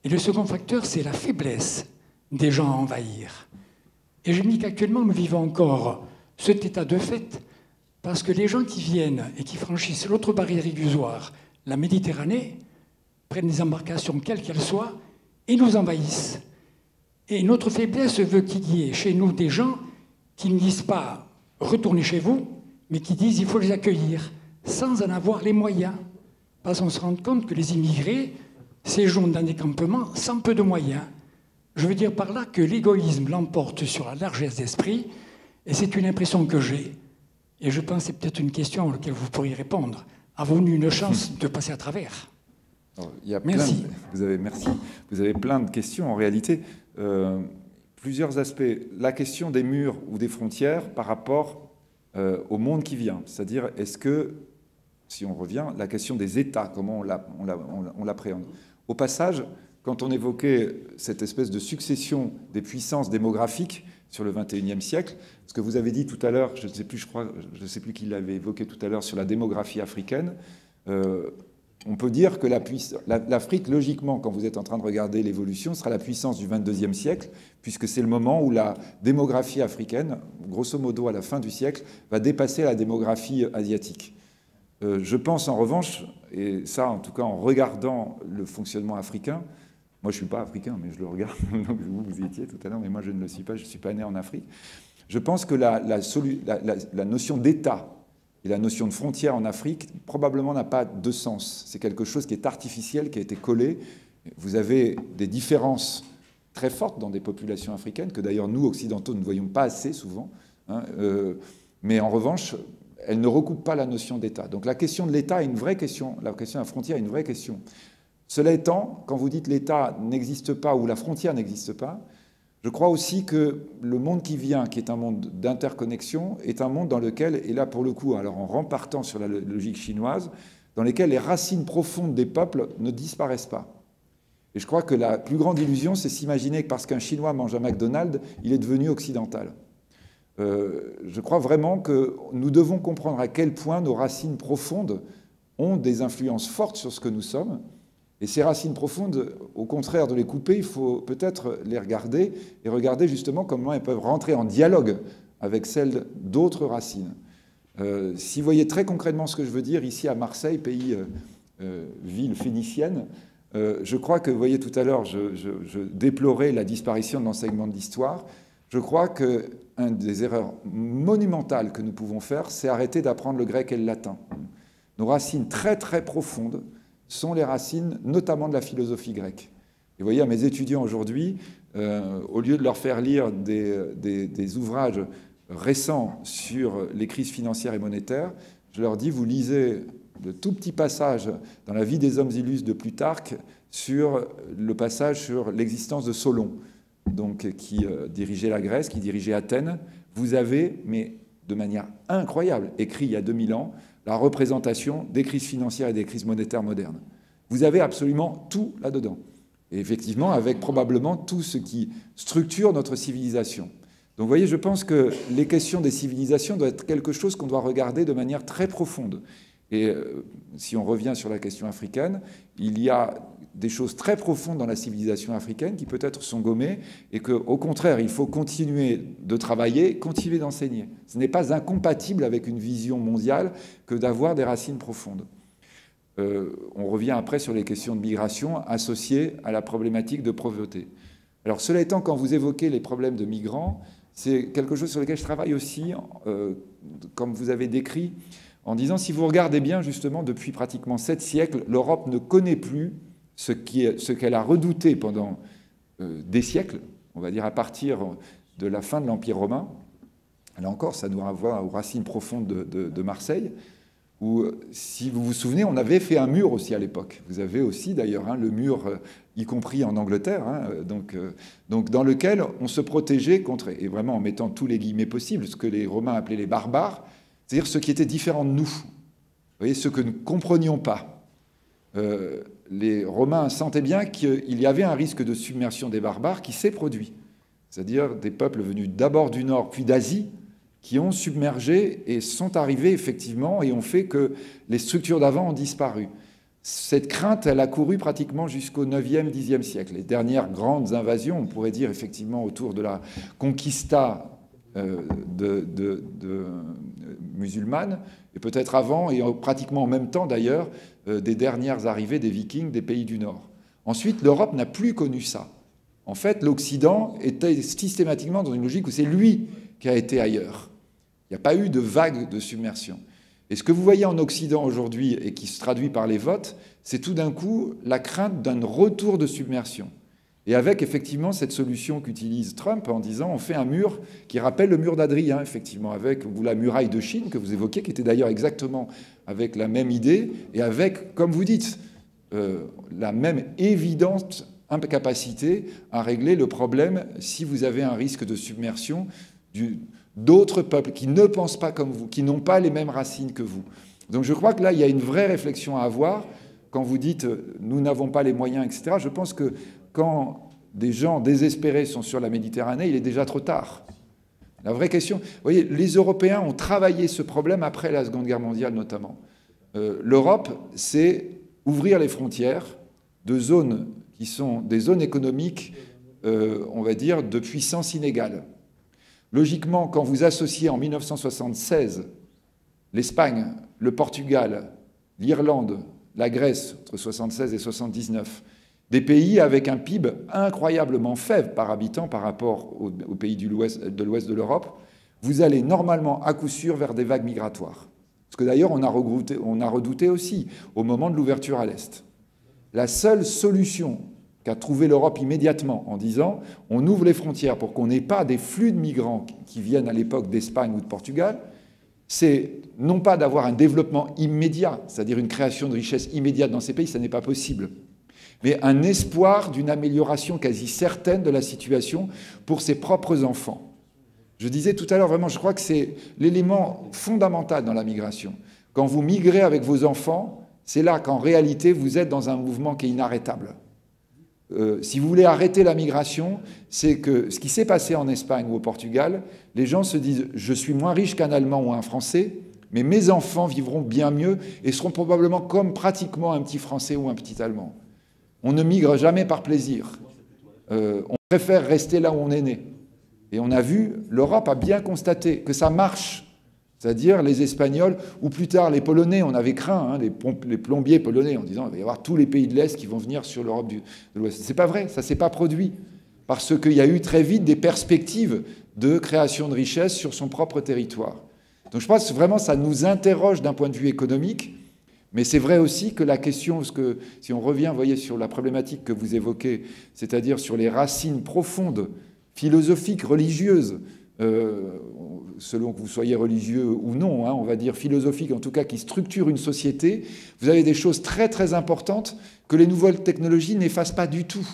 Et le second facteur, c'est la faiblesse des gens à envahir. Et je me dis qu'actuellement, nous vivons encore cet état de fait parce que les gens qui viennent et qui franchissent l'autre barrière illusoire, la Méditerranée, prennent des embarcations, quelles qu'elles soient, et nous envahissent. Et notre faiblesse veut qu'il y ait chez nous des gens qui ne disent pas « retournez chez vous », mais qui disent « il faut les accueillir », sans en avoir les moyens. Parce qu'on se rend compte que les immigrés séjournent dans des campements sans peu de moyens. Je veux dire par là que l'égoïsme l'emporte sur la largesse d'esprit, et c'est une impression que j'ai. Et je pense que c'est peut-être une question à laquelle vous pourriez répondre. Avons-nous une chance de passer à travers? Alors, il y a merci. Merci. Vous avez plein de questions en réalité. Plusieurs aspects. La question des murs ou des frontières par rapport au monde qui vient. C'est-à-dire, est-ce que, si on revient, la question des États, comment on l'appréhende. Au passage, quand on évoquait cette espèce de succession des puissances démographiques sur le XXIe siècle, ce que vous avez dit tout à l'heure, je ne sais plus, je ne sais plus qui l'avait évoqué tout à l'heure sur la démographie africaine, on peut dire que l'Afrique, logiquement, quand vous êtes en train de regarder l'évolution, sera la puissance du XXIe siècle, puisque c'est le moment où la démographie africaine, grosso modo à la fin du siècle, va dépasser la démographie asiatique. Je pense en revanche, et ça en tout cas en regardant le fonctionnement africain, moi je ne suis pas africain, mais je le regarde, donc vous y étiez tout à l'heure, mais moi je ne le suis pas, je ne suis pas né en Afrique. Je pense que la notion d'État et la notion de frontière en Afrique, probablement n'a pas de sens. C'est quelque chose qui est artificiel, qui a été collé. Vous avez des différences très fortes dans des populations africaines, que d'ailleurs nous, occidentaux, ne voyons pas assez souvent. Hein, mais en revanche, elles ne recoupent pas la notion d'État. Donc la question de l'État est une vraie question, la question de la frontière est une vraie question. Cela étant, quand vous dites l'État n'existe pas ou la frontière n'existe pas, je crois aussi que le monde qui vient, qui est un monde d'interconnexion, est un monde dans lequel, et là pour le coup, alors en rempartant sur la logique chinoise, dans lequel les racines profondes des peuples ne disparaissent pas. Et je crois que la plus grande illusion, c'est s'imaginer que parce qu'un Chinois mange un McDonald's, il est devenu occidental. Je crois vraiment que nous devons comprendre à quel point nos racines profondes ont des influences fortes sur ce que nous sommes. Et ces racines profondes, au contraire de les couper, il faut peut-être les regarder et regarder justement comment elles peuvent rentrer en dialogue avec celles d'autres racines. Si vous voyez très concrètement ce que je veux dire, ici à Marseille, ville phénicienne, je crois que, vous voyez tout à l'heure, je déplorais la disparition de l'enseignement de l'histoire. Je crois qu'une des erreurs monumentales que nous pouvons faire, c'est arrêter d'apprendre le grec et le latin. Nos racines très très profondes sont les racines notamment de la philosophie grecque. Et vous voyez, à mes étudiants aujourd'hui, au lieu de leur faire lire des ouvrages récents sur les crises financières et monétaires, je leur dis, vous lisez de tout petits passages dans la vie des hommes illustres de Plutarque sur le passage sur l'existence de Solon, donc, qui dirigeait la Grèce, qui dirigeait Athènes. Vous avez, mais de manière incroyable, écrit il y a 2000 ans, la représentation des crises financières et des crises monétaires modernes. Vous avez absolument tout là-dedans. Et effectivement, avec probablement tout ce qui structure notre civilisation. Donc vous voyez, je pense que les questions des civilisations doivent être quelque chose qu'on doit regarder de manière très profonde. Et si on revient sur la question africaine, il y a des choses très profondes dans la civilisation africaine qui peut-être sont gommées et qu'au contraire, il faut continuer de travailler, continuer d'enseigner. Ce n'est pas incompatible avec une vision mondiale que d'avoir des racines profondes. On revient après sur les questions de migration associées à la problématique de pauvreté. Alors cela étant, quand vous évoquez les problèmes de migrants, c'est quelque chose sur lequel je travaille aussi, comme vous avez décrit, en disant, si vous regardez bien, justement, depuis pratiquement 7 siècles, l'Europe ne connaît plus ce qu'elle a redouté pendant des siècles, on va dire à partir de la fin de l'Empire romain. Là encore, ça nous renvoie aux racines profondes de Marseille, où, si vous vous souvenez, on avait fait un mur aussi à l'époque. Vous avez aussi, d'ailleurs, le mur, y compris en Angleterre, donc dans lequel on se protégeait contre, et vraiment en mettant tous les guillemets possibles, ce que les Romains appelaient les barbares, c'est-à-dire ceux qui étaient différents de nous, vous voyez, ceux que nous ne comprenions pas. Les Romains sentaient bien qu'il y avait un risque de submersion des barbares qui s'est produit, c'est-à-dire des peuples venus d'abord du Nord puis d'Asie, qui ont submergé et sont arrivés effectivement et ont fait que les structures d'avant ont disparu. Cette crainte, elle a couru pratiquement jusqu'au 9e, 10e siècle. Les dernières grandes invasions, on pourrait dire effectivement autour de la conquista musulmane, et peut-être avant, et pratiquement en même temps d'ailleurs, des dernières arrivées des Vikings des pays du Nord. Ensuite, l'Europe n'a plus connu ça. En fait, l'Occident était systématiquement dans une logique où c'est lui qui a été ailleurs. Il n'y a pas eu de vague de submersion. Et ce que vous voyez en Occident aujourd'hui, et qui se traduit par les votes, c'est tout d'un coup la crainte d'un retour de submersion. Et avec effectivement cette solution qu'utilise Trump en disant on fait un mur qui rappelle le mur d'Adrien, effectivement, avec la muraille de Chine que vous évoquez, qui était d'ailleurs exactement avec la même idée, et avec, comme vous dites, la même évidente incapacité à régler le problème si vous avez un risque de submersion d'autres peuples qui ne pensent pas comme vous, qui n'ont pas les mêmes racines que vous. Donc je crois que là, il y a une vraie réflexion à avoir. Quand vous dites « nous n'avons pas les moyens », etc., je pense que quand des gens désespérés sont sur la Méditerranée, il est déjà trop tard. La vraie question... Vous voyez, les Européens ont travaillé ce problème après la Seconde Guerre mondiale, notamment. L'Europe, c'est ouvrir les frontières de zones qui sont des zones économiques, on va dire, de puissance inégale. Logiquement, quand vous associez en 1976 l'Espagne, le Portugal, l'Irlande, la Grèce, entre 1976 et 1979, des pays avec un PIB incroyablement faible par habitant par rapport aux pays de l'ouest de l'Europe, vous allez normalement à coup sûr vers des vagues migratoires. Ce que d'ailleurs on a redouté aussi au moment de l'ouverture à l'Est. La seule solution qu'a trouvé l'Europe immédiatement en disant on ouvre les frontières pour qu'on n'ait pas des flux de migrants qui viennent à l'époque d'Espagne ou de Portugal, c'est non pas d'avoir un développement immédiat, c'est-à-dire une création de richesse immédiate dans ces pays, ça n'est pas possible, mais un espoir d'une amélioration quasi certaine de la situation pour ses propres enfants. Je disais tout à l'heure, vraiment, je crois que c'est l'élément fondamental dans la migration. Quand vous migrez avec vos enfants, c'est là qu'en réalité, vous êtes dans un mouvement qui est inarrêtable. Si vous voulez arrêter la migration, c'est que ce qui s'est passé en Espagne ou au Portugal, les gens se disent « je suis moins riche qu'un Allemand ou un Français, mais mes enfants vivront bien mieux et seront probablement comme pratiquement un petit Français ou un petit Allemand ». On ne migre jamais par plaisir. On préfère rester là où on est né. Et on a vu, l'Europe a bien constaté que ça marche. C'est-à-dire les Espagnols, ou plus tard les Polonais, on avait craint, les plombiers polonais, en disant qu'il va y avoir tous les pays de l'Est qui vont venir sur l'Europe de l'Ouest. C'est pas vrai, ça ne s'est pas produit. Parce qu'il y a eu très vite des perspectives de création de richesse sur son propre territoire. Donc je pense que vraiment ça nous interroge d'un point de vue économique, mais c'est vrai aussi que la question, parce que si on revient, vous voyez, sur la problématique que vous évoquez, c'est-à-dire sur les racines profondes, philosophiques, religieuses, selon que vous soyez religieux ou non, on va dire philosophiques en tout cas, qui structurent une société, vous avez des choses très très importantes que les nouvelles technologies n'effacent pas du tout.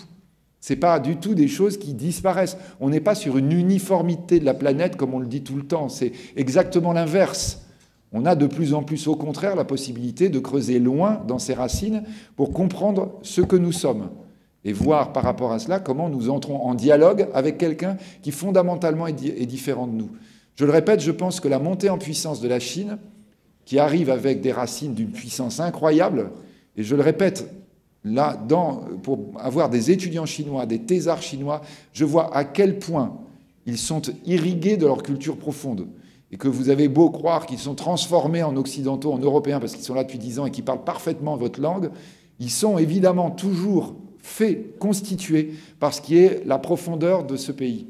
Ce n'est pas du tout des choses qui disparaissent. On n'est pas sur une uniformité de la planète comme on le dit tout le temps, c'est exactement l'inverse. On a de plus en plus au contraire la possibilité de creuser loin dans ses racines pour comprendre ce que nous sommes. Et voir par rapport à cela comment nous entrons en dialogue avec quelqu'un qui fondamentalement est différent de nous. Je le répète, je pense que la montée en puissance de la Chine, qui arrive avec des racines d'une puissance incroyable, et je le répète, Là, pour avoir des étudiants chinois, des thésards chinois, je vois à quel point ils sont irrigués de leur culture profonde. Et que vous avez beau croire qu'ils sont transformés en occidentaux, en européens, parce qu'ils sont là depuis 10 ans et qu'ils parlent parfaitement votre langue, ils sont évidemment toujours faits, constitués par ce qui est la profondeur de ce pays.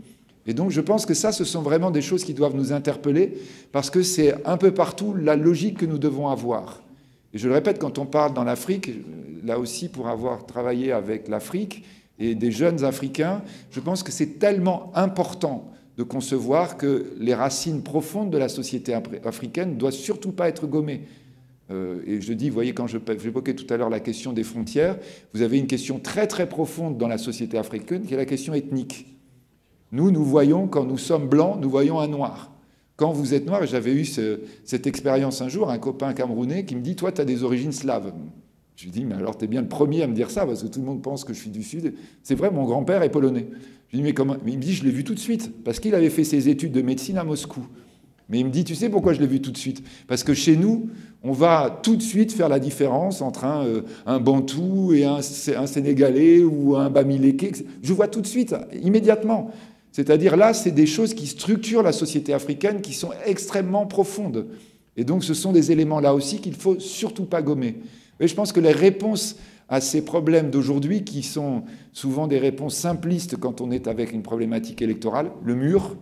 Et donc je pense que ça, ce sont vraiment des choses qui doivent nous interpeller, parce que c'est un peu partout la logique que nous devons avoir. Et je le répète, quand on parle dans l'Afrique, là aussi pour avoir travaillé avec l'Afrique et des jeunes Africains, je pense que c'est tellement important de concevoir que les racines profondes de la société africaine ne doivent surtout pas être gommées. Et je dis, vous voyez, quand j'évoquais tout à l'heure la question des frontières, vous avez une question très très profonde dans la société africaine qui est la question ethnique. Nous voyons, quand nous sommes blancs, nous voyons un noir. Quand vous êtes noir, et j'avais eu cette expérience un jour, un copain camerounais qui me dit « Toi, tu as des origines slaves ». Je lui dis « Mais alors, tu es bien le premier à me dire ça, parce que tout le monde pense que je suis du Sud. » C'est vrai, mon grand-père est polonais. Je lui dis « Mais comment ?» Mais il me dit « Je l'ai vu tout de suite, parce qu'il avait fait ses études de médecine à Moscou. » Mais il me dit « Tu sais pourquoi je l'ai vu tout de suite ? Parce que chez nous, on va tout de suite faire la différence entre un Bantou et un Sénégalais ou un Bamileke. Je vois tout de suite, immédiatement. C'est-à-dire là, c'est des choses qui structurent la société africaine, qui sont extrêmement profondes. Et donc ce sont des éléments là aussi qu'il ne faut surtout pas gommer. Et je pense que les réponses à ces problèmes d'aujourd'hui, qui sont souvent des réponses simplistes quand on est avec une problématique électorale, le mur,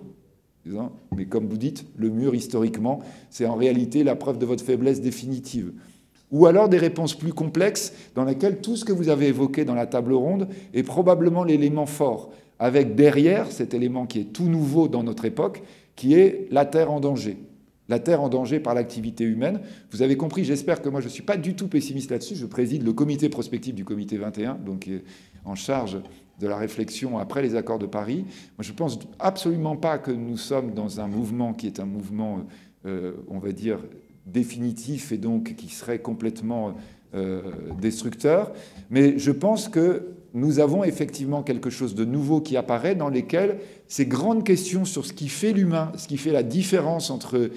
mais comme vous dites, le mur historiquement, c'est en réalité la preuve de votre faiblesse définitive. Ou alors des réponses plus complexes dans lesquelles tout ce que vous avez évoqué dans la table ronde est probablement l'élément fort, avec derrière cet élément qui est tout nouveau dans notre époque, qui est la Terre en danger. La Terre en danger par l'activité humaine. Vous avez compris, j'espère que moi je ne suis pas du tout pessimiste là-dessus. Je préside le comité prospectif du comité 21, donc qui est en charge de la réflexion après les accords de Paris. Moi je ne pense absolument pas que nous sommes dans un mouvement qui est un mouvement, on va dire, définitif et donc qui serait complètement destructeur. Mais je pense que nous avons effectivement quelque chose de nouveau qui apparaît, dans lesquels ces grandes questions sur ce qui fait l'humain, ce qui fait la différence entre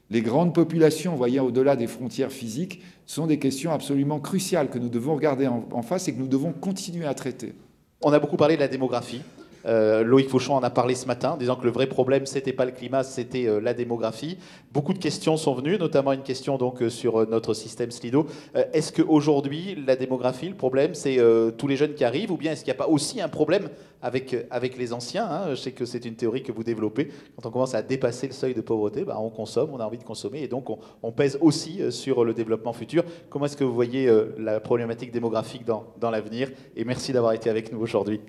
les grandes populations, vous voyez, au-delà des frontières physiques, sont des questions absolument cruciales que nous devons regarder en face et que nous devons continuer à traiter. On a beaucoup parlé de la démographie. Loïc Fauchon en a parlé ce matin, disant que le vrai problème, c'était pas le climat, c'était la démographie. Beaucoup de questions sont venues, notamment une question donc sur notre système Slido. Est-ce qu'aujourd'hui, la démographie, le problème, c'est tous les jeunes qui arrivent, ou bien est-ce qu'il n'y a pas aussi un problème avec les anciens, hein? Je sais que c'est une théorie que vous développez. Quand on commence à dépasser le seuil de pauvreté, bah, on consomme, on a envie de consommer, et donc on pèse aussi sur le développement futur. Comment est-ce que vous voyez la problématique démographique dans l'avenir? Et merci d'avoir été avec nous aujourd'hui.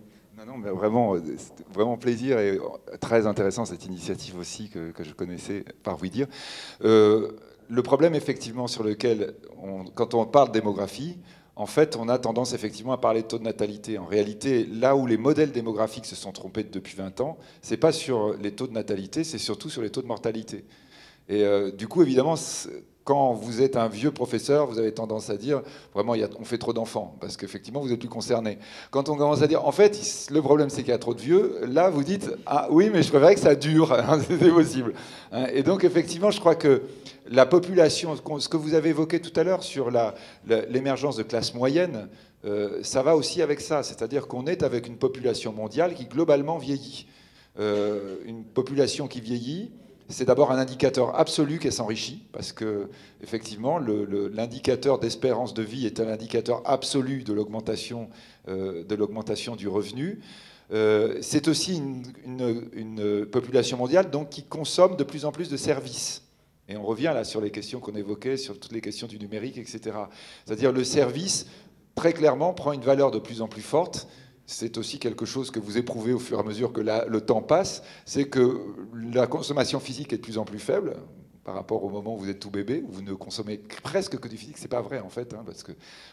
Non, mais vraiment plaisir et très intéressant cette initiative aussi que je connaissais par vous dire. Le problème effectivement sur lequel, quand on parle démographie, en fait on a tendance effectivement à parler de taux de natalité. En réalité, là où les modèles démographiques se sont trompés depuis 20 ans, c'est pas sur les taux de natalité, c'est surtout sur les taux de mortalité. Et du coup, évidemment, quand vous êtes un vieux professeur, vous avez tendance à dire, vraiment, on fait trop d'enfants, parce qu'effectivement, vous êtes plus concerné. Quand on commence à dire, en fait, le problème, c'est qu'il y a trop de vieux, là, vous dites, ah oui, mais je préférerais que ça dure, c'est possible. Et donc, effectivement, je crois que la population, ce que vous avez évoqué tout à l'heure sur l'émergence de classes moyennes, ça va aussi avec ça, c'est-à-dire qu'on est avec une population mondiale qui, globalement, vieillit. Une population qui vieillit, c'est d'abord un indicateur absolu qu'elle s'enrichit, parce que effectivement, l'indicateur d'espérance de vie est un indicateur absolu de l'augmentation du revenu. C'est aussi une population mondiale donc, qui consomme de plus en plus de services. Et on revient là sur les questions qu'on évoquait, sur toutes les questions du numérique, etc. C'est-à-dire le service, très clairement, prend une valeur de plus en plus forte. C'est aussi quelque chose que vous éprouvez au fur et à mesure que le temps passe, c'est que la consommation physique est de plus en plus faible par rapport au moment où vous êtes tout bébé, où vous ne consommez presque que du physique. C'est pas vrai en fait, parce que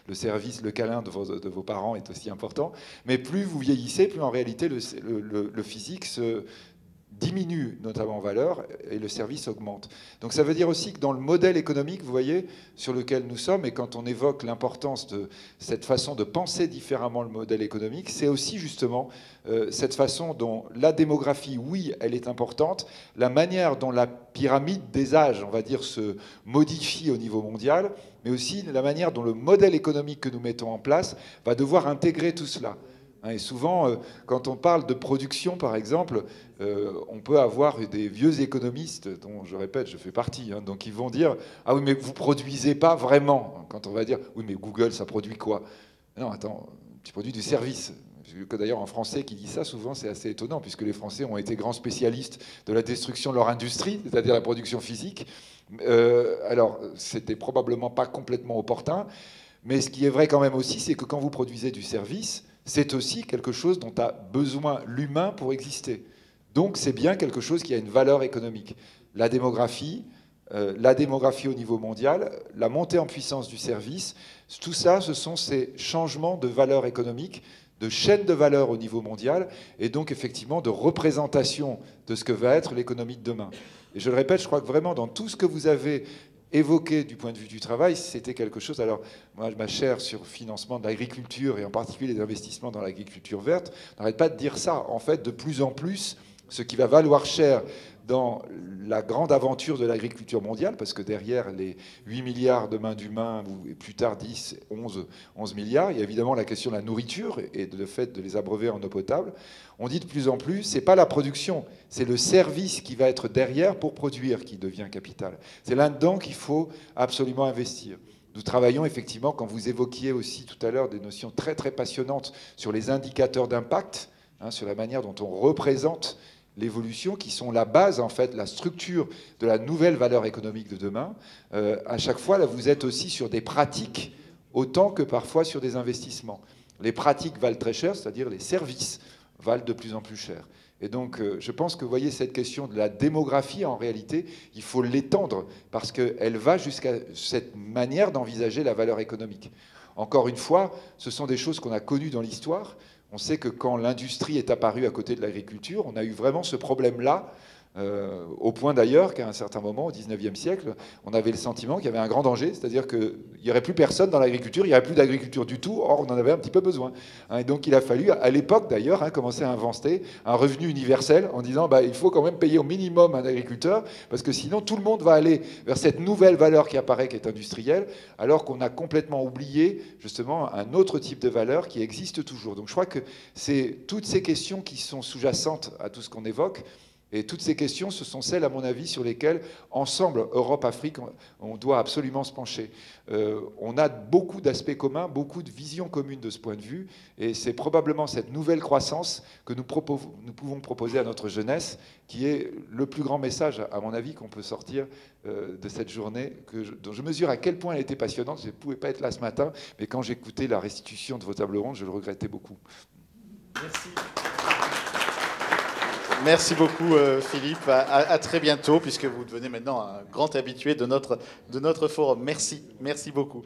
le service, le câlin de vos parents est aussi important. Mais plus vous vieillissez, plus en réalité le physique se diminue notamment en valeur et le service augmente. Donc ça veut dire aussi que dans le modèle économique, vous voyez, sur lequel nous sommes, et quand on évoque l'importance de cette façon de penser différemment le modèle économique, c'est aussi justement cette façon dont la démographie, oui, elle est importante, la manière dont la pyramide des âges, on va dire, se modifie au niveau mondial, mais aussi la manière dont le modèle économique que nous mettons en place va devoir intégrer tout cela. Et souvent, quand on parle de production, par exemple, on peut avoir des vieux économistes, dont je répète, je fais partie, donc ils vont dire « Ah oui, mais vous ne produisez pas vraiment ». Quand on va dire « Oui, mais Google, ça produit quoi ?» Non, attends, tu produis du service. D'ailleurs, en français qui dit ça, souvent, c'est assez étonnant, puisque les Français ont été grands spécialistes de la destruction de leur industrie, c'est-à-dire la production physique. Alors, c'était probablement pas complètement opportun, mais ce qui est vrai quand même aussi, c'est que quand vous produisez du service, c'est aussi quelque chose dont a besoin l'humain pour exister. Donc c'est bien quelque chose qui a une valeur économique. La démographie au niveau mondial, la montée en puissance du service, tout ça, ce sont ces changements de valeur économique, de chaîne de valeur au niveau mondial, et donc effectivement de représentation de ce que va être l'économie de demain. Et je le répète, je crois que vraiment dans tout ce que vous avez évoqué du point de vue du travail, c'était quelque chose. Alors, moi, ma chère sur le financement de l'agriculture et en particulier les investissements dans l'agriculture verte, n'arrête pas de dire ça. En fait, de plus en plus, ce qui va valoir cher dans la grande aventure de l'agriculture mondiale, parce que derrière les 8 milliards de mains d'humains, et plus tard 10, 11 milliards, il y a évidemment la question de la nourriture et le fait de les abreuver en eau potable. On dit de plus en plus, c'est pas la production, c'est le service qui va être derrière pour produire qui devient capital. C'est là-dedans qu'il faut absolument investir. Nous travaillons effectivement, quand vous évoquiez aussi tout à l'heure des notions très très passionnantes sur les indicateurs d'impact, sur la manière dont on représente l'évolution, qui sont la base, en fait, la structure de la nouvelle valeur économique de demain. À chaque fois, là, vous êtes aussi sur des pratiques autant que parfois sur des investissements. Les pratiques valent très cher, c'est-à-dire les services valent de plus en plus cher. Et donc, je pense que, vous voyez, cette question de la démographie, en réalité, il faut l'étendre, parce qu'elle va jusqu'à cette manière d'envisager la valeur économique. Encore une fois, ce sont des choses qu'on a connues dans l'histoire. On sait que quand l'industrie est apparue à côté de l'agriculture, on a eu vraiment ce problème-là, au point d'ailleurs qu'à un certain moment, au XIXe siècle, on avait le sentiment qu'il y avait un grand danger, c'est-à-dire qu'il n'y aurait plus personne dans l'agriculture, il n'y aurait plus d'agriculture du tout, or on en avait un petit peu besoin. Et donc il a fallu, à l'époque d'ailleurs, commencer à inventer un revenu universel en disant il faut quand même payer au minimum un agriculteur, parce que sinon tout le monde va aller vers cette nouvelle valeur qui apparaît, qui est industrielle, alors qu'on a complètement oublié justement un autre type de valeur qui existe toujours. Donc je crois que c'est toutes ces questions qui sont sous-jacentes à tout ce qu'on évoque. Et toutes ces questions, ce sont celles, à mon avis, sur lesquelles, ensemble, Europe, Afrique, on doit absolument se pencher. On a beaucoup d'aspects communs, beaucoup de visions communes de ce point de vue, et c'est probablement cette nouvelle croissance que nous pouvons proposer à notre jeunesse, qui est le plus grand message, à mon avis, qu'on peut sortir de cette journée, dont je mesure à quel point elle était passionnante. Je ne pouvais pas être là ce matin, mais quand j'écoutais la restitution de vos tables rondes, je le regrettais beaucoup. Merci. Merci beaucoup Philippe, à très bientôt puisque vous devenez maintenant un grand habitué de notre forum. Merci beaucoup.